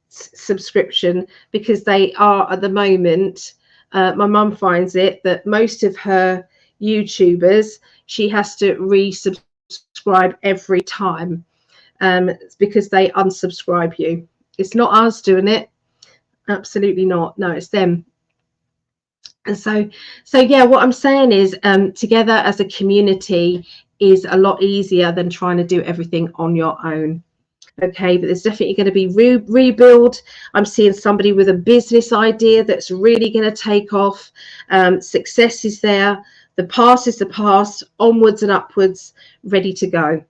subscription, because they are at the moment, my mum finds it that most of her YouTubers, she has to resubscribe every time, because they unsubscribe you. It's not us doing it, absolutely not. No, it's them. And so yeah, what I'm saying is, together as a community is a lot easier than trying to do everything on your own. Okay, but there's definitely going to be rebuild. I'm seeing somebody with a business idea that's really going to take off. Success is there. The past is the past, onwards and upwards, ready to go.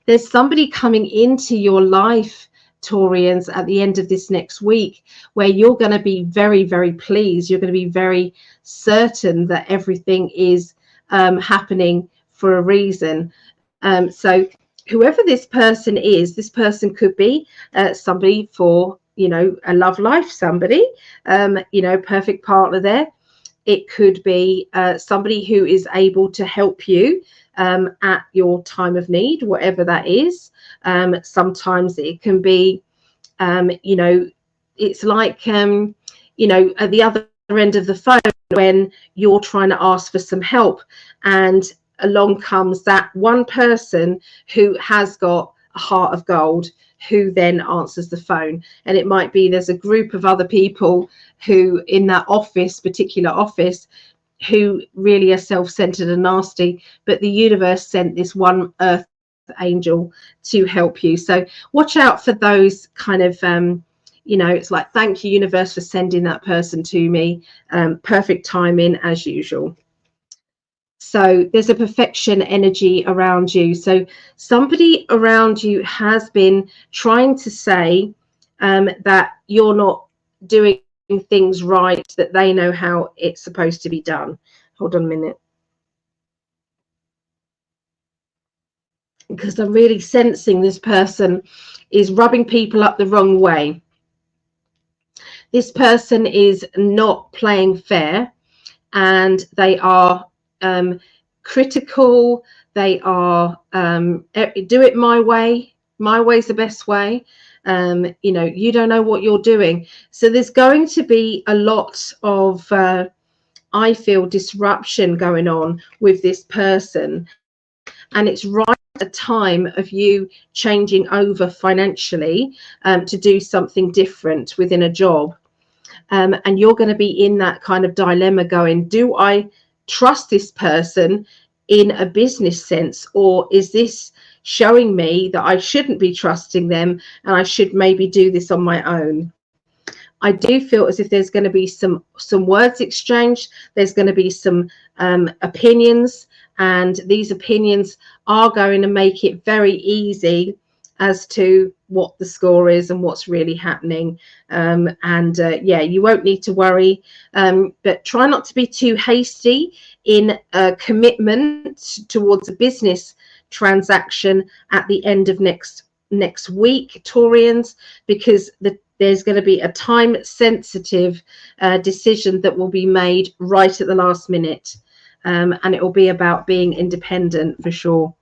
There's somebody coming into your life, Taurians, at the end of this next week, where you're going to be very, very pleased. You're going to be very certain that everything is happening for a reason. So whoever this person is, this person could be somebody for, you know, a love life, somebody, you know, perfect partner there. It could be somebody who is able to help you at your time of need, whatever that is. Sometimes it can be, you know, it's like, you know, at the other end of the phone when you're trying to ask for some help, and along comes that one person who has got a heart of gold, who then answers the phone. And it might be there's a group of other people who in that office, particular office, who really are self-centered and nasty, but the universe sent this one earth angel to help you. So watch out for those kind of you know, it's like, thank you universe for sending that person to me. Perfect timing as usual. So there's a perfection energy around you. So somebody around you has been trying to say that you're not doing things right, that they know how it's supposed to be done. Hold on a minute. Because I'm really sensing this person is rubbing people up the wrong way. This person is not playing fair, and they are critical. They are do it my way. My way's the best way. You know, you don't know what you're doing. So there's going to be a lot of I feel disruption going on with this person, and it's right at a time of you changing over financially to do something different within a job. And you're going to be in that kind of dilemma going, do I trust this person in a business sense, or is this showing me that I shouldn't be trusting them and I should maybe do this on my own? I do feel as if there's going to be some words exchanged. There's going to be some opinions, and these opinions are going to make it very easy as to what the score is and what's really happening. Yeah, you won't need to worry, but try not to be too hasty in a commitment towards a business transaction at the end of next week, Taurians, because there's going to be a time sensitive decision that will be made right at the last minute, and it will be about being independent for sure.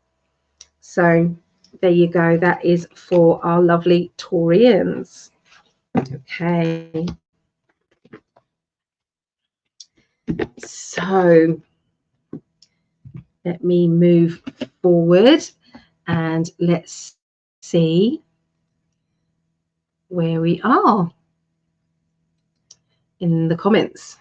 So there you go. That is for our lovely Taurians. Okay. So let me move forward and let's see where we are in the comments.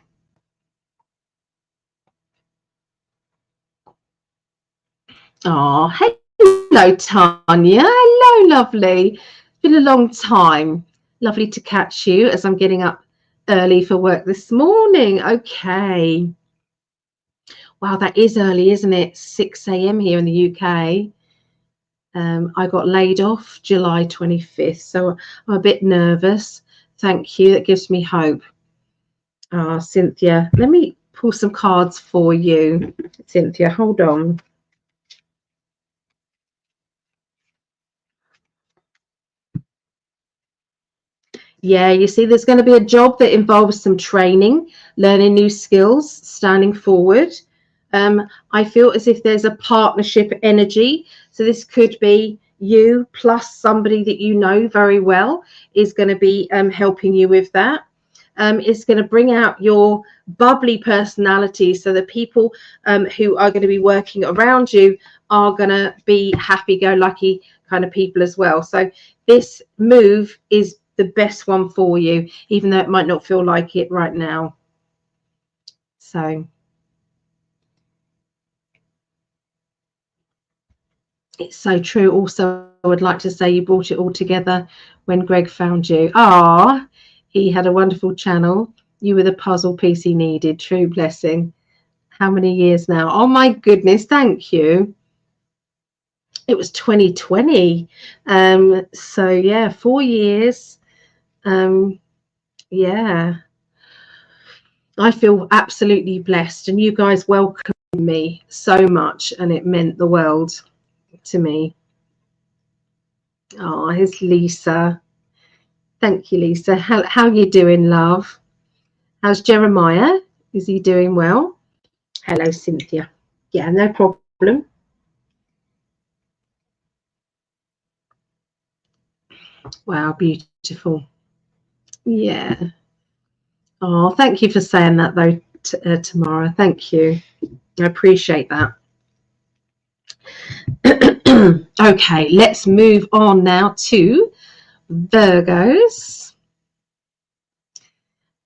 Oh, hello, Tanya. Hello, lovely. It's been a long time. Lovely to catch you as I'm getting up early for work this morning. Okay. Wow, that is early, isn't it? 6 a.m. here in the UK. I got laid off July 25th, so I'm a bit nervous. Thank you. That gives me hope. Cynthia, let me pull some cards for you. Cynthia, hold on. Yeah, you see, there's going to be a job that involves some training, learning new skills, standing forward. I feel as if there's a partnership energy. So this could be you plus somebody that you know very well is going to be helping you with that. It's going to bring out your bubbly personality, so the people who are going to be working around you are going to be happy-go-lucky kind of people as well. So this move is the best one for you, even though it might not feel like it right now. So it's so true. Also, would like to say you brought it all together when Greg found you. Ah, he had a wonderful channel. You were the puzzle piece he needed. True blessing. How many years now? Oh my goodness, thank you. It was 2020. So yeah, 4 years. Yeah, I feel absolutely blessed, and you guys welcomed me so much, and it meant the world to me. Oh, here's Lisa. Thank you, Lisa. How you doing, love? How's Jeremiah? Is he doing well? Hello, Cynthia. Yeah, no problem. Wow, beautiful. Yeah. Oh, thank you for saying that, though, Tamara. Thank you. I appreciate that. Okay, let's move on now to Virgos.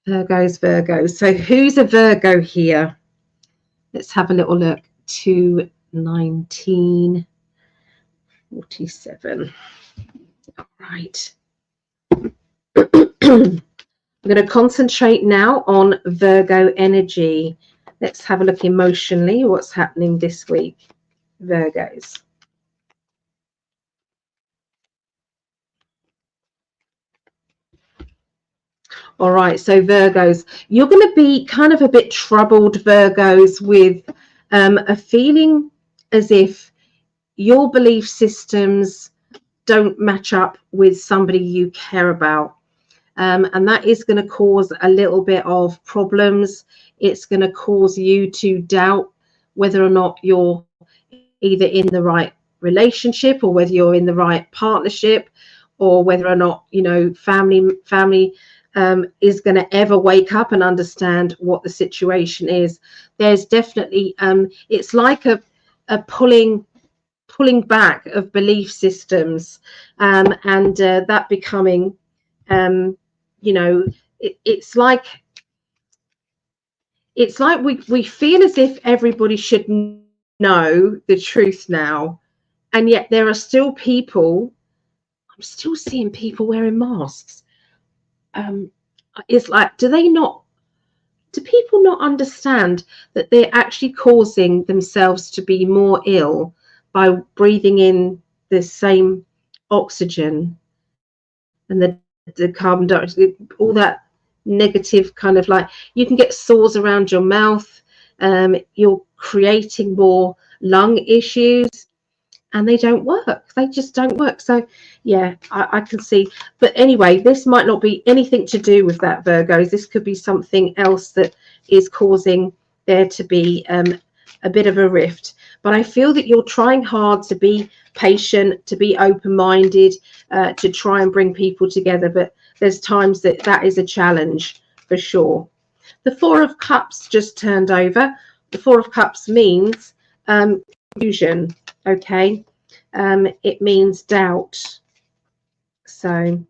Virgos. So who's a Virgo here? Let's have a little look. 1947. All right. I'm going to concentrate now on Virgo energy. Let's have a look emotionally what's happening this week, Virgos. All right, so Virgos, you're going to be kind of a bit troubled, Virgos, with a feeling as if your belief systems don't match up with somebody you care about. And that is going to cause a little bit of problems. It's going to cause you to doubt whether or not you're either in the right relationship, or whether you're in the right partnership, or whether or not, you know, family is going to ever wake up and understand what the situation is. There's definitely it's like a pulling back of belief systems, and that becoming you know, it's like we feel as if everybody should know the truth now, and yet there are still people. I'm still seeing people wearing masks. It's like, do people not understand that they're actually causing themselves to be more ill by breathing in the same oxygen and the carbon dioxide, all that negative kind of, like, you can get sores around your mouth, you're creating more lung issues, and they don't work. They just don't work. So yeah, I can see. But anyway, this might not be anything to do with that, Virgos. This could be something else that is causing there to be a bit of a rift. But I feel that you're trying hard to be patient, to be open-minded, to try and bring people together. But there's times that is a challenge for sure. The Four of Cups just turned over. The Four of Cups means confusion. Okay, it means doubt. So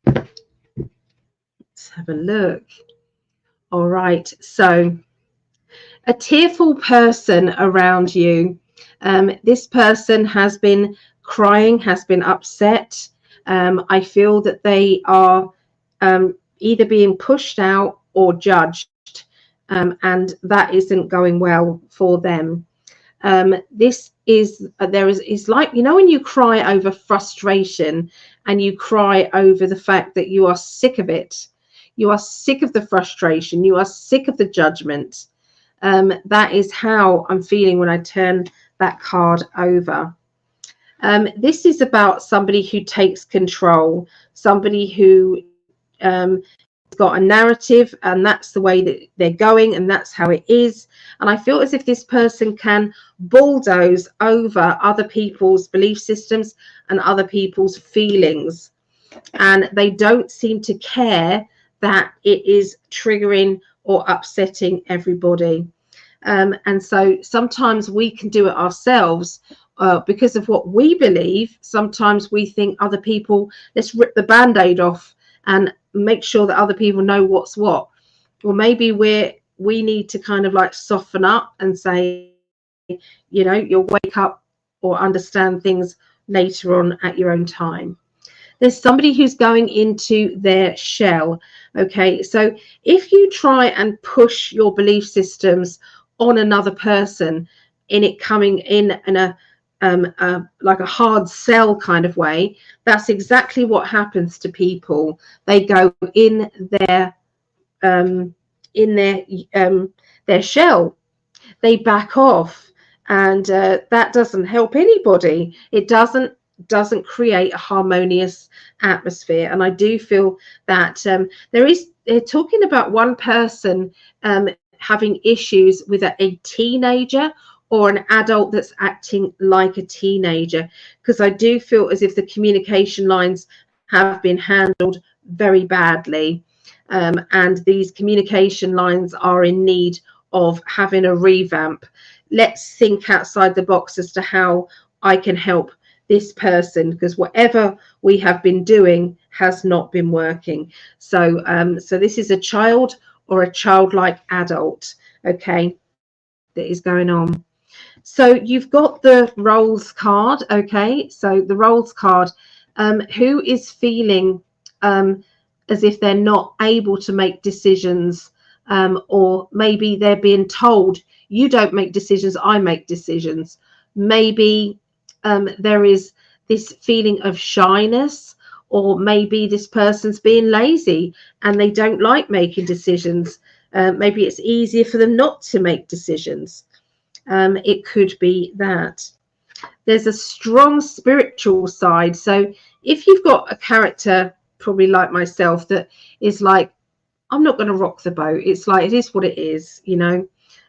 let's have a look. All right, so a tearful person around you. This person has been crying, has been upset. I feel that they are either being pushed out or judged, and that isn't going well for them. This is is like, you know, when you cry over frustration and you cry over the fact that you are sick of it, you are sick of the frustration, you are sick of the judgment. That is how I'm feeling when I turn that card over. This is about somebody who takes control, somebody who got a narrative, and that's the way that they're going, and that's how it is. And I feel as if this person can bulldoze over other people's belief systems and other people's feelings, and they don't seem to care that it is triggering or upsetting everybody. And so sometimes we can do it ourselves because of what we believe. Sometimes we think other people, let's rip the band-aid off and make sure that other people know what's what. Or maybe we need to kind of like soften up and say, you know, you'll wake up or understand things later on at your own time. There's somebody who's going into their shell. Okay, so if you try and push your belief systems on another person, in it coming in a like a hard sell kind of way, that's exactly what happens to people. They go in their shell, they back off, and that doesn't help anybody. It doesn't create a harmonious atmosphere. And I do feel that they're talking about one person having issues with a teenager or an adult that's acting like a teenager, because I do feel as if the communication lines have been handled very badly, and these communication lines are in need of having a revamp. Let's think outside the box as to how I can help this person, because whatever we have been doing has not been working. So so this is a child or a childlike adult, okay, that is going on. So you've got the roles card. Okay, so the roles card, who is feeling as if they're not able to make decisions, or maybe they're being told, you don't make decisions, I make decisions. Maybe there is this feeling of shyness, or maybe this person's being lazy and they don't like making decisions. Maybe it's easier for them not to make decisions. It could be that. There's a strong spiritual side. So if you've got a character, probably like myself, that is like, I'm not going to rock the boat. It's like, it is what it is, you know.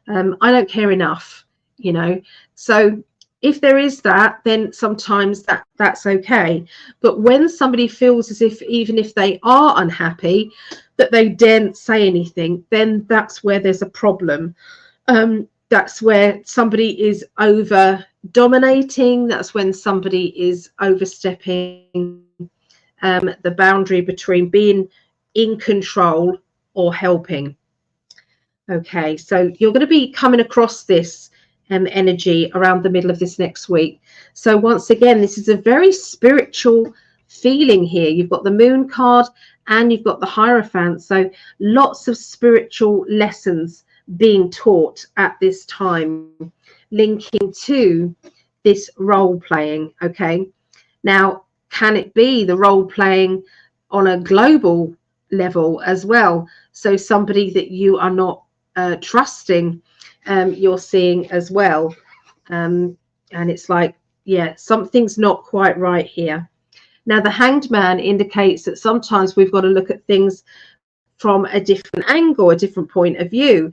I don't care enough, you know. So if there is that, then sometimes that's okay. But when somebody feels as if, even if they are unhappy, that they daren't say anything, then that's where there's a problem. That's where somebody is over dominating. That's when somebody is overstepping the boundary between being in control or helping. Okay, so you're going to be coming across this energy around the middle of this next week. So once again, this is a very spiritual feeling here. You've got the moon card and you've got the Hierophant. So lots of spiritual lessons being taught at this time, linking to this role playing. Okay, now can it be the role playing on a global level as well? So somebody that you are not trusting, you're seeing as well, and it's like, yeah, something's not quite right here. Now the Hanged Man indicates that sometimes we've got to look at things from a different angle, a different point of view.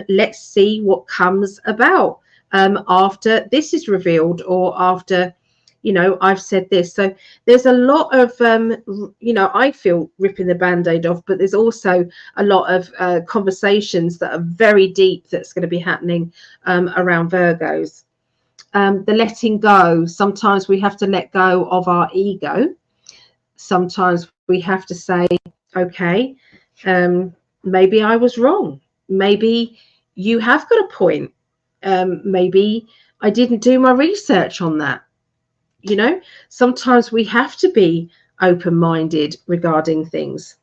Let's see what comes about after this is revealed, or after, you know, I've said this. So there's a lot of, you know, I feel ripping the band-aid off, but there's also a lot of conversations that are very deep that's going to be happening around Virgos. The letting go. Sometimes we have to let go of our ego. Sometimes we have to say, okay, maybe I was wrong. Maybe you have got a point. Maybe I didn't do my research on that. You know, sometimes we have to be open-minded regarding things.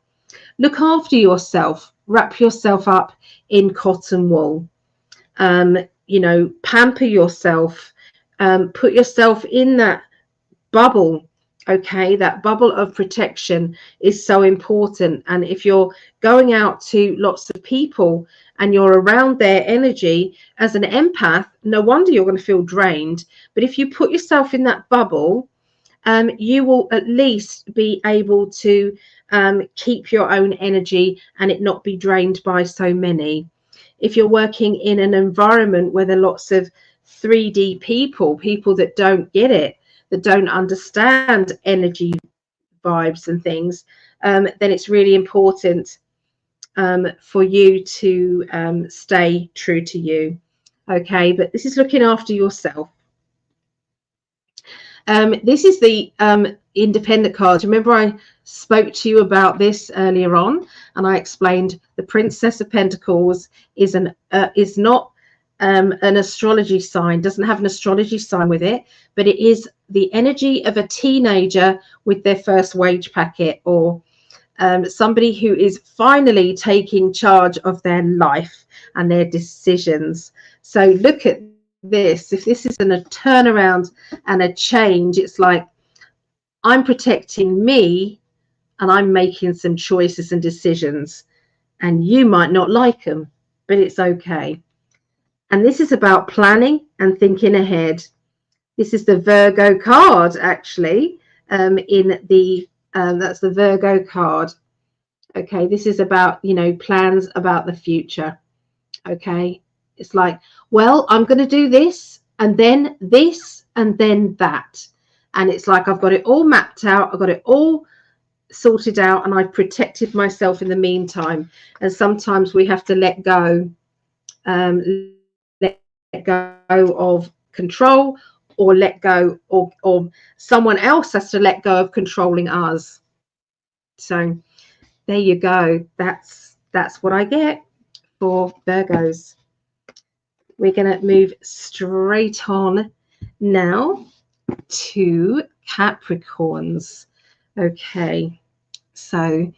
Look after yourself. Wrap yourself up in cotton wool. You know, pamper yourself. Put yourself in that bubble. Okay, that bubble of protection is so important. And if you're going out to lots of people and you're around their energy as an empath, no wonder you're going to feel drained. But if you put yourself in that bubble, you will at least be able to keep your own energy and it not be drained by so many. If you're working in an environment where there are lots of 3D people that don't get it, that don't understand energy vibes and things, then it's really important for you to stay true to you. Okay, but this is looking after yourself. This is the independent card. Remember I spoke to you about this earlier on, and I explained the Princess of Pentacles is not an astrology sign, doesn't have an astrology sign with it, but it is the energy of a teenager with their first wage packet, or somebody who is finally taking charge of their life and their decisions. So look at this. If this isn't a turnaround and a change, it's like I'm protecting me and I'm making some choices and decisions, and you might not like them, but it's okay. And this is about planning and thinking ahead. This is the Virgo card, actually, in the that's the Virgo card. Okay, this is about, you know, plans about the future. Okay, it's like, well, I'm going to do this and then this and then that, and it's like I've got it all mapped out, I've got it all sorted out, and I've protected myself in the meantime. And sometimes we have to let go of control, or let go, or someone else has to let go of controlling us. So there you go. That's what I get for Virgos. We're going to move straight on now to Capricorns. Okay, so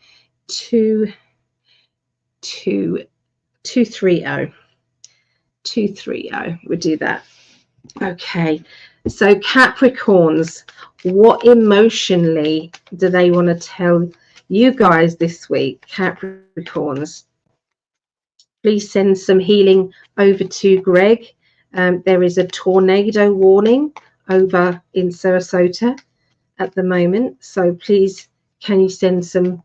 230. We'll do that. Okay, so Capricorns, what emotionally do they want to tell you guys this week? Capricorns, please send some healing over to Greg. There is a tornado warning over in Sarasota at the moment, so please, can you send some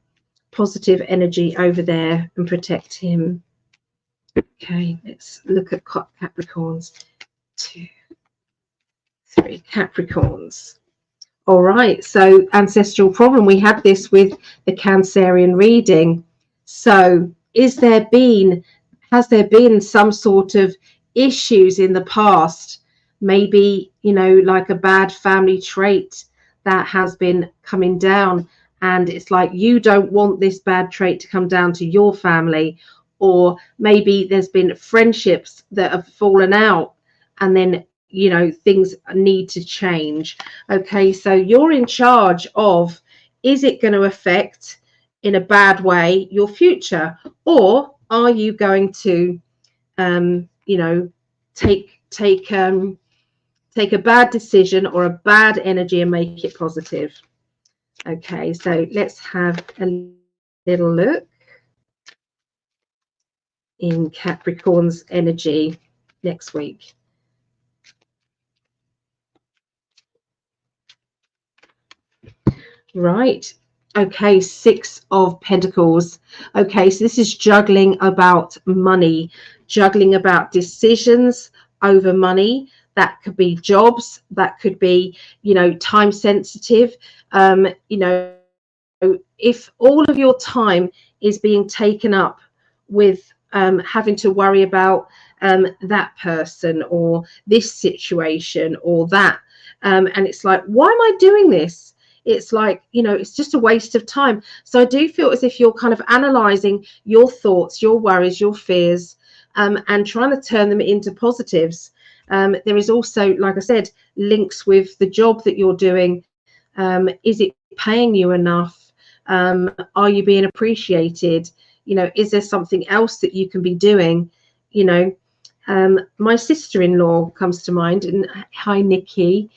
positive energy over there and protect him? Okay, let's look at Capricorns. 2, 3 Capricorns. All right, so ancestral problem, we had this with the Cancerian reading. So has there been some sort of issues in the past, maybe, you know, like a bad family trait that has been coming down, and it's like you don't want this bad trait to come down to your family, or maybe there's been friendships that have fallen out, and then, you know, things need to change. Okay, so you're in charge of, is it going to affect in a bad way your future, or are you going to you know, take a bad decision or a bad energy and make it positive? Okay, so let's have a little look in Capricorn's energy next week. Right. Okay, 6 of Pentacles. Okay, so this is juggling about money, juggling about decisions over money. That could be jobs, that could be, you know, time sensitive. You know, if all of your time is being taken up with having to worry about that person or this situation or that, and it's like, why am I doing this? It's like, you know, it's just a waste of time. So I do feel as if you're kind of analyzing your thoughts, your worries, your fears, and trying to turn them into positives. There is also, like I said, links with the job that you're doing. Is it paying you enough? Are you being appreciated? You know, is there something else that you can be doing? You know, my sister-in-law comes to mind, and hi, Nikki.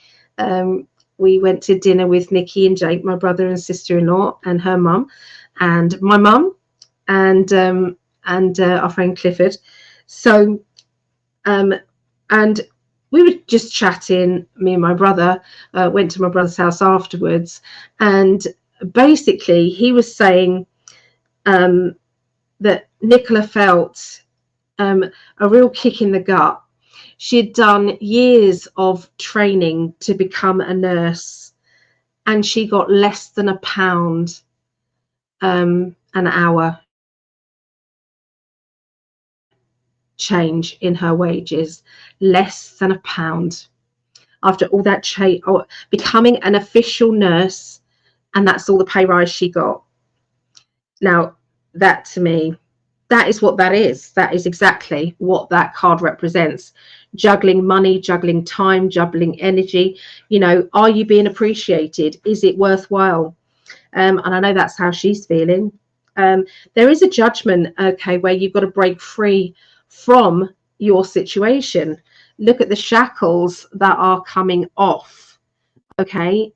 We went to dinner with Nikki and Jake, my brother and sister-in-law, and her mum, and my mum, and our friend Clifford. So, and we were just chatting. Me and my brother went to my brother's house afterwards, and basically he was saying that Nicola felt a real kick in the gut. She had done years of training to become a nurse, and she got less than £1 an hour change in her wages, less than £1 after all that becoming an official nurse, and that's all the pay rise she got. Now that, to me, that is what that is. That is exactly what that card represents. Juggling money, juggling time, juggling energy. You know, are you being appreciated? Is it worthwhile? And I know that's how she's feeling. There is a judgment, okay, where you've got to break free from your situation. Look at the shackles that are coming off, okay?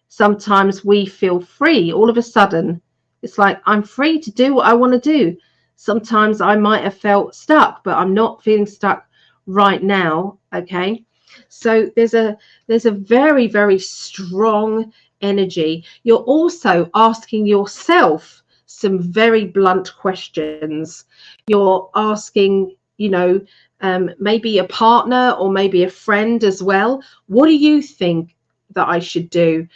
Sometimes we feel free all of a sudden. It's like, I'm free to do what I want to do. Sometimes I might have felt stuck, but I'm not feeling stuck right now, okay? So there's a very, very strong energy. You're also asking yourself some very blunt questions. You're asking, you know, maybe a partner or maybe a friend as well. What do you think that I should do?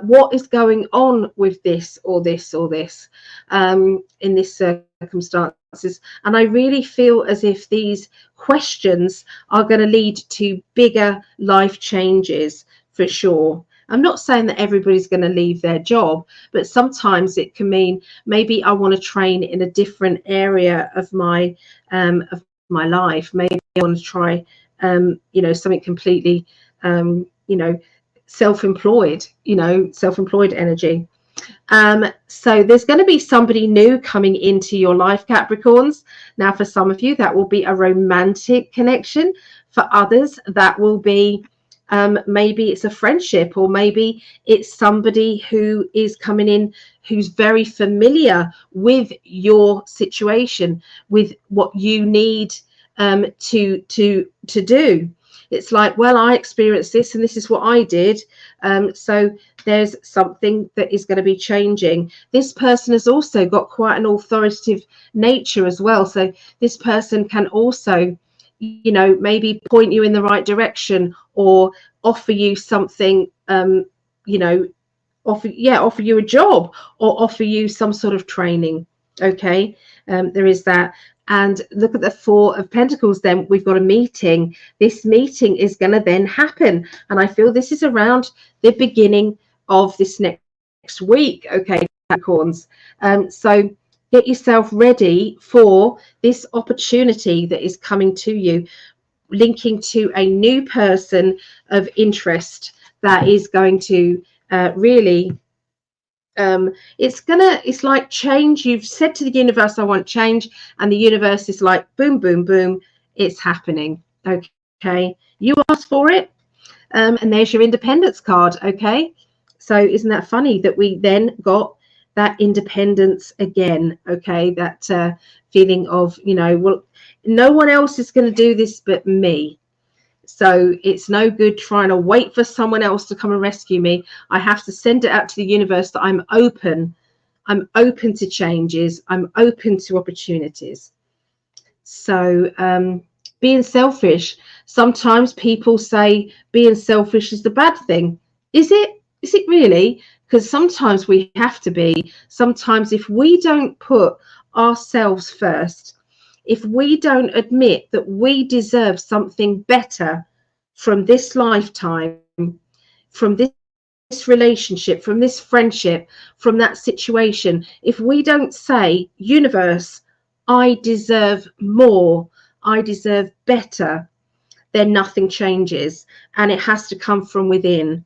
What is going on with this or this or this in this circumstances? And I really feel as if these questions are going to lead to bigger life changes for sure. I'm not saying that everybody's going to leave their job, but sometimes it can mean maybe I want to train in a different area of my life. Maybe I want to try, you know, something completely, you know, self-employed energy. So there's going to be somebody new coming into your life, Capricorns. Now, for some of you, that will be a romantic connection. For others, that will be maybe it's a friendship, or maybe it's somebody who is coming in who's very familiar with your situation, with what you need to do. It's like, well, I experienced this and this is what I did. So there's something that is going to be changing. This person has also got quite an authoritative nature as well. So this person can also, you know, maybe point you in the right direction, or offer you something, you know, offer you a job, or offer you some sort of training. Okay, there is that. And look at the Four of Pentacles. Then we've got a meeting. This meeting is going to then happen, and I feel this is around the beginning of this next week. Okay, Capricorns. So get yourself ready for this opportunity that is coming to you, linking to a new person of interest that is going to really it's like change. You've said to the universe, I want change, and the universe is like, boom, boom, boom, it's happening. Okay, you asked for it, and there's your independence card. Okay, so isn't that funny that we then got that independence again? Okay, that feeling of, you know, well, no one else is going to do this but me. So it's no good trying to wait for someone else to come and rescue me. I have to send it out to the universe that I'm open. I'm open to changes. I'm open to opportunities. So being selfish. Sometimes people say being selfish is the bad thing. Is it? Is it really? Because sometimes we have to be. Sometimes if we don't put ourselves first, if we don't admit that we deserve something better from this lifetime, from this relationship, from this friendship, from that situation, if we don't say, universe, I deserve more, I deserve better, then nothing changes, and it has to come from within.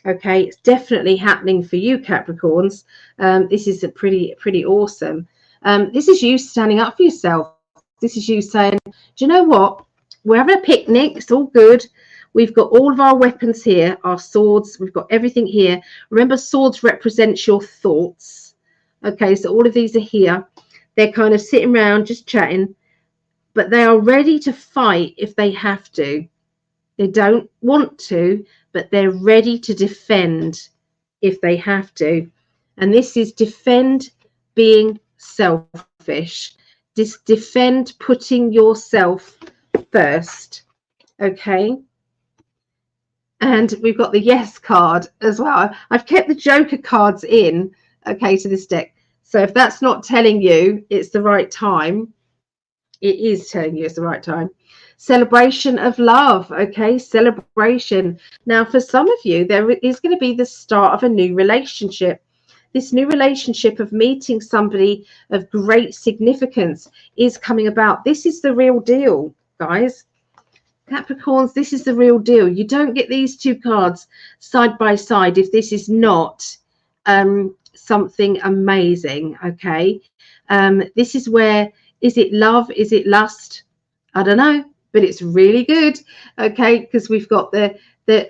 Okay, it's definitely happening for you, Capricorns. This is pretty awesome. This is you standing up for yourself. This is you saying, do you know what? We're having a picnic. It's all good. We've got all of our weapons here, our swords. We've got everything here. Remember, swords represent your thoughts. Okay, so all of these are here. They're kind of sitting around just chatting, but they are ready to fight if they have to. They don't want to, but they're ready to defend if they have to. And this is defend being selfish. Defend putting yourself first. Okay. And we've got the yes card as well. I've kept the Joker cards in, okay, to this deck. So if that's not telling you it's the right time, it is telling you it's the right time. Celebration of love. Okay, celebration. Now, for some of you, there is going to be the start of a new relationship. this new relationship of meeting somebody of great significance is coming about. This is the real deal, guys. Capricorns, this is the real deal. You don't get these two cards side by side if this is not something amazing. Okay, this is where, is it love, is it lust? I don't know, but it's really good. Okay, because we've got the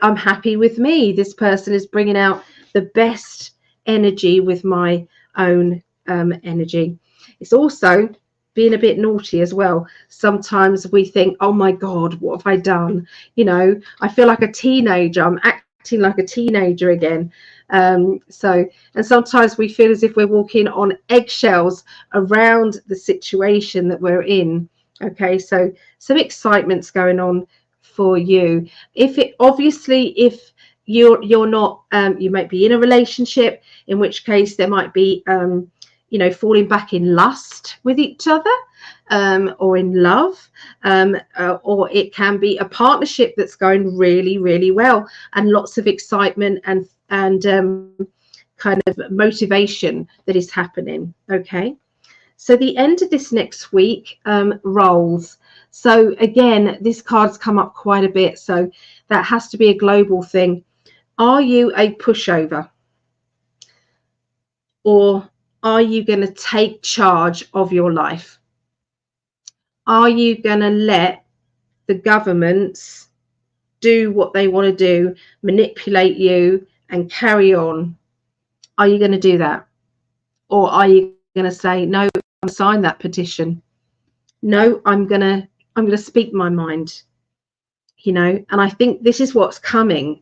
I'm happy with me. This person is bringing out the best energy with my own energy. It's also being a bit naughty as well. Sometimes we think, oh my God, what have I done? You know, I feel like a teenager. I'm acting like a teenager again. And sometimes we feel as if we're walking on eggshells around the situation that we're in. Okay, so some excitement's going on for you. If you're not, you might be in a relationship, in which case there might be you know, falling back in lust with each other, or in love, or it can be a partnership that's going really, really well, and lots of excitement and kind of motivation that is happening. Okay, so the end of this next week rolls. So again, this card's come up quite a bit, so that has to be a global thing. Are you a pushover, or are you going to take charge of your life? Are you going to let the governments do what they want to do, manipulate you and carry on? Are you going to do that? Or are you going to say, no, I'm sign that petition? No, I'm going to speak my mind, you know? And I think this is what's coming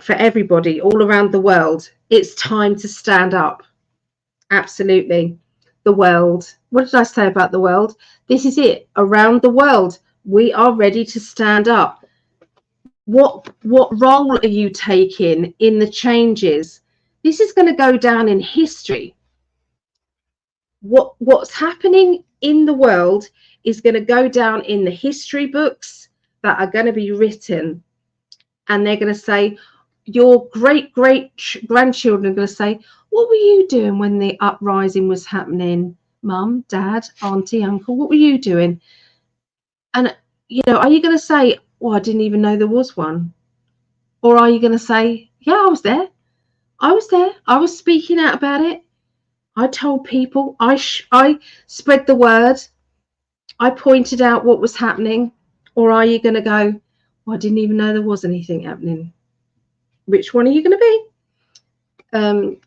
for everybody all around the world. It's time to stand up. Absolutely. The world. What did I say about the world? This is it. Around the world, we are ready to stand up. What role are you taking in the changes? This is going to go down in history. What's happening in the world is going to go down in the history books that are going to be written, and they're going to say, your great grandchildren are going to say, what were you doing when the uprising was happening? Mum, dad, auntie, uncle, what were you doing? And, you know, are you going to say, well, I didn't even know there was one? Or are you going to say, yeah, I was there. I was there. I was speaking out about it. I told people. I spread the word. I pointed out what was happening. Or are you going to go, well, I didn't even know there was anything happening? Which one are you going to be?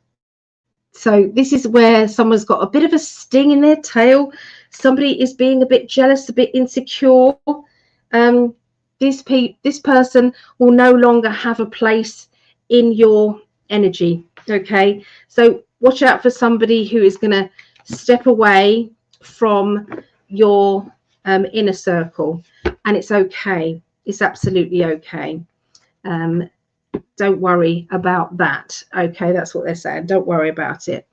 So this is where someone's got a bit of a sting in their tail. Somebody is being a bit jealous, a bit insecure. This person will no longer have a place in your energy. Okay, so watch out for somebody who is going to step away from your inner circle, and it's okay. It's absolutely okay. Don't worry about that. Okay, that's what they're saying. Don't worry about it.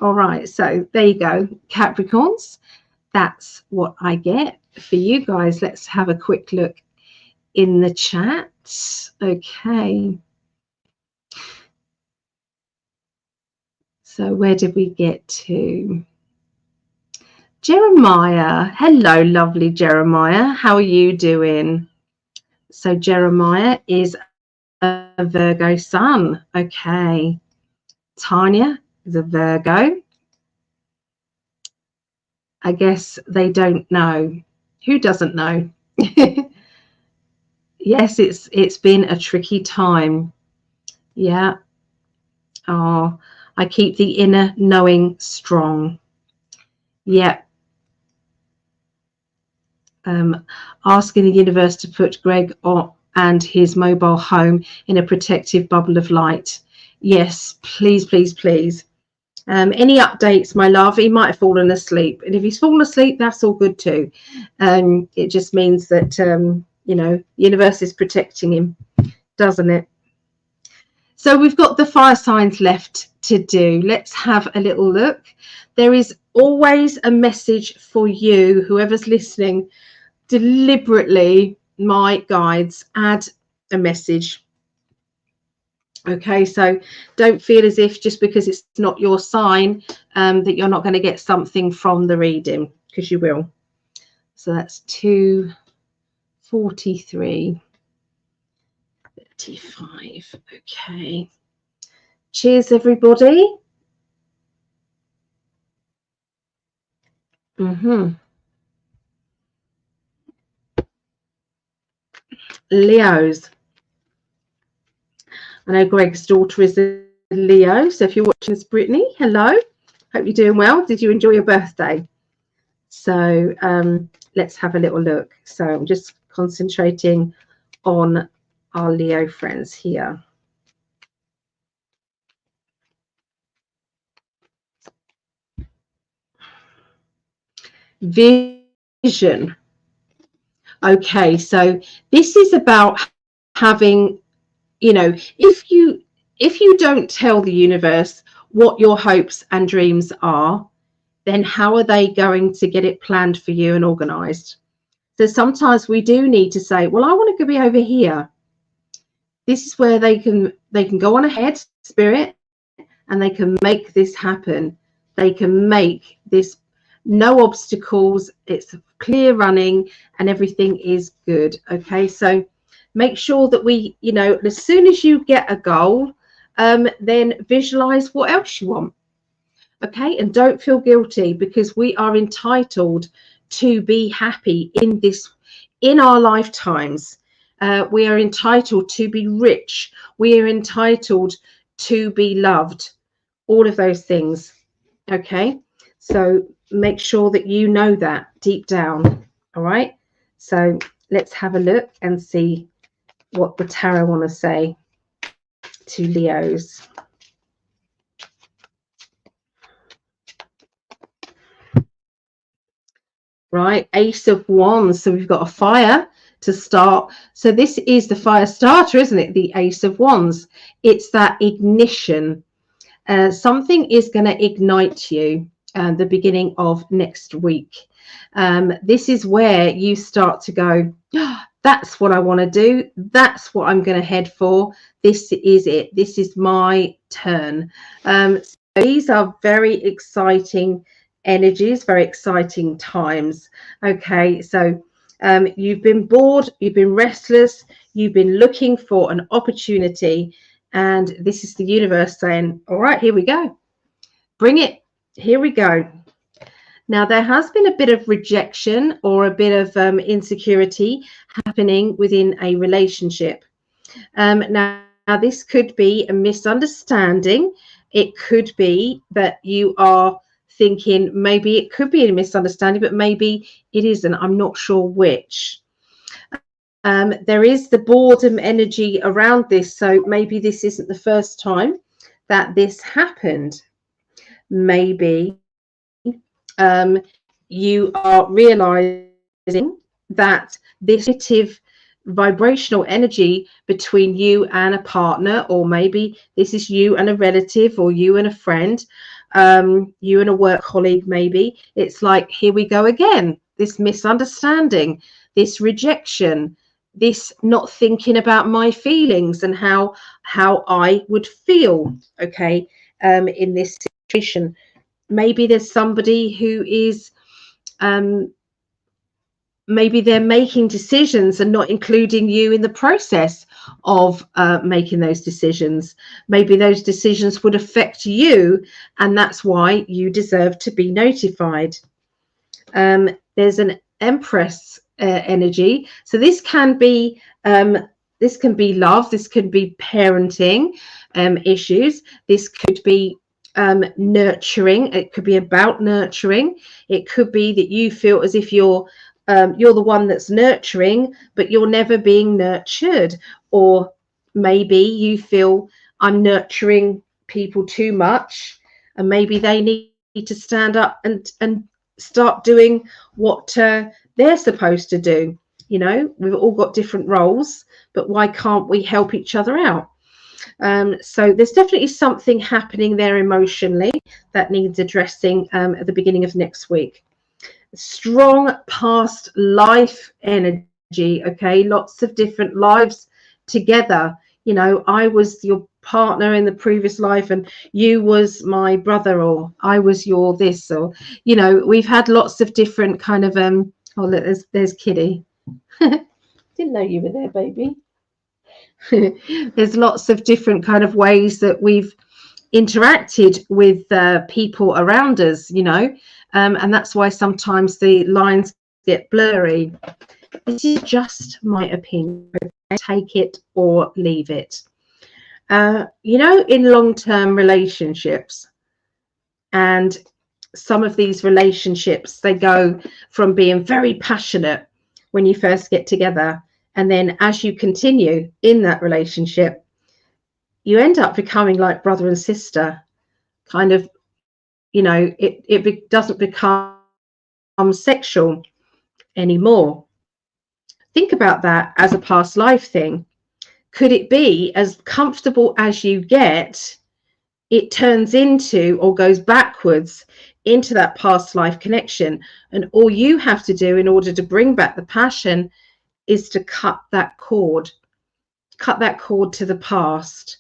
All right, so there you go, Capricorns. That's what I get for you guys. Let's have a quick look in the chat. Okay. So where did we get to? Jeremiah. Hello, lovely Jeremiah. How are you doing? So Jeremiah is a Virgo sun. Okay. Tanya is a Virgo. I guess they don't know. Who doesn't know? Yes, it's been a tricky time. Yeah. Oh, I keep the inner knowing strong. Yeah. Asking the universe to put Greg and his mobile home in a protective bubble of light. Yes, please, please, please. Any updates, my love? He might have fallen asleep, and if he's fallen asleep, that's all good too. It just means that you know, the universe is protecting him, doesn't it? So we've got the fire signs left to do. Let's have a little look. There is always a message for you, whoever's listening. Deliberately, my guides add a message. Okay, so don't feel as if just because it's not your sign that you're not going to get something from the reading, because you will. So that's 243, 35. Okay. Cheers, everybody. Leos. I know Greg's daughter is a Leo, so if you're watching this, Brittany, hello. Hope you're doing well. Did you enjoy your birthday? So let's have a little look. So I'm just concentrating on our Leo friends here. Vision. Okay, so this is about having, you know, if you don't tell the universe what your hopes and dreams are, then how are they going to get it planned for you and organized? So sometimes we do need to say, well, I want to be over here. This is where they can go on ahead, spirit, and they can make this happen. They can make this, no obstacles, it's clear running and everything is good. Okay, so make sure that we, you know, as soon as you get a goal, then visualize what else you want. Okay, and don't feel guilty, because we are entitled to be happy in our lifetimes. We are entitled to be rich. We are entitled to be loved. All of those things. Okay, so make sure that you know that deep down. All right, so let's have a look and see what the tarot want to say to Leos. Right, Ace of Wands. So we've got a fire to start. So this is the fire starter, isn't it? The Ace of Wands. It's that ignition. Something is going to ignite you the beginning of next week. This is where you start to go, oh, that's what I want to do. That's what I'm going to head for. This is it. This is my turn. So these are very exciting energies, very exciting times. Okay, so you've been bored, you've been restless, you've been looking for an opportunity, and this is the universe saying, all right, here we go, bring it, here we go. Now there has been a bit of rejection or a bit of insecurity happening within a relationship. Now this could be a misunderstanding. It could be that you are thinking maybe it could be a misunderstanding, but maybe it isn't. I'm not sure which. There is the boredom energy around this, so maybe this isn't the first time that this happened. Maybe you are realizing that this negative vibrational energy between you and a partner, or maybe this is you and a relative, or you and a friend, you and a work colleague, maybe it's like, here we go again, this misunderstanding, this rejection, this not thinking about my feelings and how I would feel, okay, in this situation. Maybe there's somebody who is maybe they're making decisions and not including you in the process of making those decisions. Maybe those decisions would affect you, and that's why you deserve to be notified. There's an Empress energy. So this can be love, this can be parenting issues, this could be nurturing, it could be about nurturing, it could be that you feel as if you're the one that's nurturing, but you're never being nurtured. Or maybe you feel, I'm nurturing people too much, and maybe they need to stand up and start doing what they're supposed to do. You know, we've all got different roles, but why can't we help each other out? So there's definitely something happening there emotionally that needs addressing at the beginning of next week. Strong past life energy. Okay, lots of different lives together. you know, I was your partner in the previous life and you was my brother, or I was your this, or, you know, we've had lots of different kind of oh look, there's Kitty. Didn't know you were there, baby. There's lots of different kind of ways that we've interacted with people around us, you know, and that's why sometimes the lines get blurry. This is just my opinion. Take it or leave it. You know, in long-term relationships, and some of these relationships, they go from being very passionate when you first get together, and then as you continue in that relationship, you end up becoming like brother and sister, kind of, you know, it doesn't become sexual anymore. Think about that as a past life thing. Could it be as comfortable as you get, it turns into or goes backwards into that past life connection, and all you have to do in order to bring back the passion is to cut that cord to the past,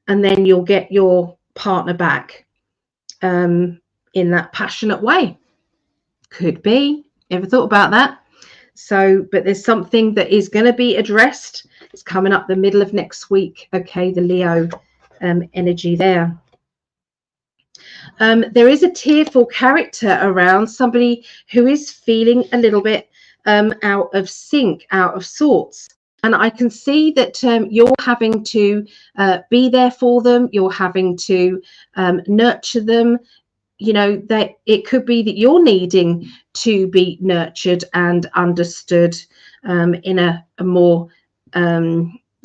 and then you'll get your partner back in that passionate way. Could be. Ever thought about that? So, but there's something that is going to be addressed. It's coming up the middle of next week. Okay, the Leo energy there. There is a tearful character around, somebody who is feeling a little bit out of sync, out of sorts. And I can see that you're having to be there for them. You're having to nurture them. You know, that it could be that you're needing to be nurtured and understood in a more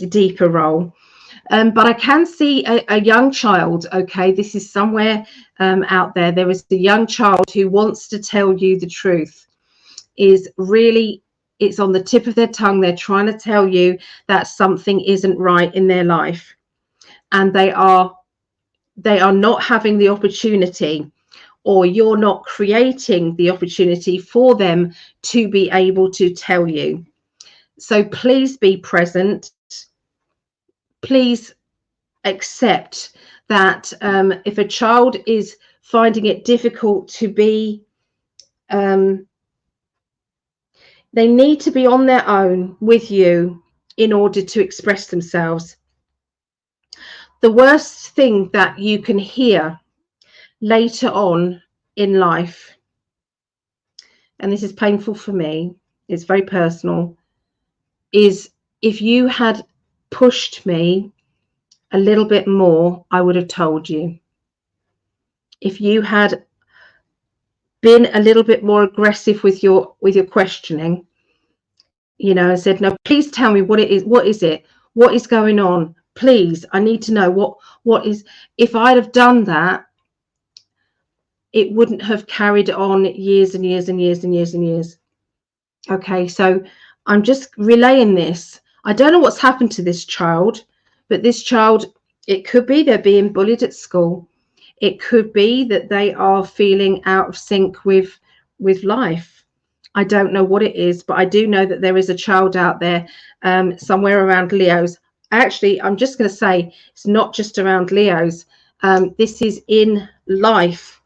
deeper role. But I can see a young child. Okay, this is somewhere out there. There is a young child who wants to tell you the truth. Is really, it's on the tip of their tongue. They're trying to tell you that something isn't right in their life, and they are not having the opportunity, or you're not creating the opportunity for them to be able to tell you. So please be present. Please accept that if a child is finding it difficult to be, they need to be on their own with you in order to express themselves. The worst thing that you can hear later on in life, and this is painful for me, it's very personal, is if you had pushed me a little bit more, I would have told you. If you had been a little bit more aggressive with your questioning, you know, and said, no, please tell me what it is. What is it? What is going on? Please, I need to know what is. If I'd have done that, it wouldn't have carried on years and years and years and years and years. Okay, so I'm just relaying this. I don't know what's happened to this child, but this child, it could be they're being bullied at school. It could be that they are feeling out of sync with life. I don't know what it is, but I do know that there is a child out there somewhere around Leos. Actually, I'm just going to say it's not just around Leos. This is in life,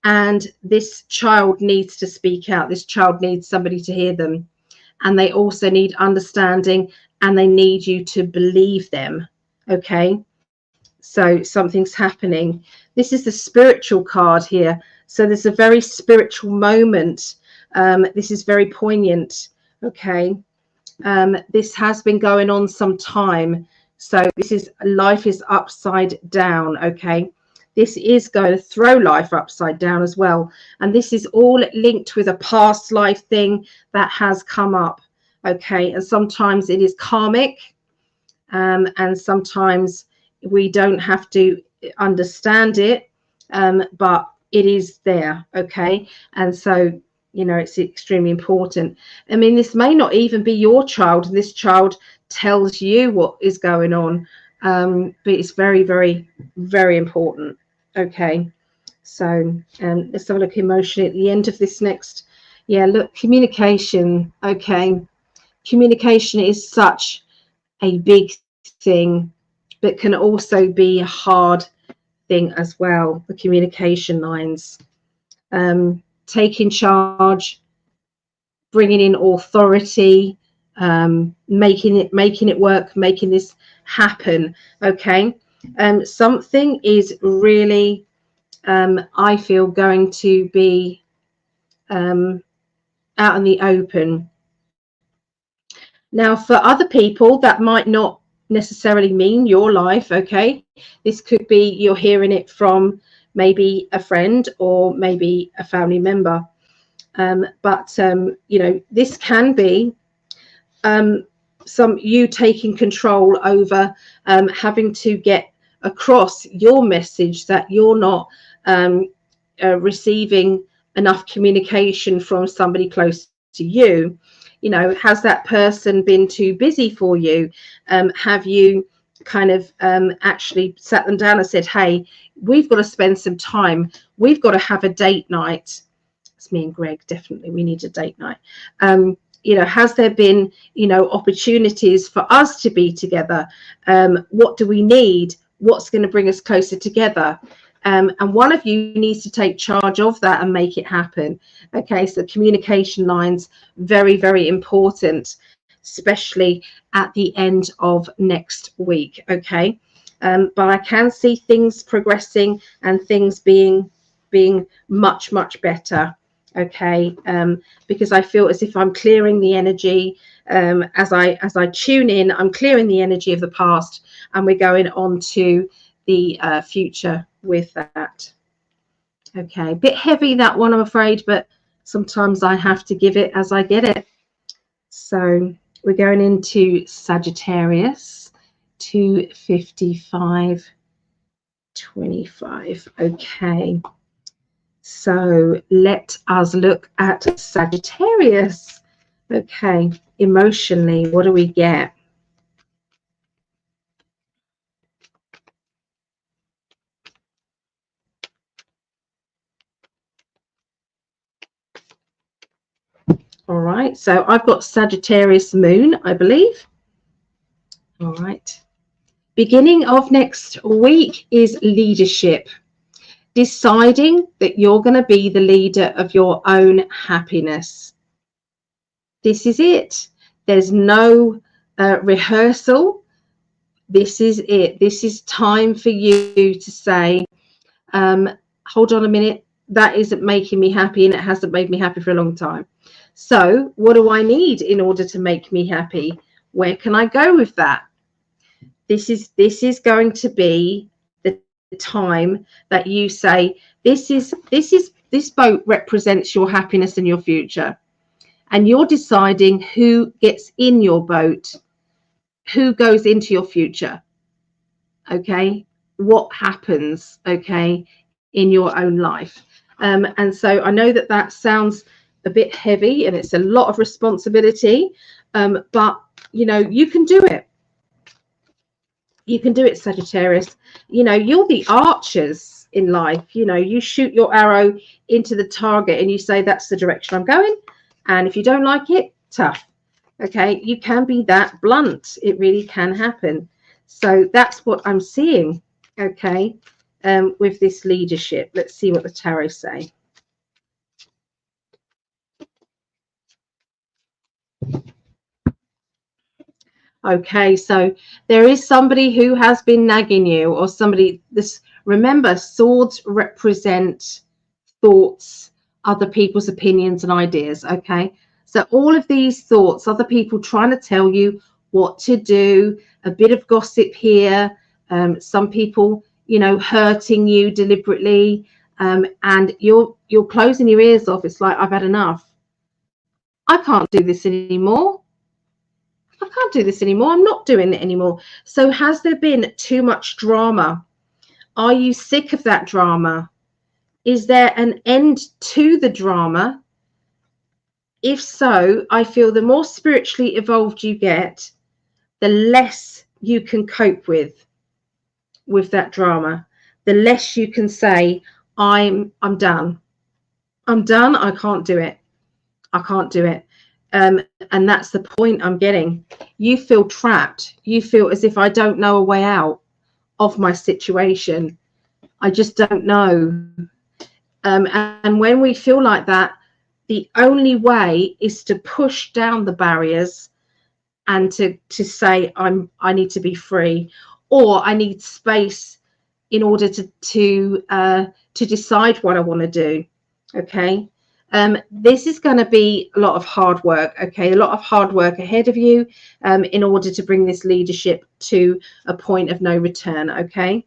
and this child needs to speak out. This child needs somebody to hear them, and they also need understanding, and they need you to believe them. Okay, so something's happening. This is the spiritual card here, so there's a very spiritual moment. This is very poignant. Okay, this has been going on some time, so this is, life is upside down. Okay, this is going to throw life upside down as well, and this is all linked with a past life thing that has come up. Okay, and sometimes it is karmic, and sometimes we don't have to understand it, but it is there. Okay, and so, you know, it's extremely important. I mean, this may not even be your child, and this child tells you what is going on, but it's very, very, very important. Okay, so let's have a look emotionally at the end of this next. Yeah, look, communication. Okay, communication is such a big thing, but can also be a hard thing as well. The communication lines, taking charge, bringing in authority, making it work, making this happen. Okay, something is really, I feel, going to be out in the open. Now, for other people, that might not necessarily mean your life. Okay, this could be you're hearing it from maybe a friend or maybe a family member. But you know, this can be some you taking control over, having to get across your message that you're not receiving enough communication from somebody close to you. You know, has that person been too busy for you? Have you kind of actually sat them down and said, hey, we've got to spend some time, we've got to have a date night? It's me and Greg, definitely we need a date night. You know, has there been, you know, opportunities for us to be together? What do we need? What's going to bring us closer together? And one of you needs to take charge of that and make it happen. Okay, so communication lines, very, very important, especially at the end of next week. Okay, but I can see things progressing and things being much, much better. Okay, because I feel as if I'm clearing the energy, as I tune in, I'm clearing the energy of the past, and we're going on to the future with that. Okay, a bit heavy that one, I'm afraid, but sometimes I have to give it as I get it. So we're going into Sagittarius, 255-25. Okay, so let us look at Sagittarius. Okay, emotionally, what do we get? All right, so I've got Sagittarius moon, I believe. All right. Beginning of next week is leadership. Deciding that you're going to be the leader of your own happiness. This is it. There's no rehearsal. This is it. This is time for you to say, hold on a minute, that isn't making me happy, and it hasn't made me happy for a long time. So what do I need in order to make me happy? Where can I go with that? This is going to be the time that you say, this boat represents your happiness and your future, and you're deciding who gets in your boat, who goes into your future. Okay, what happens, okay, in your own life. And so I know that that sounds a bit heavy and it's a lot of responsibility, but you know, you can do it. You can do it, Sagittarius. You know, you're the archers in life. You know, you shoot your arrow into the target and you say, that's the direction I'm going. And if you don't like it, tough. Okay, you can be that blunt. It really can happen. So that's what I'm seeing. Okay, with this leadership. Let's see what the tarot say. Okay, so there is somebody who has been nagging you, or somebody. This, remember, swords represent thoughts, other people's opinions and ideas. Okay, so all of these thoughts, other people trying to tell you what to do, a bit of gossip here, some people, you know, hurting you deliberately, and you're closing your ears off. It's like, I've had enough. I can't do this anymore. I can't do this anymore. I'm not doing it anymore. So has there been too much drama? Are you sick of that drama? Is there an end to the drama? If so, I feel the more spiritually evolved you get, the less you can cope with that drama. The less you can say, I'm done. I'm done. I can't do it. I can't do it. And that's the point I'm getting. You feel trapped. You feel as if I don't know a way out of my situation. I just don't know. And when we feel like that, the only way is to push down the barriers and to say I need to be free, or I need space in order to decide what I want to do. Okay. This is going to be a lot of hard work. Okay, a lot of hard work ahead of you in order to bring this leadership to a point of no return. Okay.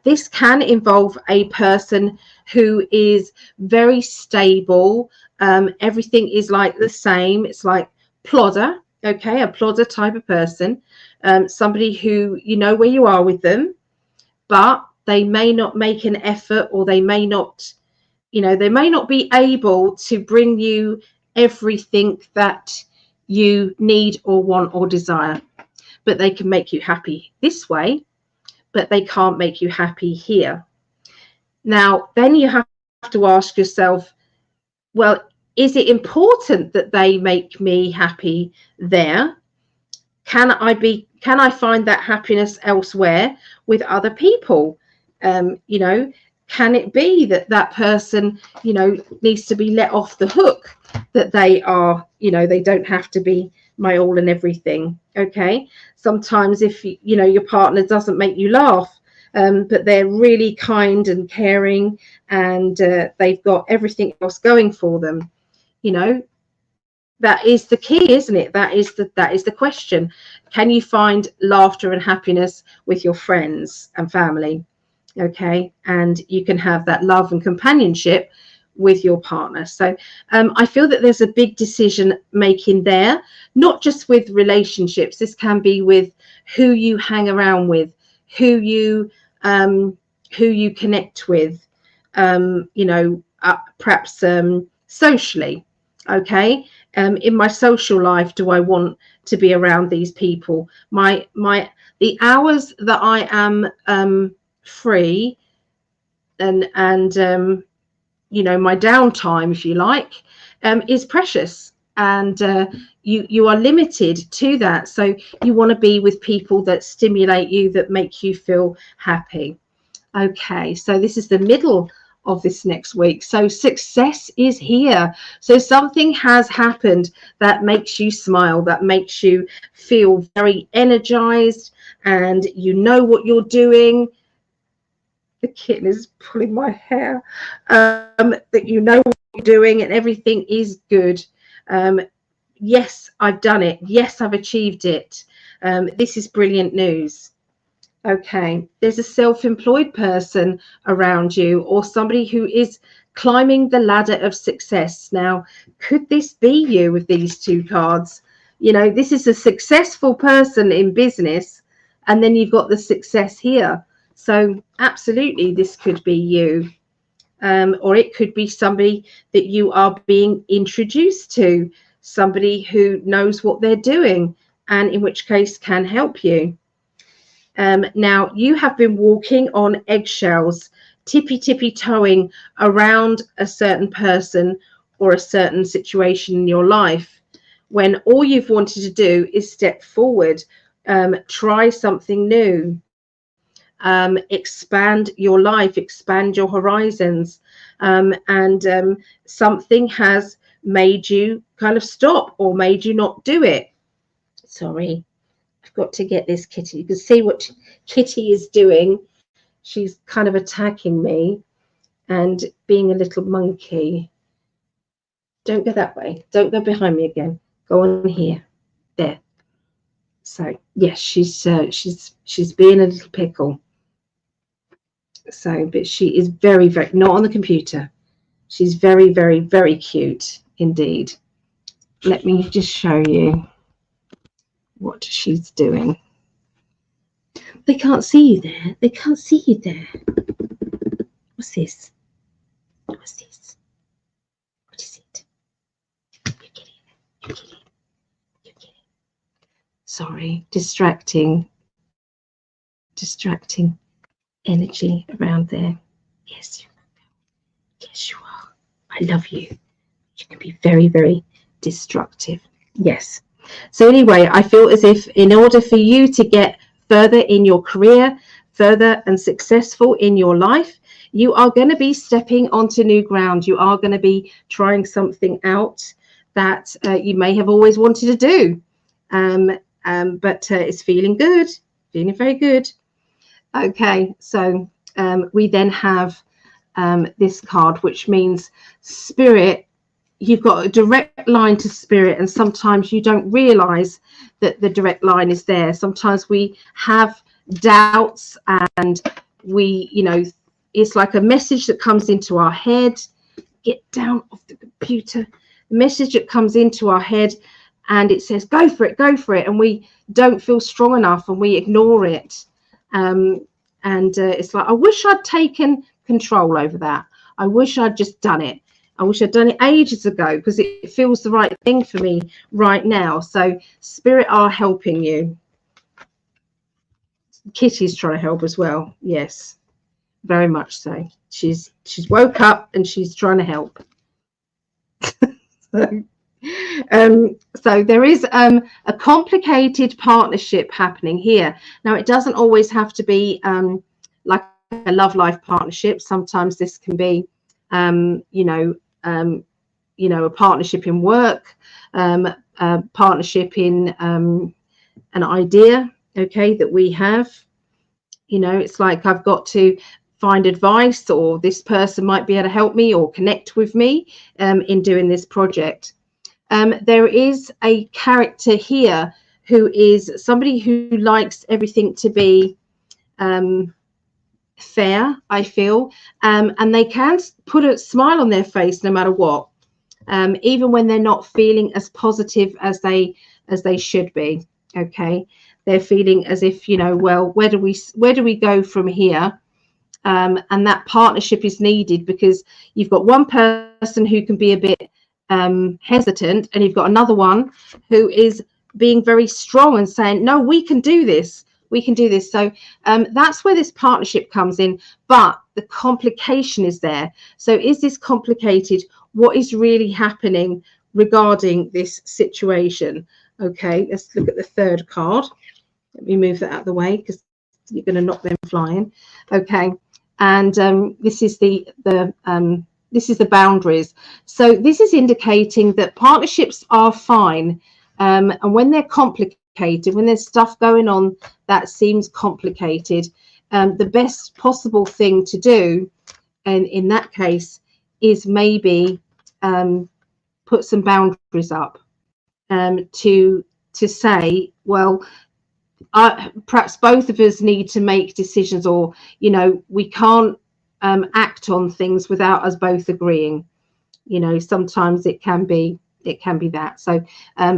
This can involve a person who is very stable. Everything is like the same. It's like plodder. Okay, a plodder type of person. Somebody who you know where you are with them, but they may not make an effort, or they may not, they may not be able to bring you everything that you need or want or desire, but they can make you happy this way, but they can't make you happy here. Now, then you have to ask yourself, well, is it important that they make me happy there? Can I find that happiness elsewhere with other people? Can it be that that person, needs to be let off the hook, that they are, they don't have to be my all and everything? Okay. Sometimes if, your partner doesn't make you laugh, but they're really kind and caring, and they've got everything else going for them, that is the key, isn't it? That is the question. Can you find laughter and happiness with your friends and family? Okay, and you can have that love and companionship with your partner. So I feel that there's a big decision making there, not just with relationships. This can be with who you hang around with, who you connect with, perhaps socially. Okay, in my social life, do I want to be around these people? The hours that I am free, and my downtime, if you like, is precious, and you are limited to that. So you want to be with people that stimulate you, that make you feel happy. Okay, so this is the middle of this next week. So success is here. So something has happened that makes you smile, that makes you feel very energized, and you know what you're doing. The kitten is pulling my hair. That you know what you're doing and everything is good. Yes, I've done it. Yes, I've achieved it. This is brilliant news. Okay, there's a self-employed person around you, or somebody who is climbing the ladder of success. Now, could this be you with these two cards? This is a successful person in business, and then you've got the success here. So absolutely, this could be you. Or it could be somebody that you are being introduced to, somebody who knows what they're doing, and in which case can help you. Now, you have been walking on eggshells, tippy-toeing around a certain person or a certain situation in your life, when all you've wanted to do is step forward, try something new, expand your life, expand your horizons, and something has made you kind of stop, or made you not do it. Sorry, I've got to get this kitty. You can see what Kitty is doing. She's kind of attacking me and being a little monkey. Don't go that way. Don't go behind me again. Go on here. There. So yes, she's being a little pickle. So, but she is very, very, not on the computer. She's very, very, very cute indeed. Let me just show you what she's doing. They can't see you there. They can't see you there. What's this? What's this? What is it? You're getting it. You're getting it. You're getting it. Sorry, distracting energy around there. Yes, you are. I love you. You can be very, very destructive. Yes. So anyway, I feel as if in order for you to get further in your career, further and successful in your life, you are going to be stepping onto new ground. You are going to be trying something out that you may have always wanted to do. But it's feeling good, feeling very good. Okay, so we then have this card, which means Spirit. You've got a direct line to Spirit, and sometimes you don't realize that the direct line is there. Sometimes we have doubts, and we, you know, it's like a message that comes into our head. Get down off the computer. A message that comes into our head, and it says, go for it, go for it. And we don't feel strong enough, and we ignore it. It's like, I wish I'd taken control over that. I wish I'd just done it. I wish I'd done it ages ago, because it feels the right thing for me right now. So Spirit are helping you. Kitty's trying to help as well. Yes, very much so. She's woke up and she's trying to help. So there is a complicated partnership happening here. Now, it doesn't always have to be like a love life partnership. Sometimes this can be a partnership in work, a partnership in an idea, okay, that we have. You know, it's like I've got to find advice, or this person might be able to help me or connect with me in doing this project. There is a character here who is somebody who likes everything to be fair, I feel, and they can put a smile on their face no matter what, even when they're not feeling as positive as they should be. Okay, they're feeling as if, you know, well, where do we go from here? And that partnership is needed, because you've got one person who can be a bit hesitant, and you've got another one who is being very strong and saying, no, we can do this, we can do this. So that's where this partnership comes in, but the complication is there. So is this complicated? What is really happening regarding this situation? Okay, let's look at the third card. Let me move that out of the way, because you're going to knock them flying. Okay, and this is the boundaries. So this is indicating that partnerships are fine, and when they're complicated, when there's stuff going on that seems complicated, the best possible thing to do, and in that case, is maybe put some boundaries up, to say, well, perhaps both of us need to make decisions, or, you know, we can't act on things without us both agreeing. You know, sometimes it can be that. So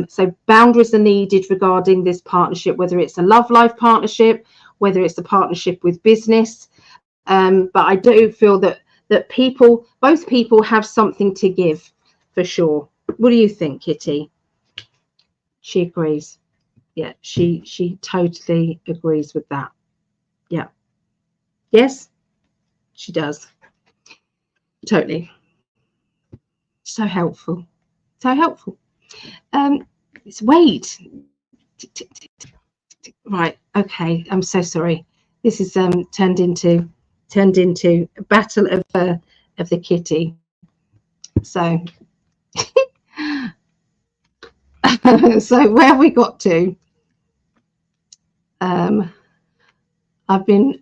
so boundaries are needed regarding this partnership, whether it's a love life partnership, whether it's a partnership with business. But I do feel that both people have something to give, for sure. What do you think, Kitty? She agrees. Yeah, she totally agrees with that. Yeah. Yes, she does. Totally. So helpful. So helpful. It's wait. Right. Okay. I'm so sorry. This is turned into a battle of the kitty. So so where have we got to? I've been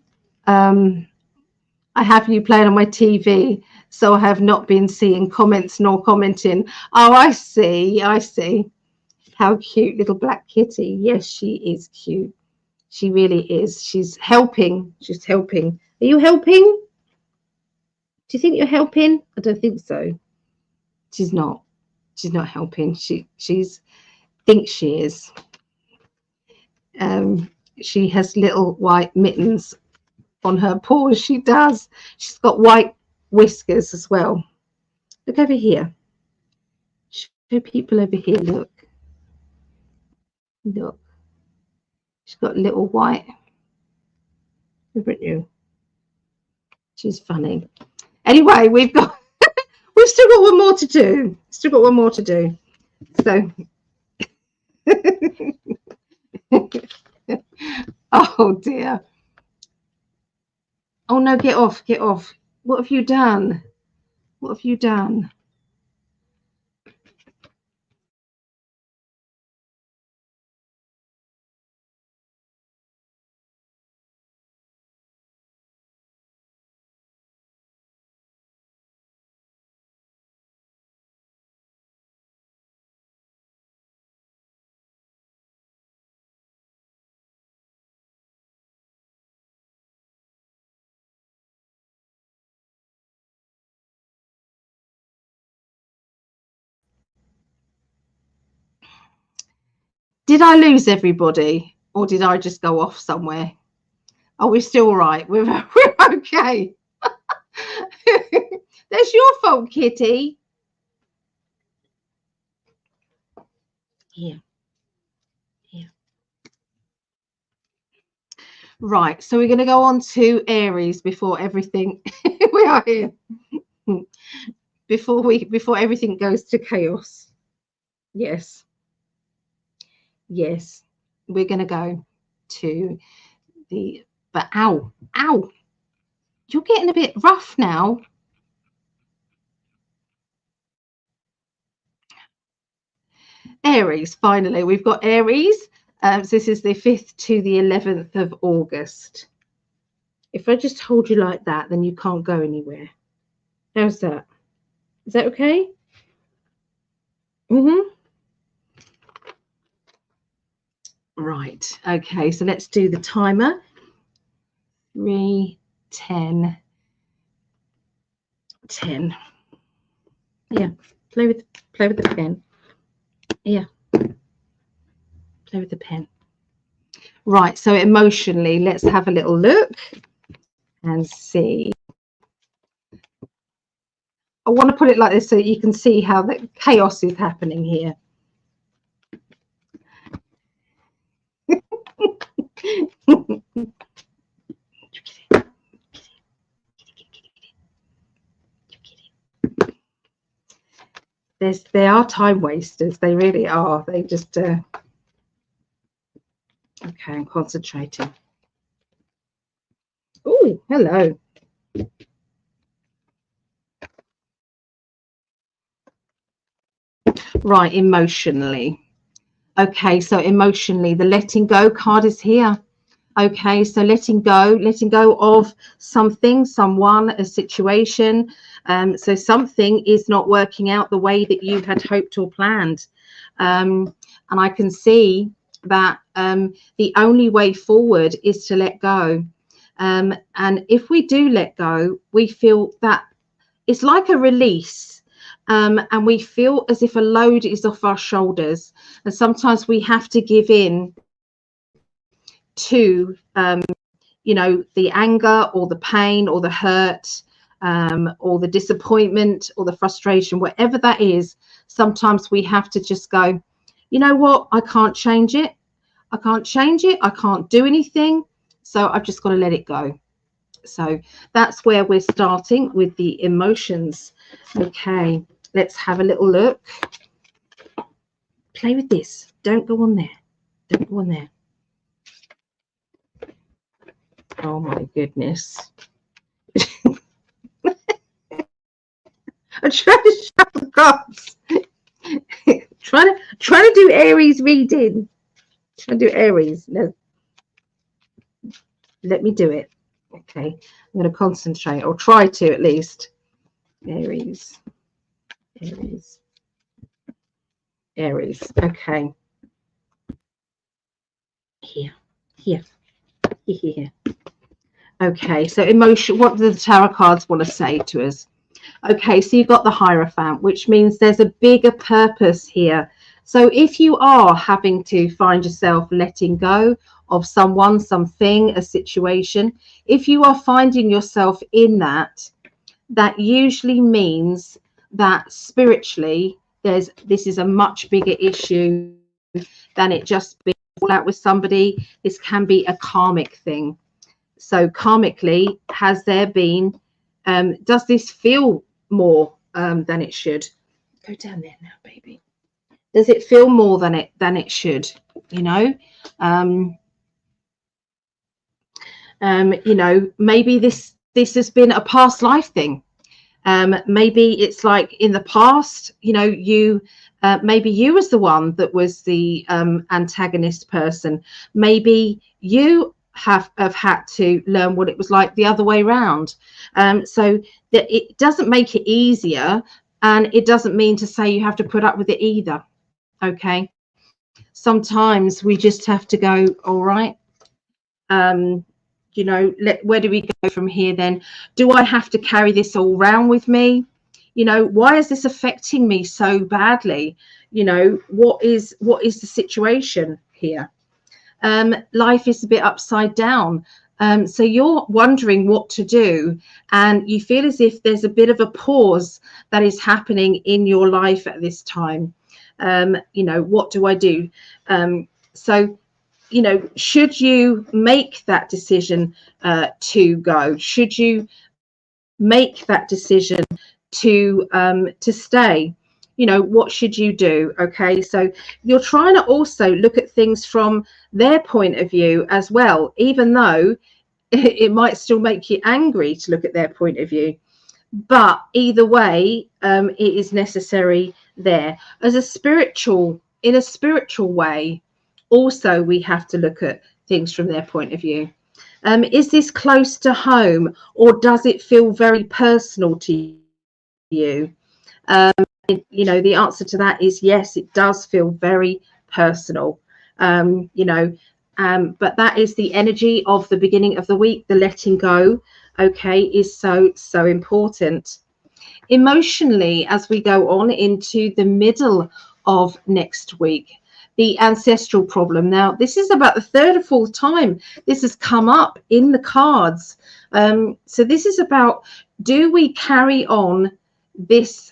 I have you playing on my TV, so I have not been seeing comments nor commenting. Oh, I see. How cute, little black kitty. Yes, she is cute. She really is. She's helping. She's helping. Are you helping? Do you think you're helping? I don't think so. She's not. She's not helping. She's thinks she is. She has little white mittens on her paws. She does. She's got white whiskers as well. Look over here. Show people over here. Look. She's got little white. Haven't you? She's funny. Anyway, we've still got one more to do. So oh dear. Oh no, get off, get off. What have you done? What have you done? Did I lose everybody, or did I just go off somewhere? Are we still all right? We're okay. That's your fault, Kitty. Here. Here. Right, so we're going to go on to Aries before everything. We are here. Before everything goes to chaos. Yes. Yes. We're going to go to the, but ow, ow. You're getting a bit rough now. Aries, finally, we've got Aries. So this is the 5th to the 11th of August. If I just hold you like that, then you can't go anywhere. How's that? Is that okay? Right. Okay, so let's do the timer. 3, 10, 10. Yeah, play with the pen. Yeah, play with the pen. Right, so emotionally, let's have a little look and see. I want to put it like this so that you can see how the chaos is happening here. They are time wasters. They really are. They just okay, I'm concentrating. Oh, hello. Right, emotionally. Okay, so emotionally, the letting go card is here. Okay, so letting go of something, someone, a situation. So something is not working out the way that you had hoped or planned. And I can see that the only way forward is to let go. And if we do let go, we feel that it's like a release. And we feel as if a load is off our shoulders. And sometimes we have to give in to you know, the anger or the pain or the hurt or the disappointment or the frustration, whatever that is. Sometimes we have to just go, you know what, I can't change it. I can't change it. I can't do anything. So I've just got to let it go. So that's where we're starting with the emotions. Okay, let's have a little look. Play with this. Don't go on there. Don't go on there. Oh my goodness. I'm trying to shuffle cards. trying to do Aries reading. Trying to do Aries. No. Let me do it. Okay. I'm going to concentrate, or try to at least. Aries. Aries. Aries. Okay. Here. Here. Here. Okay. So emotion. What do the tarot cards want to say to us? Okay, so you've got the Hierophant, which means there's a bigger purpose here. So if you are having to find yourself letting go of someone, something, a situation, if you are finding yourself in that, that usually means that spiritually this is a much bigger issue than it just being out with somebody. This can be a karmic thing. So karmically, has there been does this feel more than it should? Go down there now, baby. Does it feel more than it should? You know, you know, maybe this has been a past life thing. Maybe it's like in the past, you know, you maybe you was the one that was the antagonist person. Maybe you have had to learn what it was like the other way around. So that it doesn't make it easier, and it doesn't mean to say you have to put up with it either. Okay, sometimes we just have to go, all right, you know, where do we go from here then? Do I have to carry this all around with me? You know, why is this affecting me so badly? You know, what is the situation here? Life is a bit upside down. So you're wondering what to do, and you feel as if there's a bit of a pause that is happening in your life at this time. You know, what do I do? So, you know, should you make that decision to go? Should you make that decision to stay? You know, what should you do? Okay, so you're trying to also look at things from their point of view as well, even though it might still make you angry to look at their point of view. But either way, it is necessary there. As a spiritual, in a spiritual way, also we have to look at things from their point of view. Is this close to home, or does it feel very personal to you? You know, the answer to that is yes, it does feel very personal. You know, but that is the energy of the beginning of the week. The letting go, okay, is so important. Emotionally, as we go on into the middle of next week, the ancestral problem. Now, this is about the third or fourth time this has come up in the cards. So this is about, do we carry on these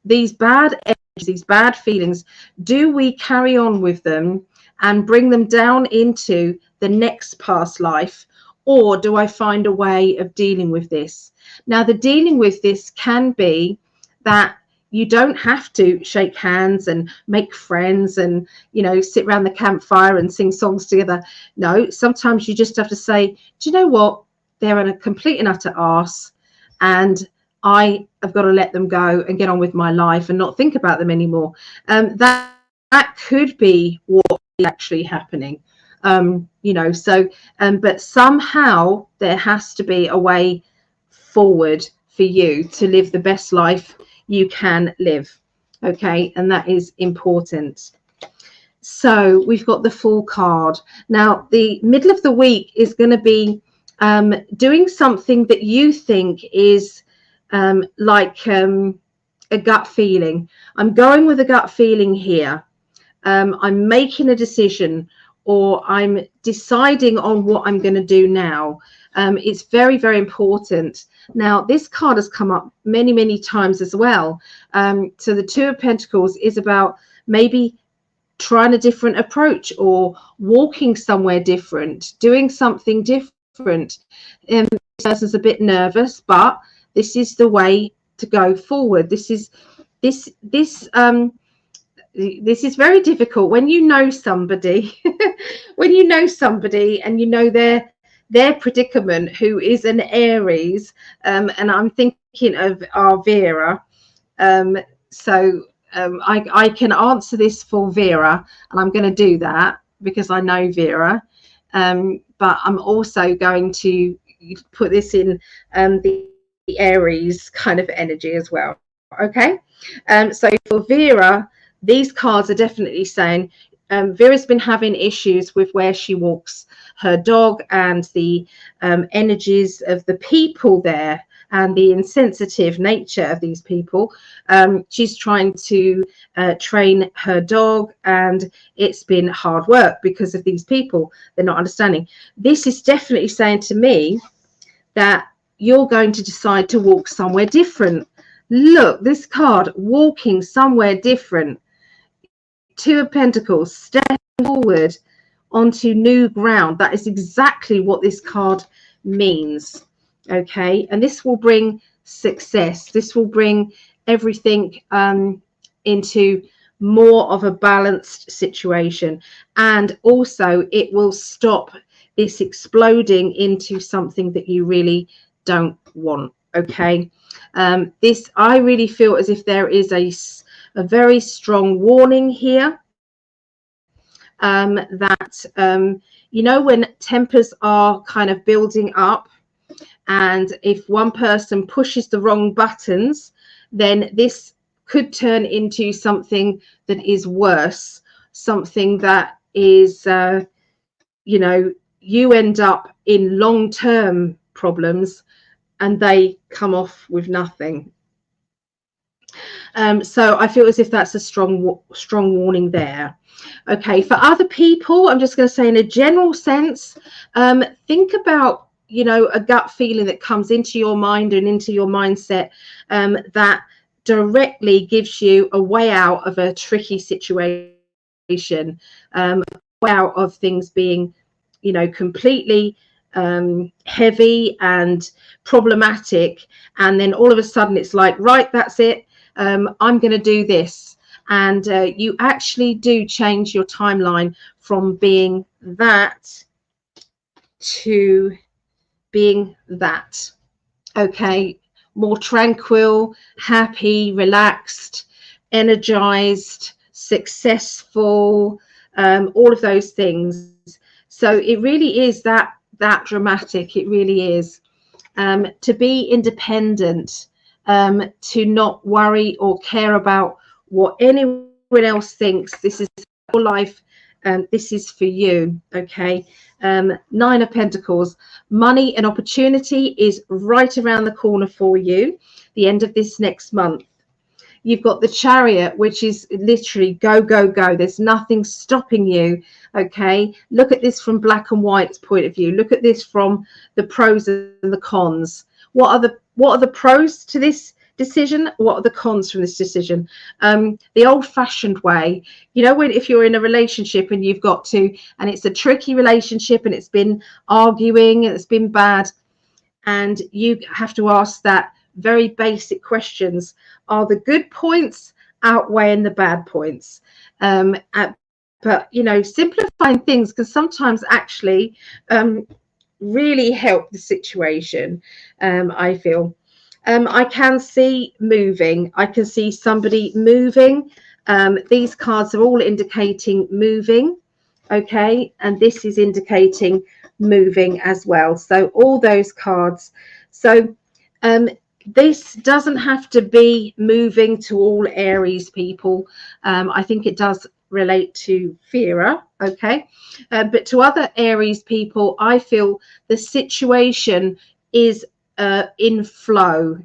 bad energies, these bad feelings? Do we carry on with them and bring them down into the next past life, or do I find a way of dealing with this? Now, the dealing with this can be that you don't have to shake hands and make friends and, you know, sit around the campfire and sing songs together. No, sometimes you just have to say, do you know what? They're a complete and utter arse, and I have got to let them go and get on with my life and not think about them anymore. That could be what is actually happening. You know, so but somehow there has to be a way forward for you to live the best life you can live. Okay, and that is important. So we've got the Fool card. Now, the middle of the week is going to be doing something that you think is like a gut feeling. I'm going with a gut feeling here. I'm making a decision, or I'm deciding on what I'm going to do now. It's very, very important. Now, this card has come up many times as well. So the Two of Pentacles is about maybe trying a different approach, or walking somewhere different, doing something different. This person's a bit nervous, but this is the way to go forward. This is very difficult when you know somebody when you know somebody and you know their predicament, who is an Aries, and I'm thinking of our Vera. So I can answer this for Vera, and I'm going to do that because I know Vera, but I'm also going to put this in the Aries kind of energy as well. Okay, so for Vera, these cards are definitely saying Vera's been having issues with where she walks her dog, and the energies of the people there, and the insensitive nature of these people. She's trying to train her dog, and it's been hard work because of these people. They're not understanding. This is definitely saying to me that you're going to decide to walk somewhere different. Look, this card, walking somewhere different. Two of Pentacles, stepping forward onto new ground. That is exactly what this card means. Okay, and this will bring success. This will bring everything into more of a balanced situation. And also it will stop this exploding into something that you really don't want. Okay. This, I really feel as if there is a very strong warning here, that you know, when tempers are kind of building up, and if one person pushes the wrong buttons, then this could turn into something that is worse, something that is you know, you end up in long-term problems and they come off with nothing. So I feel as if that's a strong warning there. Okay, for other people, I'm just going to say in a general sense, think about, you know, a gut feeling that comes into your mind and into your mindset, that directly gives you a way out of a tricky situation, way out of things being, you know, completely heavy and problematic, and then all of a sudden it's like, right, that's it, I'm going to do this. And you actually do change your timeline from being that to being that. Okay, more tranquil, happy, relaxed, energized, successful, all of those things. So it really is that dramatic. It really is. To be independent, to not worry or care about what anyone else thinks. This is your life, this is for you. Okay. Nine of Pentacles, money and opportunity is right around the corner for you, the end of this next month. You've got the Chariot, which is literally go, go, go. There's nothing stopping you. Okay, look at this from black and white's point of view. Look at this from the pros and the cons. What are the pros to this decision? What are the cons from this decision? The old-fashioned way, you know, when if you're in a relationship and you've got to, and it's a tricky relationship and it's been arguing and it's been bad, and you have to ask that very basic questions: are the good points outweighing the bad points? But you know, simplifying things can sometimes actually really help the situation. I feel I can see moving. I can see somebody moving. These cards are all indicating moving. Okay, and this is indicating moving as well. So all those cards. So this doesn't have to be moving to all Aries people. I think it does relate to Vera. Okay, but to other Aries people, I feel the situation is in flow,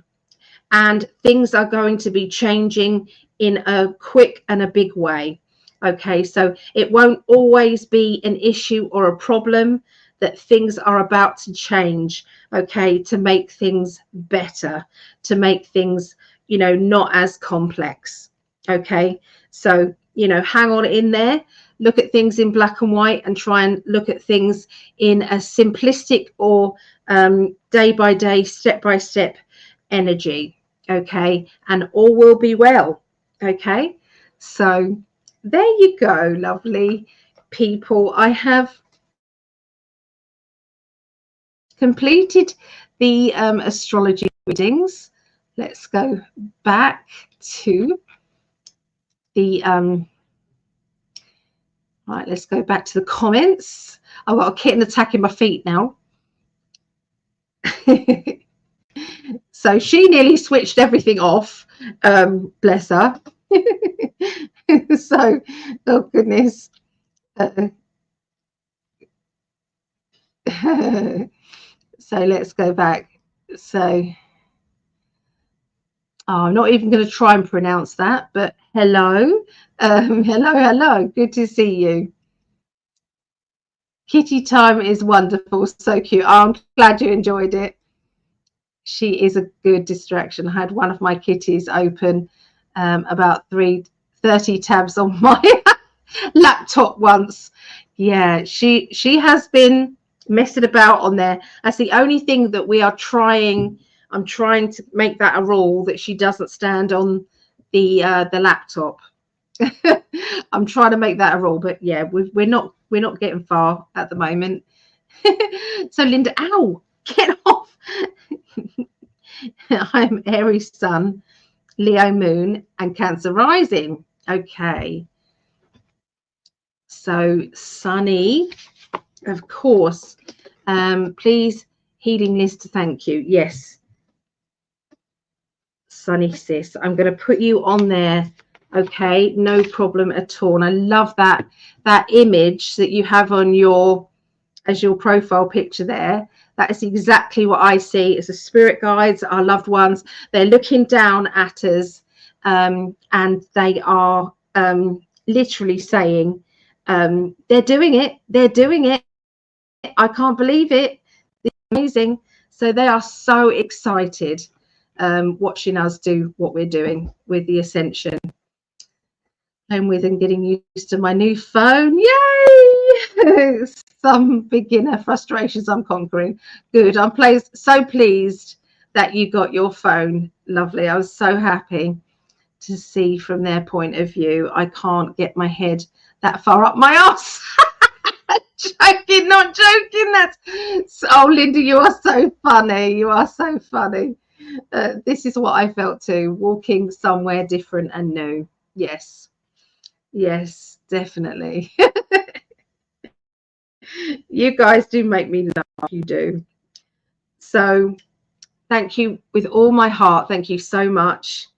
and things are going to be changing in a quick and a big way. Okay, so it won't always be an issue or a problem, that things are about to change, okay, to make things better, to make things, you know, not as complex. Okay, so, you know, hang on in there, look at things in black and white, and try and look at things in a simplistic or day by day, step by step energy. Okay, and all will be well. Okay, so there you go, lovely people. I have completed the astrology readings. Let's go back to the right, let's go back to the comments. I've got a kitten attacking my feet now. So she nearly switched everything off, bless her. So, oh goodness. So let's go back. So I'm not even going to try and pronounce that, but hello. Hello. Good to see you. Kitty time is wonderful. So cute. I'm glad you enjoyed it. She is a good distraction. I had one of my kitties open about 30 tabs on my laptop once. Yeah, she has been messing about on there. That's the only thing that we are trying. I'm trying to make that a rule, that she doesn't stand on the laptop. I'm trying to make that a rule, but yeah, we're not getting far at the moment. So Linda, ow, get off. I'm Aries sun, Leo moon, and Cancer rising. Okay. So Sunny, of course. Please, healing list, thank you. Yes. Sunny sis, I'm going to put you on there. Okay, no problem at all. And I love that image that you have on your profile picture there. That is exactly what I see as the spirit guides, our loved ones. They're looking down at us, and they are literally saying, they're doing it. They're doing it. I can't believe it. It's amazing. So they are so excited watching us do what we're doing with the ascension. I'm with and getting used to my new phone. Yay! Some beginner frustrations I'm conquering. Good. I'm so pleased that you got your phone. Lovely. I was so happy to see from their point of view. I can't get my head that far up my ass. Joking, not joking. Oh, Linda, you are so funny. You are so funny. This is what I felt too, walking somewhere different and new. Yes, definitely. You guys do make me laugh. You do. So thank you with all my heart. Thank you so much.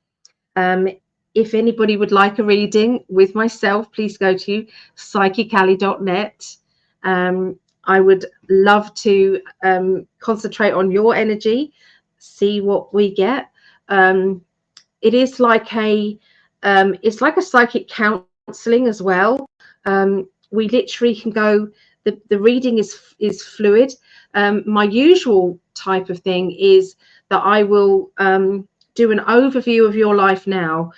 If anybody would like a reading with myself, please go to psychically.net. I would love to concentrate on your energy, see what we get. It is like it's like a psychic counseling as well. We literally can go, the reading is fluid. My usual type of thing is that I will do an overview of your life now.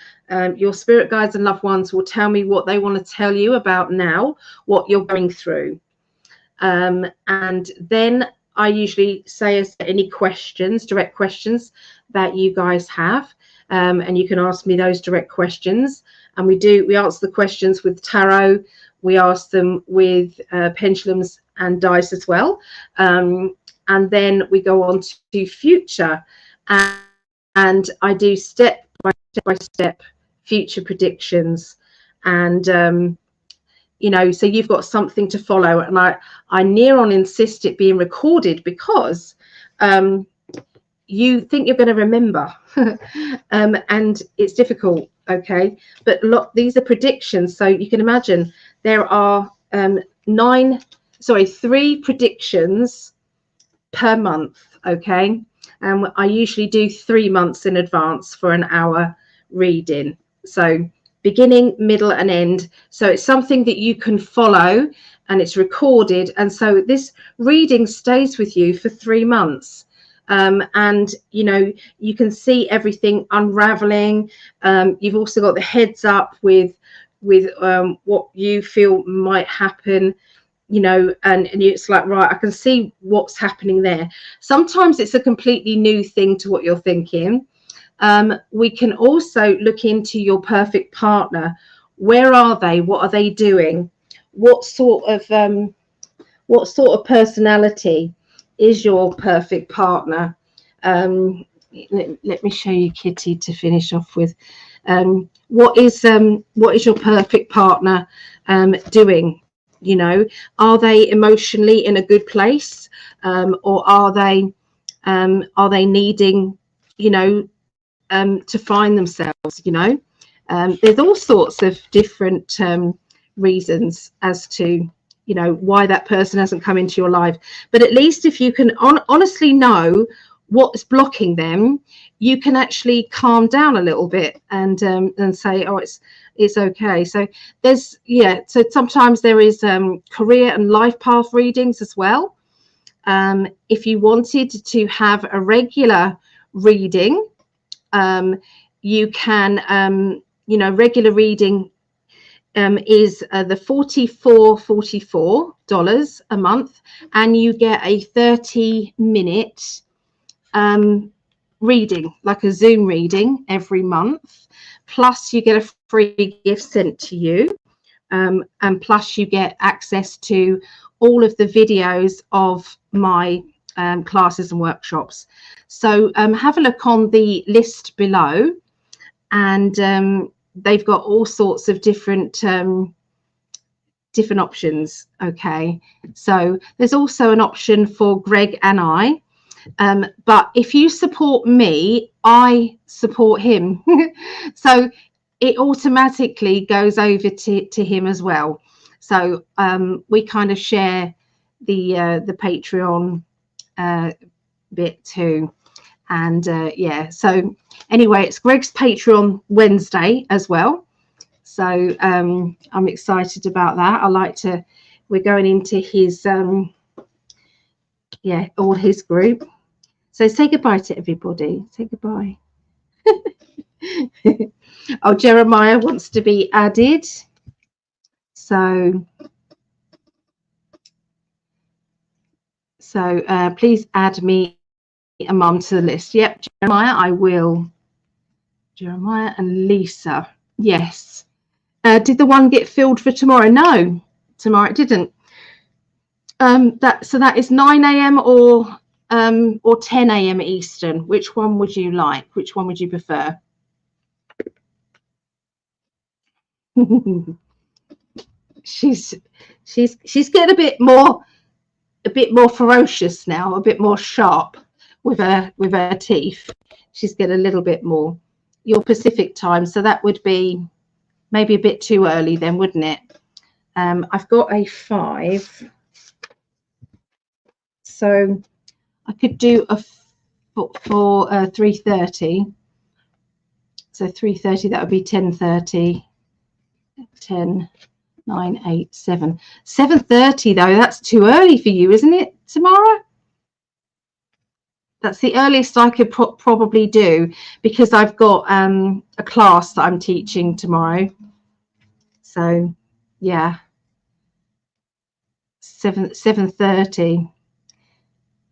Your spirit guides and loved ones will tell me what they want to tell you about now, what you're going through. And then I usually say, is there any questions, direct questions that you guys have? And you can ask me those direct questions. And we answer the questions with tarot. We ask them with pendulums and dice as well. And then we go on to future. And I do step by step future predictions. And you know, so you've got something to follow. And I near on insist it being recorded because you think you're going to remember and it's difficult. Okay, but these are predictions, so you can imagine there are 3 predictions per month. Okay, and I usually do 3 months in advance for an hour reading, so beginning, middle and end. So it's something that you can follow and it's recorded, and so this reading stays with you for 3 months. And you know, you can see everything unraveling. You've also got the heads up with what you feel might happen, you know, and it's like, right, I can see what's happening there. Sometimes it's a completely new thing to what you're thinking. We can also look into your perfect partner. Where are they? What are they doing? What sort of personality is your perfect partner? Let me show you Kitty to finish off with. What is your perfect partner doing? You know, are they emotionally in a good place, or are they needing, you know, to find themselves? You know, there's all sorts of different reasons as to, you know, why that person hasn't come into your life. But at least if you can honestly know what's blocking them, you can actually calm down a little bit and say, oh, it's okay. So there's, yeah, so sometimes there is career and life path readings as well. If you wanted to have a regular reading, you can, you know, regular reading is the $44 a month, and you get a 30-minute reading, like a Zoom reading every month. plus you get a free gift sent to you, and plus you get access to all of the videos of my classes and workshops. So have a look on the list below, and they've got all sorts of different options. Okay, so there's also an option for Greg and I, but if you support me, I support him. So it automatically goes over to him as well. So we kind of share the Patreon bit too. And yeah, so anyway, it's Greg's Patreon Wednesday as well. So I'm excited about that. I like to, we're going into his yeah, all his group. So say goodbye to everybody. Say goodbye. Oh, Jeremiah wants to be added. So please add me and Mum to the list. Yep, Jeremiah, I will. Jeremiah and Lisa. Yes. Did the one get filled for tomorrow? No, tomorrow it didn't. So that is 9 a.m. or 10 a.m. Eastern. Which one would you like? Which one would you prefer? she's getting a bit more ferocious now, a bit more sharp with her teeth. She's getting a little bit more. Your Pacific time, so that would be maybe a bit too early then, wouldn't it? I've got a 5, so I could do a for 3:30. So 3:30, that would be 10:30, 10, 9, 8, 7. 7:30 though, that's too early for you, isn't it, tomorrow? That's the earliest I could probably do, because I've got a class that I'm teaching tomorrow. So yeah, 7:30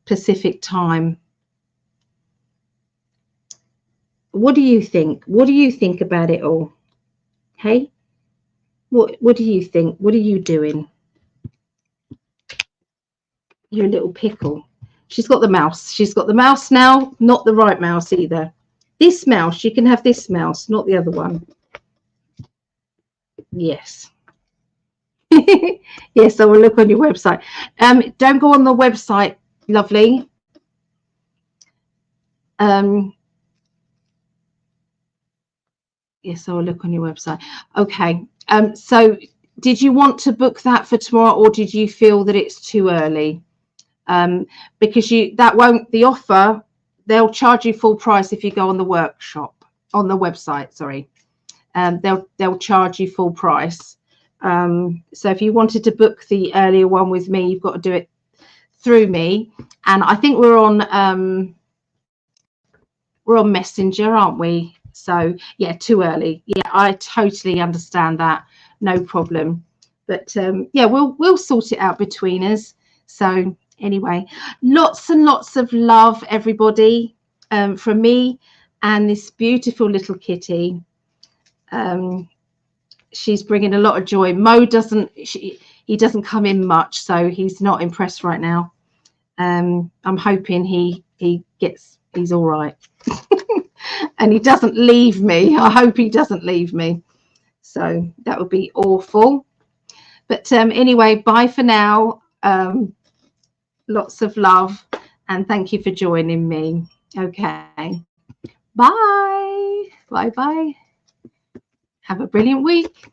Pacific time. What do you think? What do you think about it all? Hey, what do you think? What are you doing? You're a little pickle. She's got the mouse. She's got the mouse now, not the right mouse either. This mouse, you can have this mouse, not the other one. Yes. Yes, I will look on your website. Don't go on the website, lovely. Yes, I will look on your website. Okay. So did you want to book that for tomorrow, or did you feel that it's too early? Because the offer, they'll charge you full price if you go on the workshop, on the website, sorry. They'll charge you full price. So if you wanted to book the earlier one with me, you've got to do it through me. And I think we're on Messenger, aren't we? So yeah, too early. Yeah, I totally understand that. No problem. But yeah, we'll sort it out between us. So anyway, lots and lots of love, everybody, from me and this beautiful little kitty. She's bringing a lot of joy. Mo he doesn't come in much, so he's not impressed right now. I'm hoping he's all right. And he doesn't leave me. I hope he doesn't leave me. So that would be awful. But anyway, bye for now. Lots of love, and thank you for joining me. Okay. Bye. Bye-bye. Have a brilliant week.